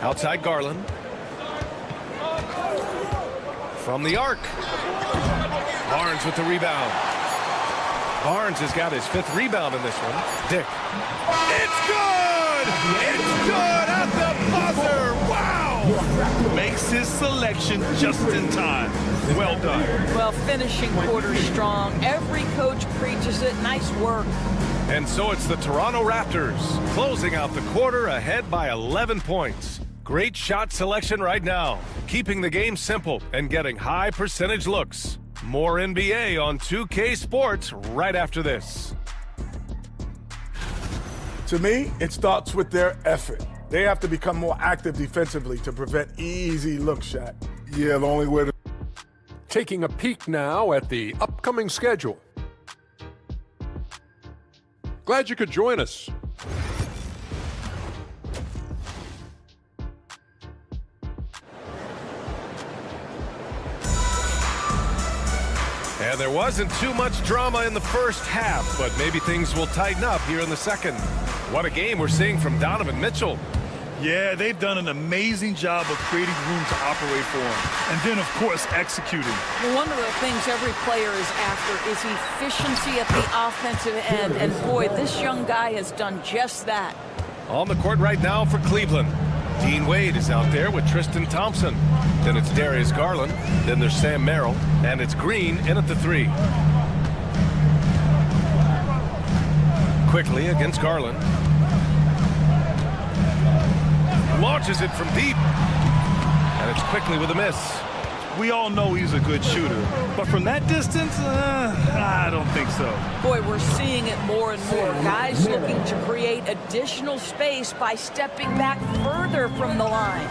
Outside Garland. From the arc. Barnes with the rebound. Barnes has got his 5th rebound in this one. Dick. It's good! It's good at the buzzer! Wow! Makes his selection just in time. Well done. Well, finishing quarter strong. Every coach preaches it. Nice work. And so it's the Toronto Raptors closing out the quarter ahead by 11 points. Great shot selection right now, keeping the game simple and getting high percentage looks. More NBA on 2K Sports right after this. To me, it starts with their effort. They have to become more active defensively to prevent easy look shot. Yeah, the only way to... Taking a peek now at the upcoming schedule. Glad you could join us. And there wasn't too much drama in the first half, but maybe things will tighten up here in the second. What a game we're seeing from Donovan Mitchell. Yeah, they've done an amazing job of creating room to operate for him. And then, of course, executing. Well, one of the things every player is after is efficiency at the offensive end. And boy, this young guy has done just that. On the court right now for Cleveland. Dean Wade is out there with Tristan Thompson. Then it's Darius Garland. Then there's Sam Merrill. And it's Green in at the 3. Quickly against Garland. Launches it from deep. And it's Quickly with a miss. We all know he's a good shooter, but from that distance, I don't think so. Boy, we're seeing it more and more. Guys looking to create additional space by stepping back further from the line.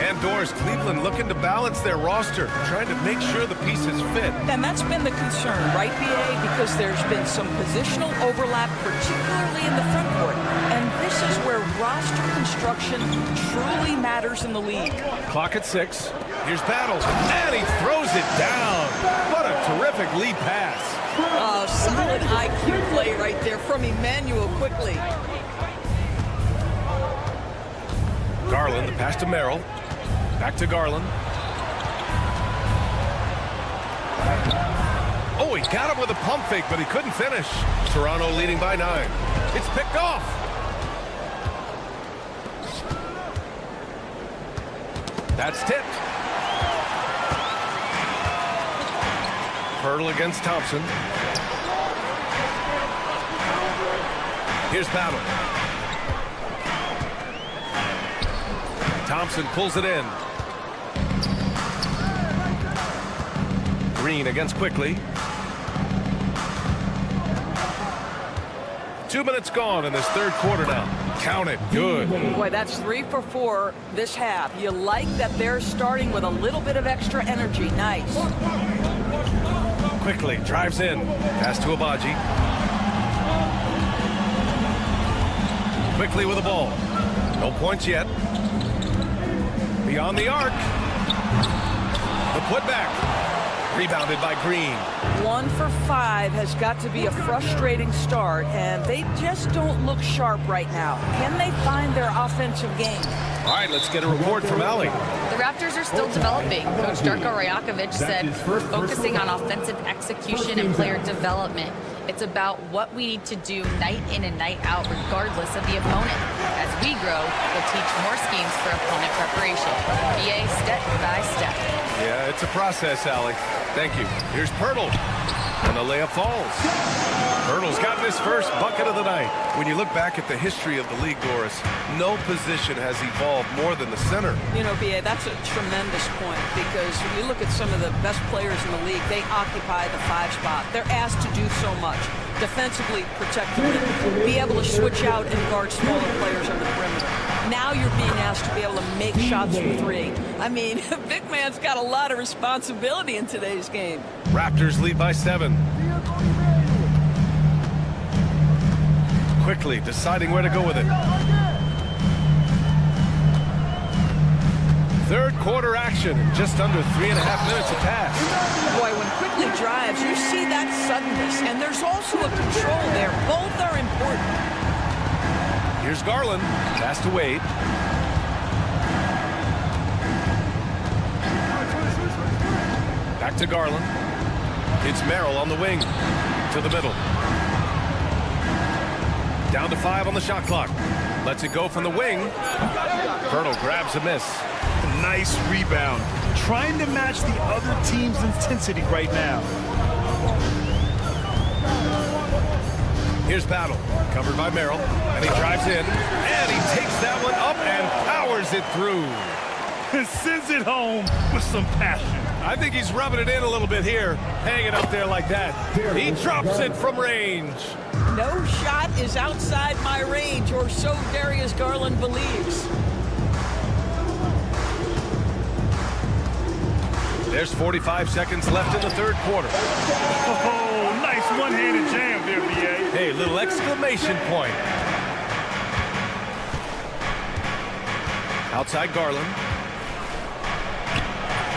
And doors, Cleveland looking to balance their roster, trying to make sure the pieces fit. And that's been the concern, right, BA? Because there's been some positional overlap, particularly in the front court. And this is where roster construction truly matters in the league. Clock at 6. Here's Battles, and he throws it down. What a terrific lead pass. Oh, solid IQ play right there from Emmanuel Quickly. Garland, the pass to Merrill. Back to Garland. Oh, he got him with a pump fake, but he couldn't finish. Toronto leading by 9. It's picked off. That's tipped. Hurdle against Thompson. Here's Battle. Thompson pulls it in. Green against Quickly. 2 minutes gone in this third quarter now. Count it. Good. Boy, that's 3 for 4 this half. You like that they're starting with a little bit of extra energy. Nice. Quickly drives in. Pass to Abaji. Quickly with the ball. No points yet. Beyond the arc. The putback. Rebounded by Green. 1 for 5 has got to be a frustrating start, and they just don't look sharp right now. Can they find their offensive game? All right, let's get a report from Allie. The Raptors are still developing. Coach Darko Rajakovic said we're focusing on offensive execution and player development. It's about what we need to do night in and night out, regardless of the opponent. As we grow, we'll teach more schemes for opponent preparation. BA step by step. Yeah, it's a process, Allie. Thank you. Here's Pirtle. And the layup falls. Pirtle's gotten his first bucket of the night. When you look back at the history of the league, Doris, no position has evolved more than the center. You know, BA, that's a tremendous point, because when you look at some of the best players in the league, they occupy the 5 spot. They're asked to do so much. Defensively protect the rim, be able to switch out and guard smaller players on the perimeter. Now you're being asked to be able to make shots from 3. I mean, big man's got a lot of responsibility in today's game. Raptors lead by 7. Quickly deciding where to go with it. Third quarter action. Just under 3.5 minutes have passed. Boy, when quickly drives, you see that suddenness, and there's also a control there. Both are important. Here's Garland. Pass to Wade. Back to Garland. It's Merrill on the wing. To the middle. Down to 5 on the shot clock. Lets it go from the wing. Pirtle grabs a miss. Nice rebound. Trying to match the other team's intensity right now. Here's Battle. Covered by Merrill. And he drives in. And he takes that one up and powers it through. And sends it home with some passion. I think he's rubbing it in a little bit here. Hanging up there like that. He drops it from range. No shot is outside my range, or so Darius Garland believes. There's 45 seconds left in the third quarter. Oh, nice one-handed jam there, BA. Hey, little exclamation point. Outside Garland.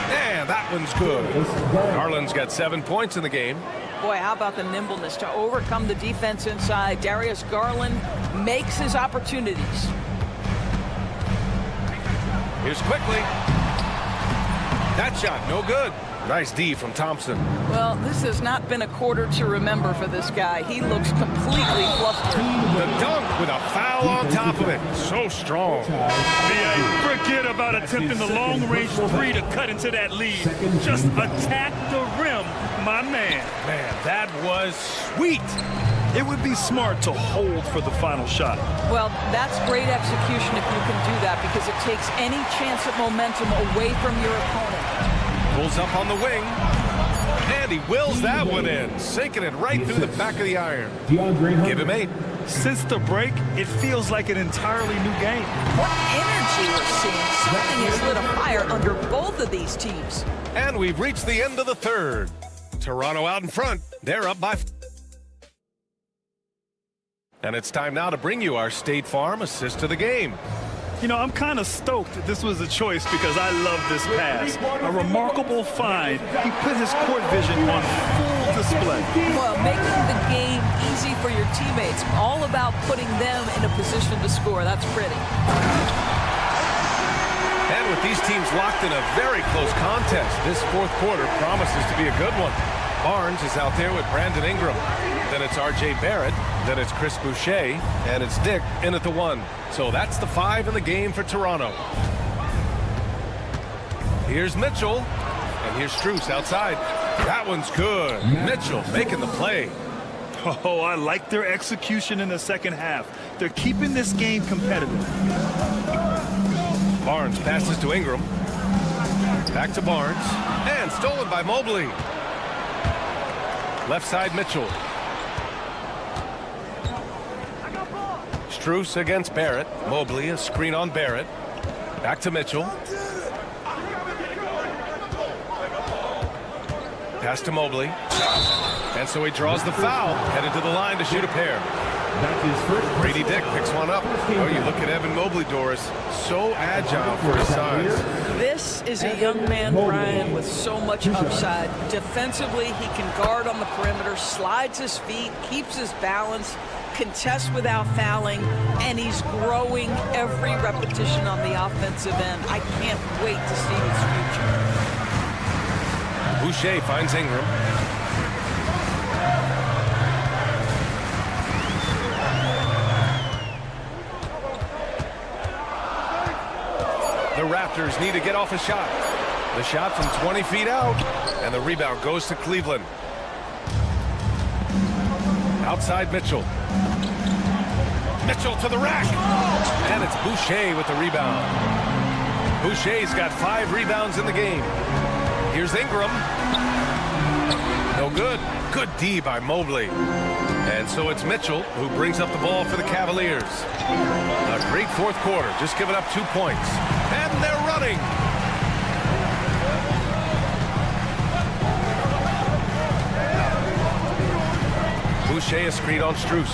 And that one's good. Garland's got 7 points in the game. Boy, how about the nimbleness to overcome the defense inside. Darius Garland makes his opportunities. Here's quickly. That shot, no good. Nice D from Thompson. Well, this has not been a quarter to remember for this guy. He looks completely flustered. The dunk with a foul on top of it. So strong. BA, forget about attempting the long-range 3 to cut into that lead. Just attack the rim, my man. Man, that was sweet. It would be smart to hold for the final shot. Well, that's great execution if you can do that, because it takes any chance at momentum away from your opponent. Pulls up on the wing. And he wills that one in. Sinking it right through the back of the iron. Give him 8. Since the break, it feels like an entirely new game. What energy we're seeing. Something has lit a fire under both of these teams. And we've reached the end of the third. Toronto out in front. They're up by... And it's time now to bring you our State Farm assist to the game. You know, I'm kind of stoked this was a choice, because I love this pass. A remarkable find. He put his court vision on full display. Well, making the game easy for your teammates. All about putting them in a position to score. That's pretty. And with these teams locked in a very close contest, this fourth quarter promises to be a good one. Barnes is out there with Brandon Ingram. Then it's R.J. Barrett. Then it's Chris Boucher. And it's Dick in at the 1. So that's the 5 in the game for Toronto. Here's Mitchell. And here's Strus outside. That one's good. Mitchell making the play. Oh, I like their execution in the second half. They're keeping this game competitive. Barnes passes to Ingram. Back to Barnes. And stolen by Mobley. Left side, Mitchell. Strus against Barrett. Mobley, a screen on Barrett. Back to Mitchell. Pass to Mobley. And so he draws the foul. Headed to the line to shoot a pair. That's his first. Brady Dick picks one up. Oh, you look at Evan Mobley, Doris. So agile for his size. This is a young man, Brian, with so much upside. Defensively, he can guard on the perimeter, slides his feet, keeps his balance, contests without fouling, and he's growing every repetition on the offensive end. I can't wait to see his future. Boucher finds Ingram. The Raptors need to get off a shot. The shot from 20 feet out, and the rebound goes to Cleveland. Outside Mitchell. Mitchell to the rack. And it's Boucher with the rebound. Boucher's got 5 rebounds in the game. Here's Ingram. No good. Good D by Mobley. And so it's Mitchell who brings up the ball for the Cavaliers. A great fourth quarter, just giving up 2 points. And they're running. Boucher a screen on Strus.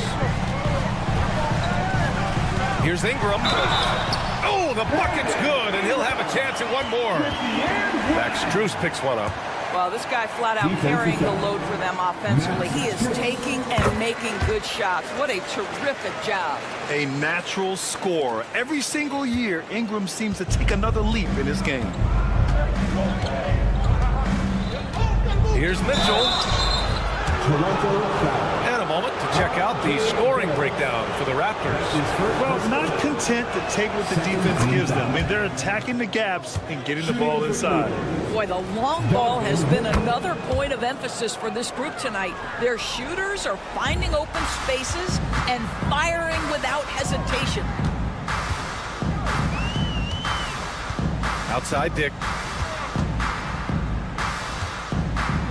Here's Ingram. Oh, the bucket's good, and he'll have a chance at one more. Max Strus picks one up. Well, this guy flat out carrying the load for them offensively. He is taking and making good shots. What a terrific job. A natural scorer. Every single year, Ingram seems to take another leap in his game. Here's Mitchell. And a moment to check out the scoring breakdown for the Raptors. Well, not content to take what the defense gives them. I mean, they're attacking the gaps and getting the ball inside. Boy, the long ball has been another point of emphasis for this group tonight. Their shooters are finding open spaces and firing without hesitation. Outside Dick.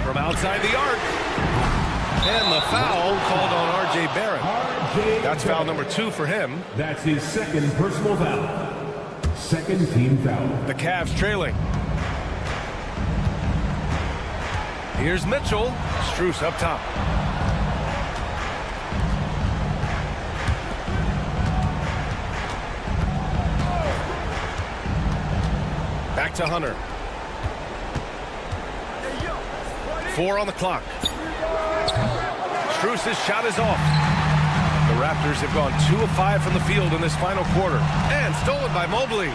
From outside the arc. And the foul called on R.J. Barrett. That's foul number 2 for him. That's his second personal foul. Second team foul. The Cavs trailing. Here's Mitchell. Strus up top. Back to Hunter. 4 on the clock. Strus' shot is off. The Raptors have gone 2 of 5 from the field in this final quarter. And stolen by Mobley.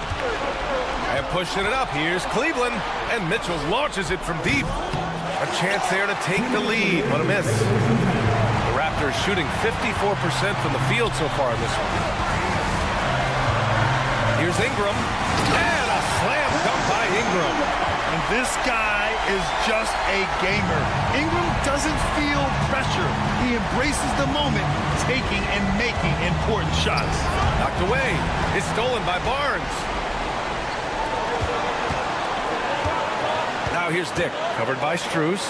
And pushing it up. Here's Cleveland. And Mitchell launches it from deep. A chance there to take the lead. What a miss. The Raptors shooting 54% from the field so far in this one. Here's Ingram. And a slam dunk by Ingram. And this guy is just a gamer. Ingram doesn't feel pressure. He embraces the moment, taking and making important shots. Knocked away. It's stolen by Barnes. Now here's Dick, covered by Strus.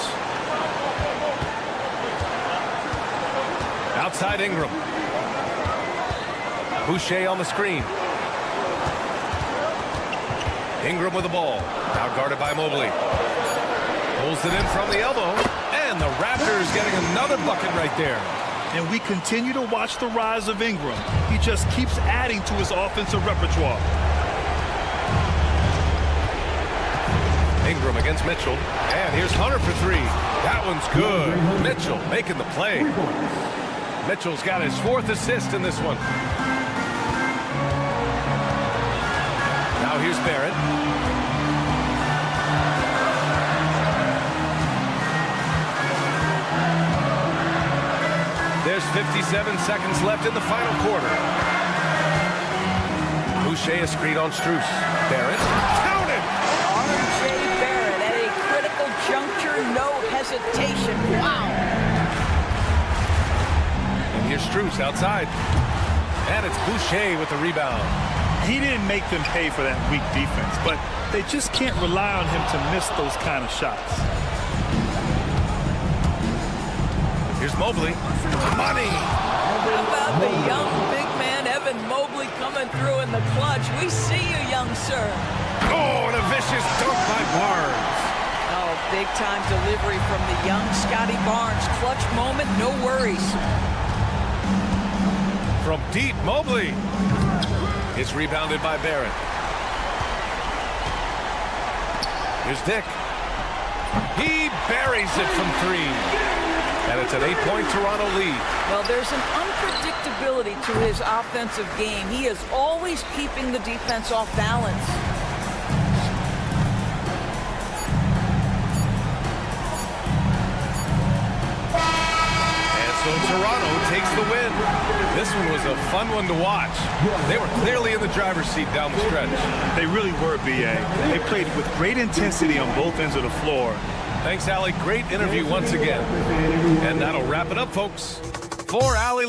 Outside Ingram. Boucher on the screen. Ingram with the ball. Now guarded by Mobley. Pulls it in from the elbow. And the Raptors getting another bucket right there. And we continue to watch the rise of Ingram. He just keeps adding to his offensive repertoire. Ingram against Mitchell. And here's Hunter for 3. That one's good. Mitchell making the play. Mitchell's got his 4th assist in this one. Now here's Barrett. There's 57 seconds left in the final quarter. Boucher a screen on Strus. Barrett. Counted! R.J. Barrett at a critical juncture, no hesitation. Wow. And here's Strus outside. And it's Boucher with the rebound. He didn't make them pay for that weak defense, but they just can't rely on him to miss those kind of shots. Here's Mobley. Money! How about the young big man, Evan Mobley, coming through in the clutch? We see you, young sir. Oh, and a vicious dunk by Barnes. Oh, big-time delivery from the young Scotty Barnes. Clutch moment, no worries. From deep, Mobley. It's rebounded by Barrett. Here's Dick. He buries it from 3. And it's an 8-point Toronto lead. Well, there's an unpredictability to his offensive game. He is always keeping the defense off balance. And so Toronto takes the win. This one was a fun one to watch. They were clearly in the driver's seat down the stretch. They really were, B.A. They played with great intensity on both ends of the floor. Thanks, Allie. Great interview once again. And that'll wrap it up, folks. For Allie.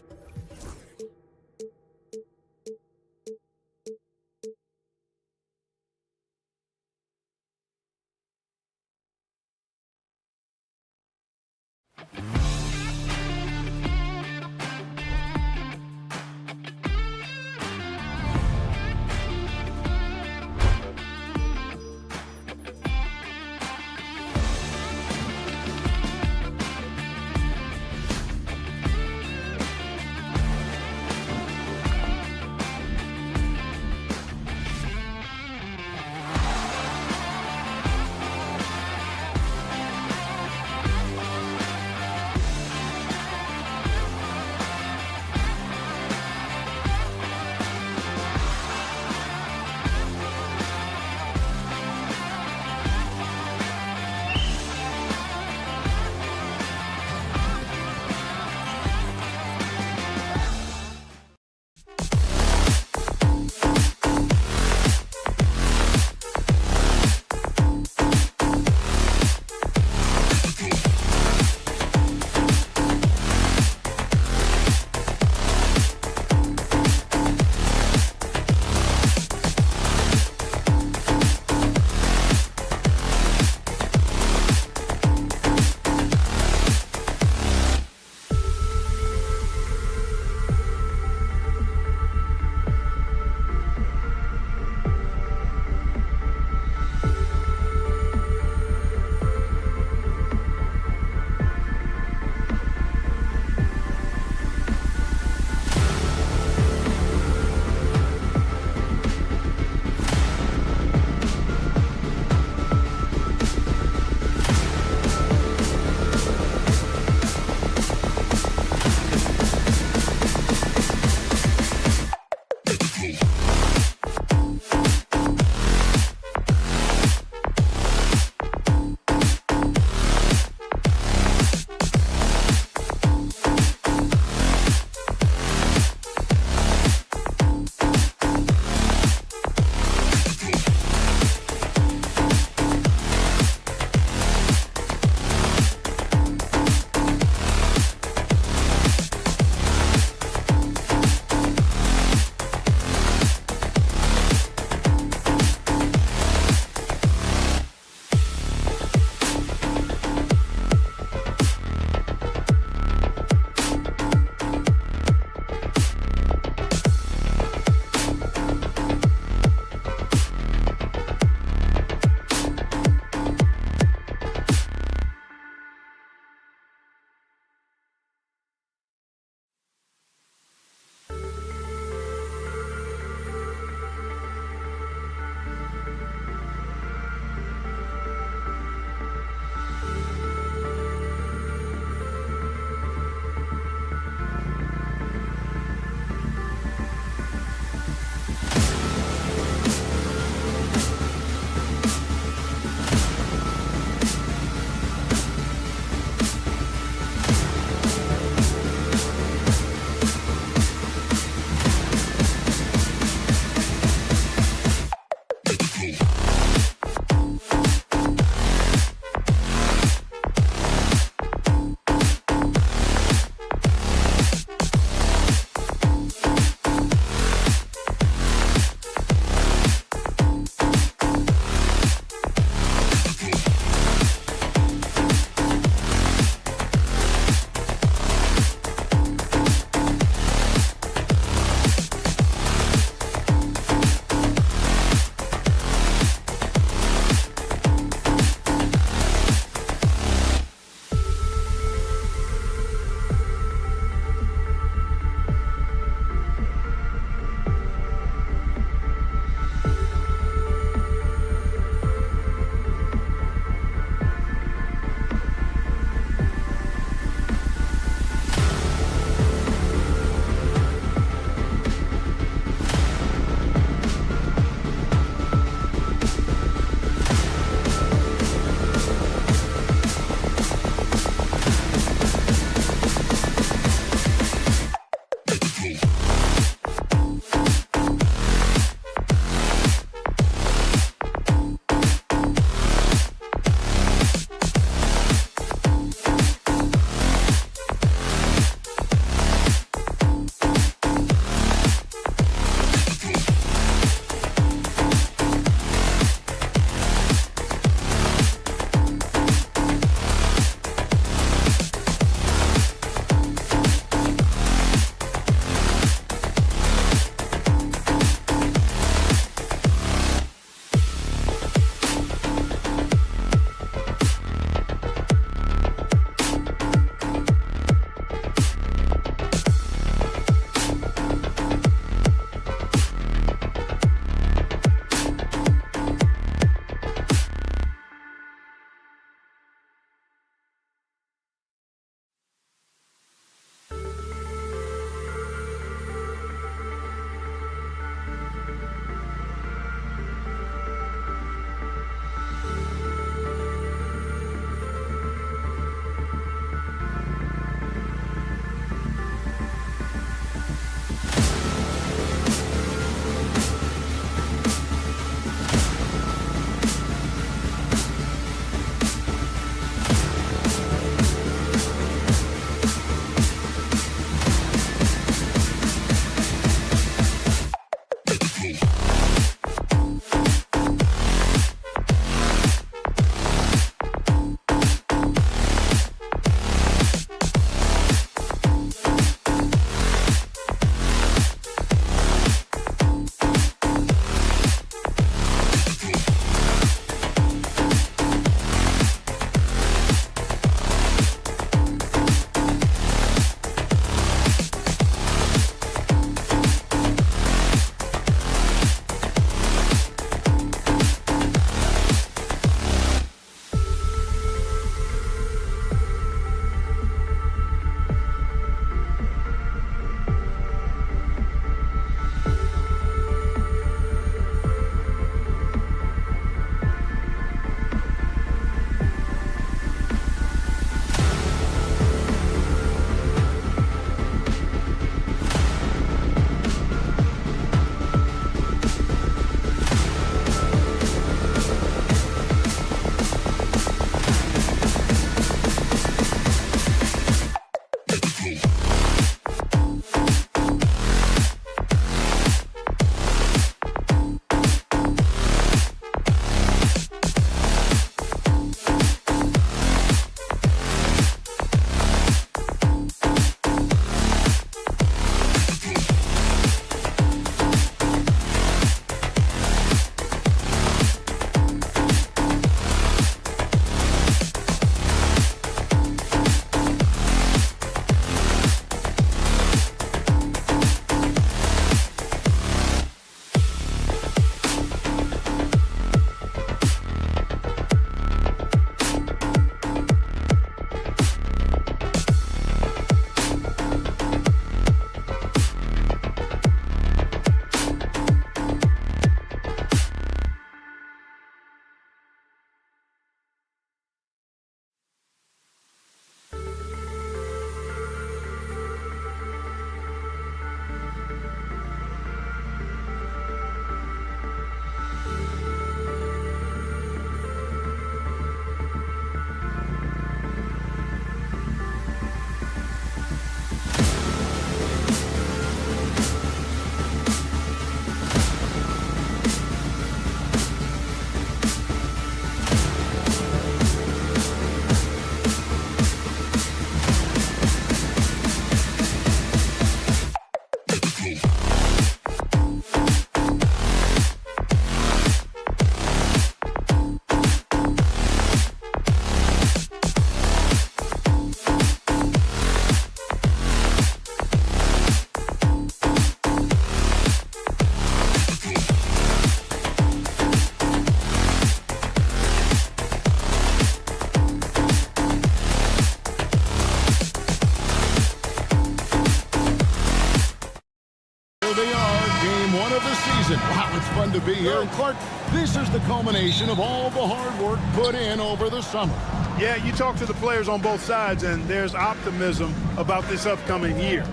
Wow, it's fun to be here. And Clark, this is the culmination of all the hard work put in over the summer. Yeah, you talk to the players on both sides, and there's optimism about this upcoming year.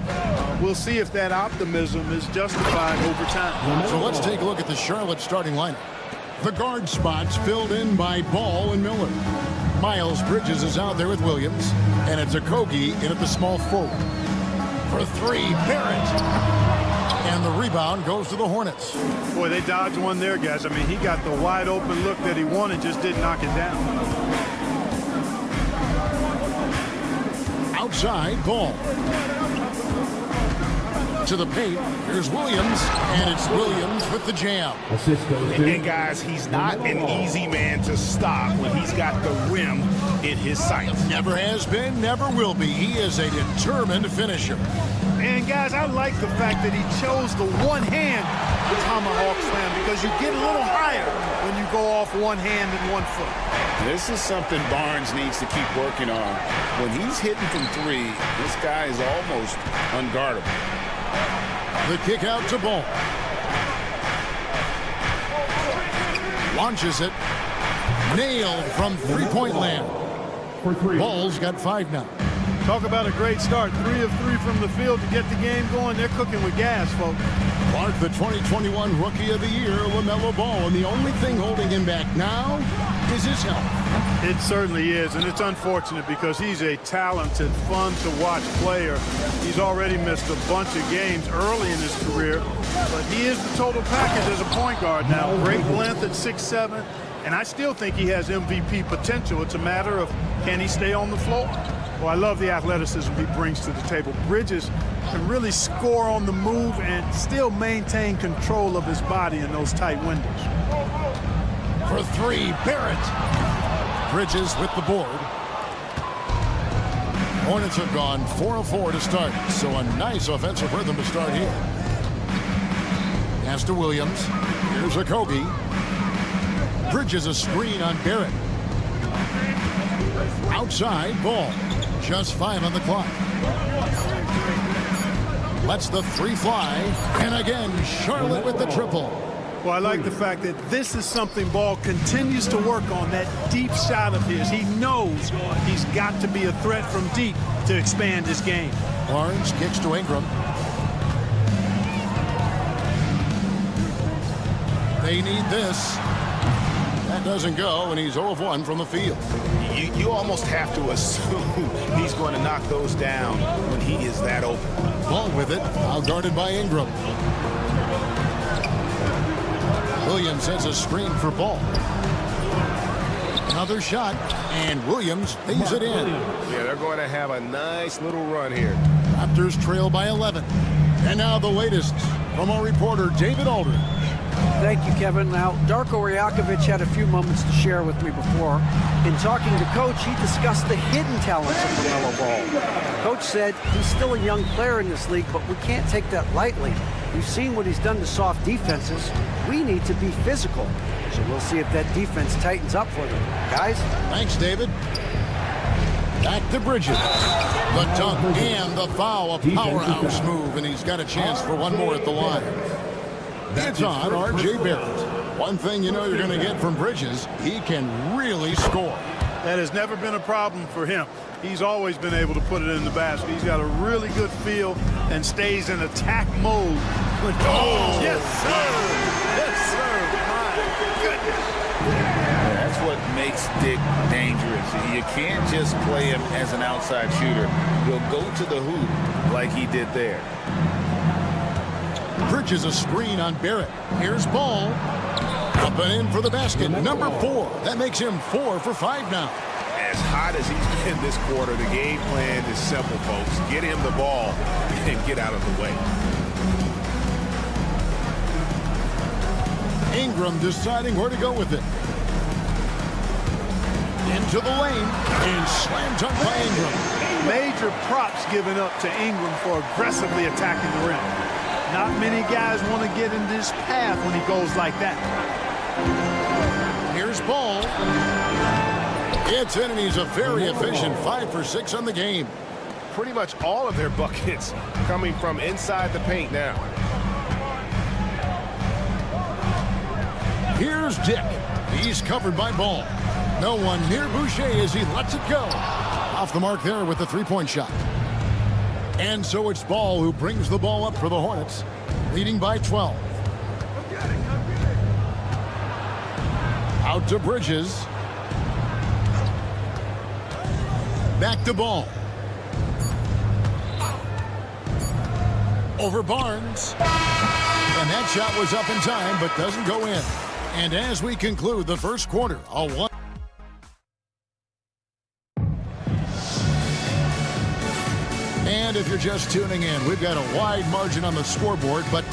We'll see if that optimism is justified over time. So let's take a look at the Charlotte starting lineup. The guard spots filled in by Ball and Miller. Miles Bridges is out there with Williams, and it's Okogie in at the small forward. For three, Barrett. And the rebound goes to the Hornets. Boy, they dodged one there, guys. I mean, he got the wide open look that he wanted, just didn't knock it down. Outside, Ball. To the paint. Here's Williams, and it's Williams with the jam. And guys, he's not an easy man to stop when he's got the rim in his sights. Never has been, never will be. He is a determined finisher. And guys, I like the fact that he chose the one-hand tomahawk slam because you get a little higher when you go off one hand and 1 foot. This is something Barnes needs to keep working on. When he's hitting from three, this guy is almost unguardable. The kick out to Ball. Launches it. Nailed from three-point land. Ball's got 5 now. Talk about a great start. 3 of 3 from the field to get the game going. They're cooking with gas, folks. Clark, the 2021 Rookie of the Year, LaMelo Ball. And the only thing holding him back now is his health. It certainly is, and it's unfortunate because he's a talented, fun-to-watch player. He's already missed a bunch of games early in his career, but he is the total package as a point guard now. Great length at 6'7", and I still think he has MVP potential. It's a matter of can he stay on the floor? Well, I love the athleticism he brings to the table. Bridges can really score on the move and still maintain control of his body in those tight windows. For three, Barrett. Bridges with the board. Hornets have gone 4 of 4 to start, so a nice offensive rhythm to start here. Pass to Williams. Here's Okogie. Bridges a screen on Barrett. Outside, Ball. Just 5 on the clock. Lets the 3 fly. And again, Charlotte with the triple. Well, I like the fact that this is something Ball continues to work on, that deep shot of his. He knows he's got to be a threat from deep to expand his game. Barnes kicks to Ingram. They need this. That doesn't go, and he's 0 of 1 from the field. You almost have to assume he's going to knock those down when he is that open. Ball with it, out guarded by Ingram. Williams has a screen for Ball. Another shot, and Williams lays it in. Yeah, they're going to have a nice little run here. Raptors trail by 11. And now the latest from our reporter, David Aldridge. Thank you, Kevin. Now, Darko Rajakovic had a few moments to share with me before. In talking to Coach, he discussed the hidden talents of LaMelo Ball. Coach said he's still a young player in this league, but we can't take that lightly. We've seen what he's done to soft defenses. We need to be physical. So we'll see if that defense tightens up for them. Guys? Thanks, David. Back to Bridges. The dunk and the foul, a powerhouse move, and he's got a chance for one more at the line. It's on R.J. Barrett. One thing you know you're going to get from Bridges, he can really score. That has never been a problem for him. He's always been able to put it in the basket. He's got a really good feel and stays in attack mode. Oh, yes, sir. Yes, sir. My goodness. That's what makes Dick dangerous. You can't just play him as an outside shooter. He'll go to the hoop like he did there. Bridges a screen on Barrett. Here's Ball. Up and in for the basket. Number 4. That makes him 4 for 5 now. As hot as he's been this quarter, the game plan is simple, folks. Get him the ball and get out of the way. Ingram deciding where to go with it. Into the lane, and slam dunk by Ingram. Major props given up to Ingram for aggressively attacking the rim. Not many guys want to get in this path when he goes like that. Here's Ball. It's in, and he's a very efficient 5 for 6 on the game. Pretty much all of their buckets coming from inside the paint now. Here's Dick. He's covered by Ball. No one near Boucher as he lets it go. Off the mark there with the three-point shot. And so it's Ball who brings the ball up for the Hornets, leading by 12. Out to Bridges. Back to Ball. Over Barnes. And that shot was up in time, but doesn't go in. And as we conclude the first quarter, a 1. And if you're just tuning in, we've got a wide margin on the scoreboard, but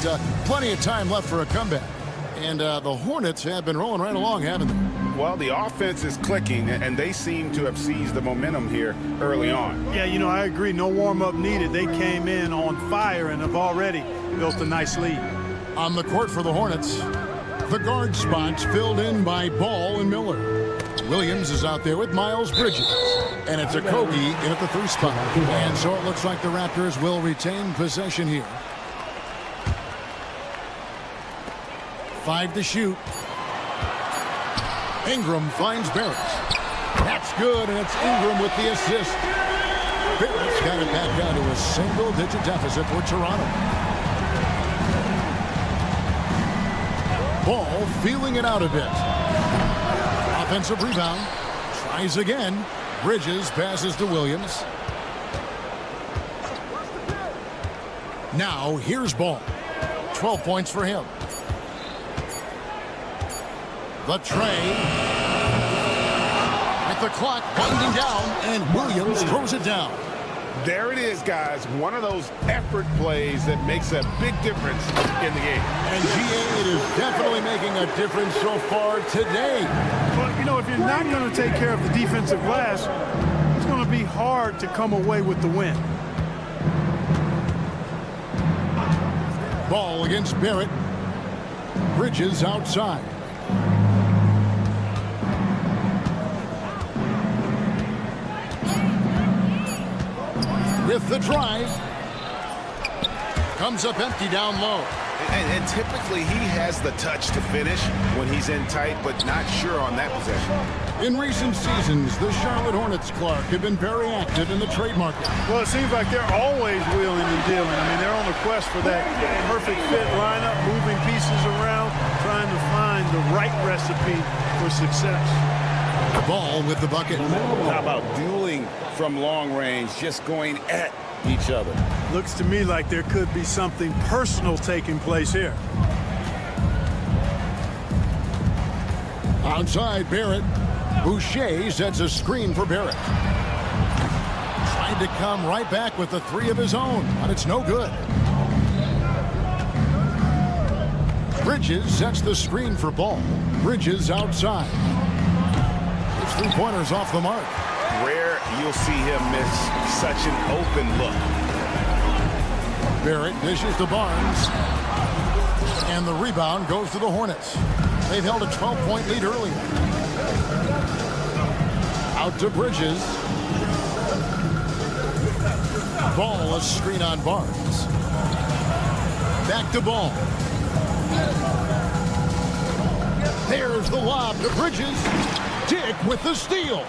plenty of time left for a comeback. And the Hornets have been rolling right along, haven't they? Well, the offense is clicking, and they seem to have seized the momentum here early on. Yeah, you know, I agree. No warm-up needed. They came in on fire and have already built a nice lead. On the court for the Hornets, the guard spots filled in by Ball and Miller. Williams is out there with Miles Bridges. And it's Okogie in at the 3 spot. And so it looks like the Raptors will retain possession here. 5 to shoot. Ingram finds Barrett. That's good, and it's Ingram with the assist. Barrett's got it back down to a single-digit deficit for Toronto. Ball feeling it out a bit. Offensive rebound. Tries again. Bridges passes to Williams. Now here's Ball. 12 points for him. The tray. With the clock winding down, and Williams throws it down. There it is, guys. One of those effort plays that makes a big difference in the game. And GA, it is definitely making a difference so far today. But, you know, if you're not going to take care of the defensive glass, it's going to be hard to come away with the win. Ball against Barrett. Bridges outside. With the drive. Comes up empty down low. And typically he has the touch to finish when he's in tight, but not sure on that possession. In recent seasons, the Charlotte Hornets, Clark, have been very active in the trade market. Well, it seems like they're always wheeling and dealing. I mean, they're on the quest for that perfect fit lineup, moving pieces around, trying to find the right recipe for success. Ball with the bucket. How about dueling from long range, just going at each other? Looks to me like there could be something personal taking place here. Outside Barrett. Boucher sets a screen for Barrett. Tried to come right back with the 3 of his own, but it's no good. Bridges sets the screen for Ball. Bridges outside. His 3-pointers off the mark. Rare you'll see him miss such an open look. Barrett dishes to Barnes. And the rebound goes to the Hornets. They've held a 12-point lead earlier. Out to Bridges. Ball, a screen on Barnes. Back to Ball. There's the lob to Bridges. Dick with the steal.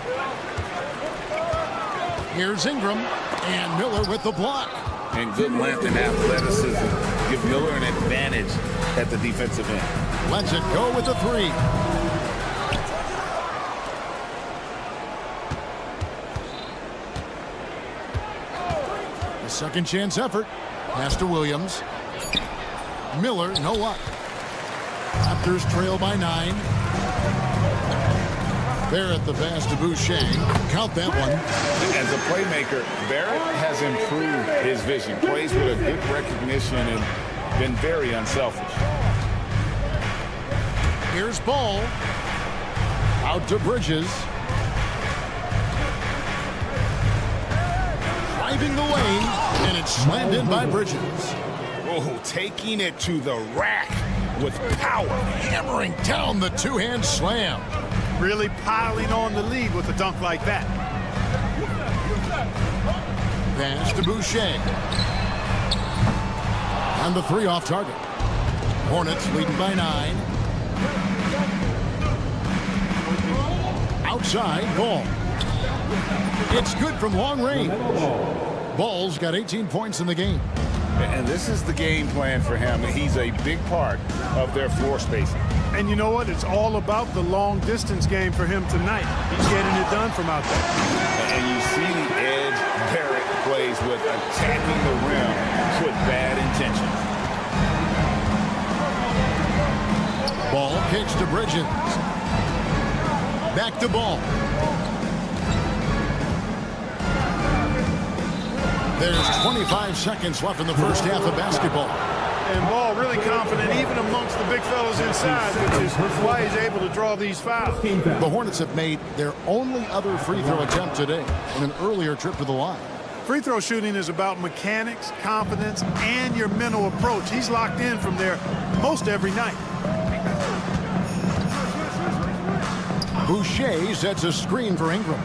Here's Ingram, and Miller with the block. And good length and athleticism give Miller an advantage at the defensive end. Lets it go with the 3. A second chance effort. Pass to Williams. Miller, no luck. Raptors trail by 9. Barrett the pass to Boucher. Count that one. As a playmaker, Barrett has improved his vision. Plays with a good recognition and been very unselfish. Here's Ball. Out to Bridges. Driving the lane, and it's slammed in by Bridges. Oh, taking it to the rack with power. Hammering down the two-hand slam. Really piling on the lead with a dunk like that. Pass to Boucher. And the three off target. Hornets leading by 9. Outside, Ball. It's good from long range. Ball's got 18 points in the game. And this is the game plan for him. He's a big part of their floor spacing. And you know what? It's all about the long distance game for him tonight. He's getting it done from out there. And you see the edge Barrett plays with, attacking the rim with bad intentions. Ball kicks to Bridges. Back to Ball. There's 25 seconds left in the first half of basketball. And Ball really confident even amongst the big fellas inside, which is why he's able to draw these fouls. The Hornets have made their only other free throw attempt today in an earlier trip to the line. Free throw shooting is about mechanics, confidence, and your mental approach. He's locked in from there most every night. Boucher sets a screen for Ingram.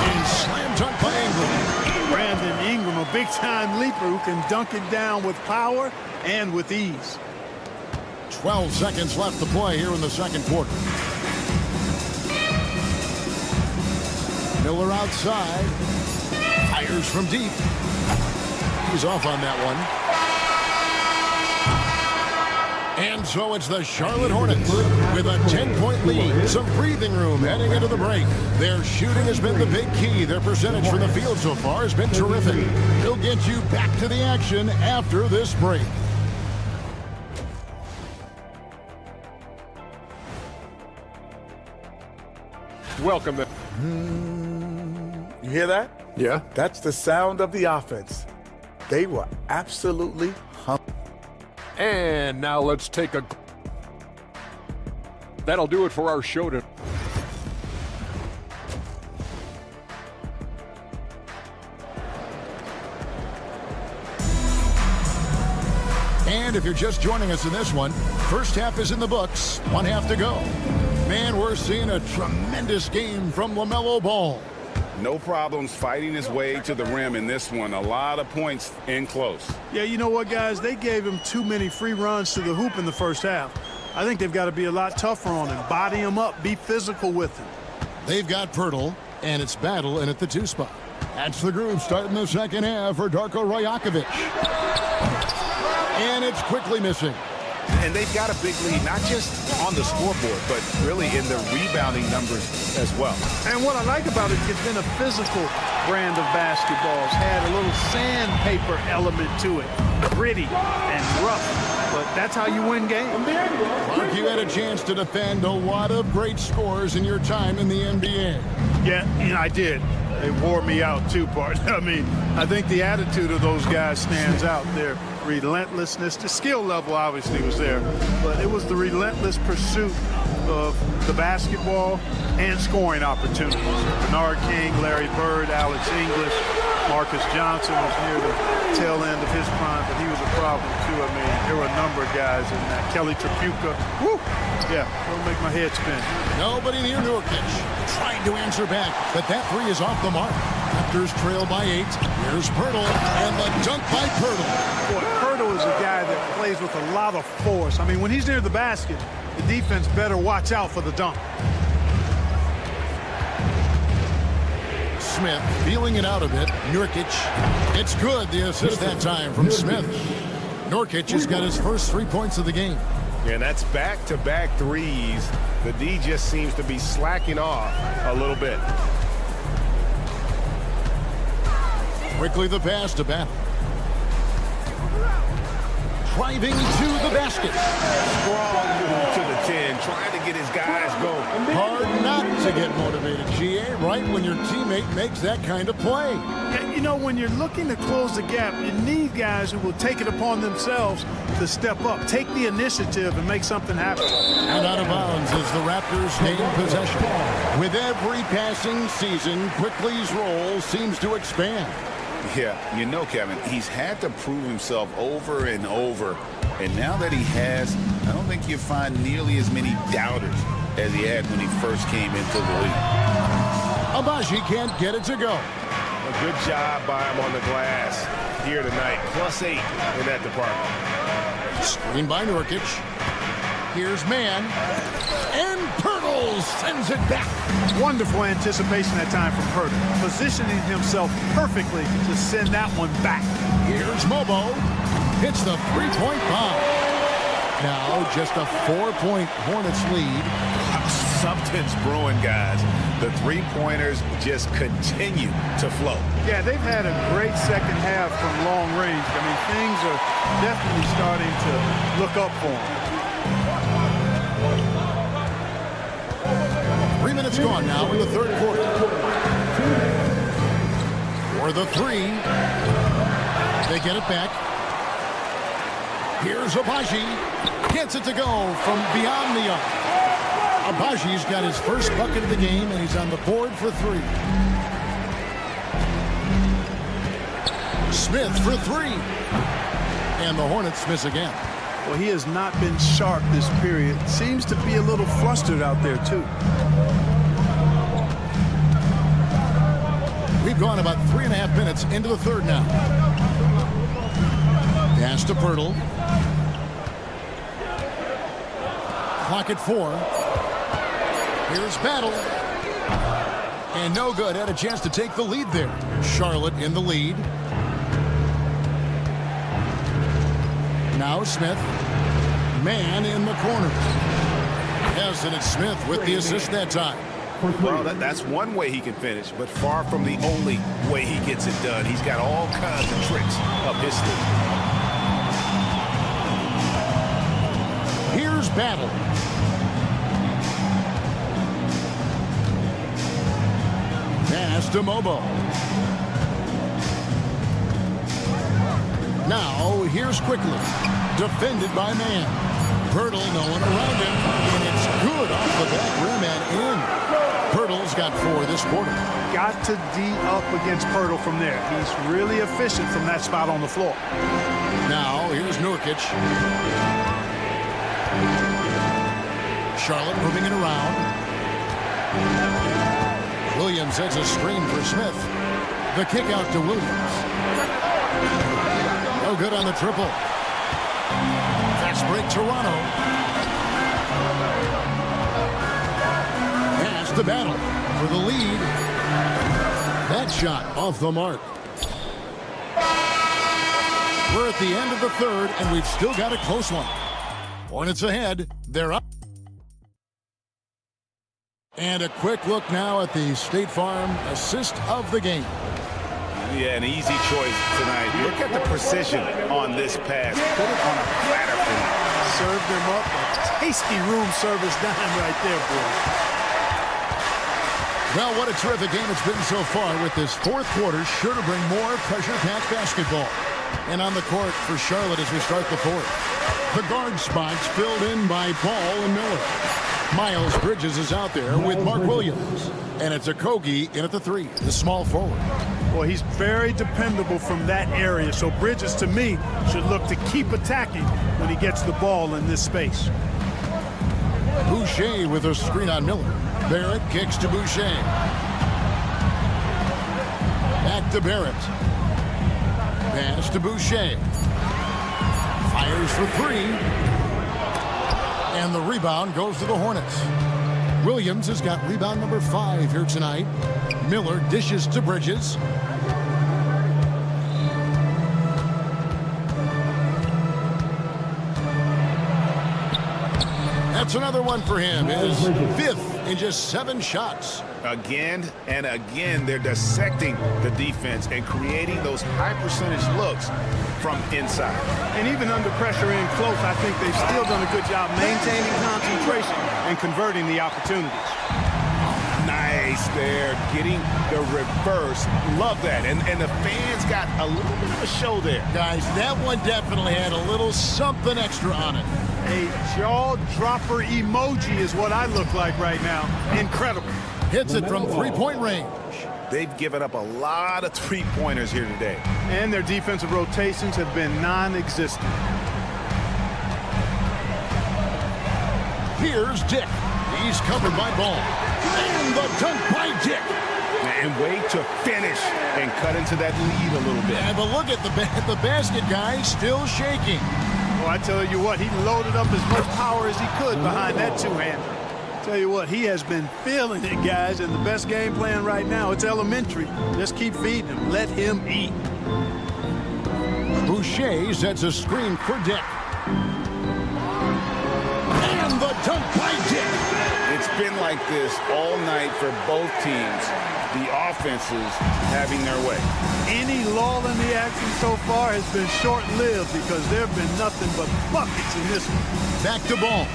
And slam dunk by Ingram. Brandon Ingram, a big-time leaper who can dunk it down with power and with ease. 12 seconds left to play here in the second quarter. Miller outside. Fires from deep. He's off on that one. And so it's the Charlotte Hornets with a 10-point lead. Some breathing room heading into the break. Their shooting has been the big key. Their percentage from the field so far has been terrific. We'll get you back to the action after this break. Welcome. You hear that? Yeah. That's the sound of the offense. They were absolutely hungry. And now let's take a... That'll do it for our show today. And if you're just joining us in this one, first half is in the books. 1 half to go. Man, we're seeing a tremendous game from LaMelo Ball. No problems fighting his way to the rim in this one. A lot of points in close. Yeah, you know what, guys? They gave him too many free runs to the hoop in the first half. I think they've got to be a lot tougher on him. Body him up. Be physical with him. They've got Pirtle, and it's Battle in at the 2 spot. That's the group starting the second half for Darko Rajakovic. And it's quickly missing. And they've got a big lead, not just on the scoreboard, but really in the rebounding numbers as well. And what I like about it, it's been a physical brand of basketball. It's had a little sandpaper element to it. Gritty and rough, but that's how you win games. Mark, you had a chance to defend a lot of great scores in your time in the NBA. Yeah, I did. They wore me out too, partner. I mean, I think the attitude of those guys stands out. Their relentlessness, the skill level obviously was there, but it was the relentless pursuit of the basketball and scoring opportunities. Bernard King, Larry Bird, Alex English, Marcus Johnson was near the tail end of his prime, but he was a problem too. I mean, there were a number of guys in that. Kelly Tripucka, woo! Yeah, it'll make my head spin. Nobody near Nurkic trying to answer back, but that three is off the mark. Raptors trail by 8. Here's Pirtle, and the dunk by Pirtle. Boy, Pirtle is a guy that plays with a lot of force. I mean, when he's near the basket, the defense better watch out for the dunk. Smith feeling it out a bit. Nurkic. It's good, the assist that time from Smith. Nurkic has got his first 3 points of the game. And that's back-to-back threes. The D just seems to be slacking off a little bit. Quickly the pass to Battle. Driving to the basket. Strong move to the 10, trying to get his guys going. Hard not to get motivated, GA, right when your teammate makes that kind of play. You know, when you're looking to close the gap, you need guys who will take it upon themselves to step up, take the initiative, and make something happen. And out of bounds as the Raptors gain possession. With every passing season, Quickly's role seems to expand. Yeah, you know, Kevin, he's had to prove himself over and over. And now that he has, I don't think you find nearly as many doubters as he had when he first came into the league. Agbaji can't get it to go. A good job by him on the glass here tonight. +8 in that department. Screen by Nurkic. Here's man. And Pirtle sends it back. Wonderful anticipation that time from Pirtle, positioning himself perfectly to send that one back. Here's Mobo. Hits the three-point bomb. Now just a 4-point Hornets lead. Something's brewing, guys. The three-pointers just continue to flow. Yeah, they've had a great second half from long range. I mean, things are definitely starting to look up for them. 3 minutes gone now in the third quarter. For the three. They get it back. Here's Agbaji. Gets it to go from beyond the arc. Agbaji's got his first bucket of the game, and he's on the board for three. Smith for three. And the Hornets miss again. Well, he has not been sharp this period. Seems to be a little flustered out there, too. We've gone about 3.5 minutes into the third now. Pass to Pirtle. Clock at 4. Here's Battle. And no good. Had a chance to take the lead there. Charlotte in the lead. Now Smith. Man in the corner. Yes, and it's Smith with the assist that time. Well, that's one way he can finish, but far from the only way he gets it done. He's got all kinds of tricks up his sleeve. Here's Battle. Pass to Mobo. Now, here's Quickly. Defended by Man. Pirtle, no one around him. And it's good off the back rim and in. Pirtle's got 4 this quarter. Got to D up against Pirtle from there. He's really efficient from that spot on the floor. Now, here's Nurkic. Charlotte moving it around. Williams heads a screen for Smith. The kick out to Williams. No good on the triple. Fast break Toronto. Pass to Battle for the lead. That shot off the mark. We're at the end of the third, and we've still got a close one. Hornets ahead. They're up. And a quick look now at the State Farm assist of the game. Yeah, an easy choice tonight. Look at the precision on this pass. Put it on a platter for him. Served him up a tasty room service dime right there, boy. Well, what a terrific game it's been so far, with this fourth quarter sure to bring more pressure-packed basketball. And on the court for Charlotte as we start the fourth. The guard spots filled in by Ball and Miller. Miles Bridges is out there with Mark Williams. And it's Okogie in at the 3, the small forward. Well, he's very dependable from that area. So Bridges, to me, should look to keep attacking when he gets the ball in this space. Boucher with a screen on Miller. Barrett kicks to Boucher. Back to Barrett. Pass to Boucher. Fires for 3. And the rebound goes to the Hornets. Williams has got rebound number 5 here tonight. Miller dishes to Bridges. That's another one for him. His 5th in just 7 shots. Again and again, they're dissecting the defense and creating those high percentage looks from inside. And even under pressure in close, I think they've still done a good job maintaining concentration and converting the opportunities. Nice there, getting the reverse. Love that. And the fans got a little bit of a show there. Guys, that one definitely had a little something extra on it. A jaw-dropper emoji is what I look like right now. Incredible. Hits it from three-point range. They've given up a lot of three-pointers here today. And their defensive rotations have been non-existent. Here's Dick. He's covered by Ball. And the dunk by Dick. And way to finish and cut into that lead a little bit. And but look at the basket guy still shaking. Well, I tell you what, he loaded up as much power as he could behind that two-hander. Tell you what, he has been feeling it, guys, and the best game plan right now, it's elementary. Just keep feeding him. Let him eat. Boucher sets a screen for Dick. And the dunk by Dick. It's been like this all night for both teams. The offenses having their way. Any lull in the action so far has been short-lived because there have been nothing but buckets in this one. Back to Ball.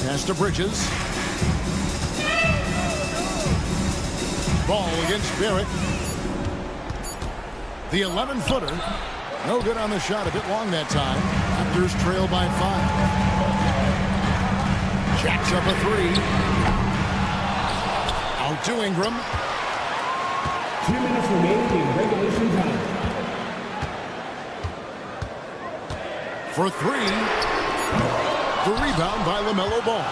Pass to Bridges. Ball against Barrett. The 11-footer. No good on the shot. A bit long that time. Raptors trail by 5. Jacks up a three. Out to Ingram. 2 minutes remaining in regulation time. For three. The rebound by LaMelo Ball.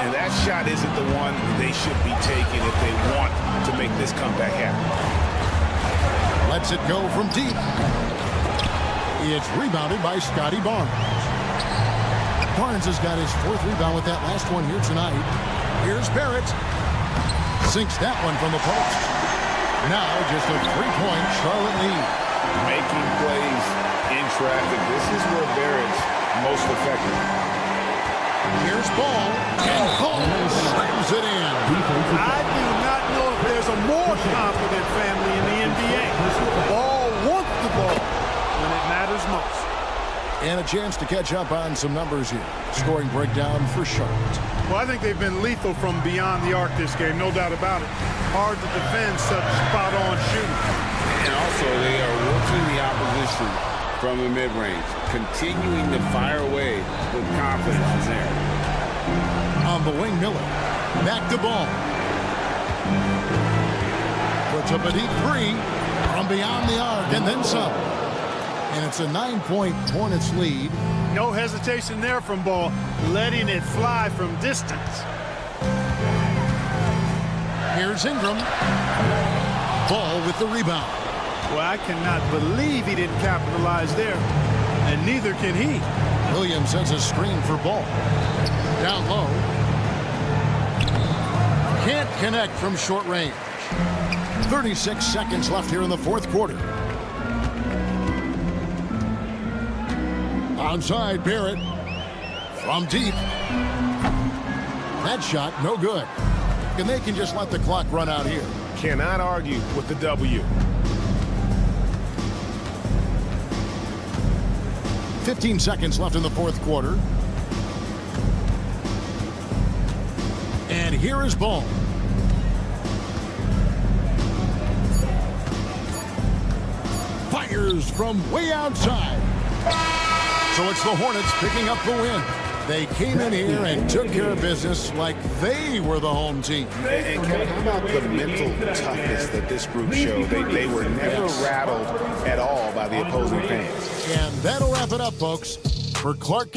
And that shot isn't the one they should be taking if they want to make this comeback happen. Lets it go from deep. It's rebounded by Scotty Barnes. Barnes has got his 4th rebound with that last one here tonight. Here's Barrett. Sinks that one from the post. Now just a 3-point Charlotte lead. Making plays in traffic. This is where Barrett's most effective. Here's Ball. And Ball slams it in. I do not know if there's a more confident family in the NBA. Ball wants the ball when it matters most. And a chance to catch up on some numbers here. Scoring breakdown for Charlotte. Well, I think they've been lethal from beyond the arc this game, no doubt about it. Hard to defend such spot-on shooting. And also, they are working the opposition from the mid-range, continuing to fire away with confidence in there. On the wing, Miller. Back to Ball. Puts up a deep three from beyond the arc and then some. And it's a 9-point Hornets lead. No hesitation there from Ball, letting it fly from distance. Here's Ingram. Ball with the rebound. Well, I cannot believe he didn't capitalize there, and neither can he. Williams sends a screen for Ball. Down low. Can't connect from short range. 36 seconds left here in the 4th quarter. Onside Barrett. From deep. That shot, no good. And they can just let the clock run out here. Cannot argue with the W. 15 seconds left in the 4th quarter. And here is Ball. Fires from way outside. So it's the Hornets picking up the win. They came in here and took care of business like they were the home team. And Kevin, how about the mental toughness that this group showed? They were never rattled at all by the opposing fans. And that'll wrap it up, folks. For Clark.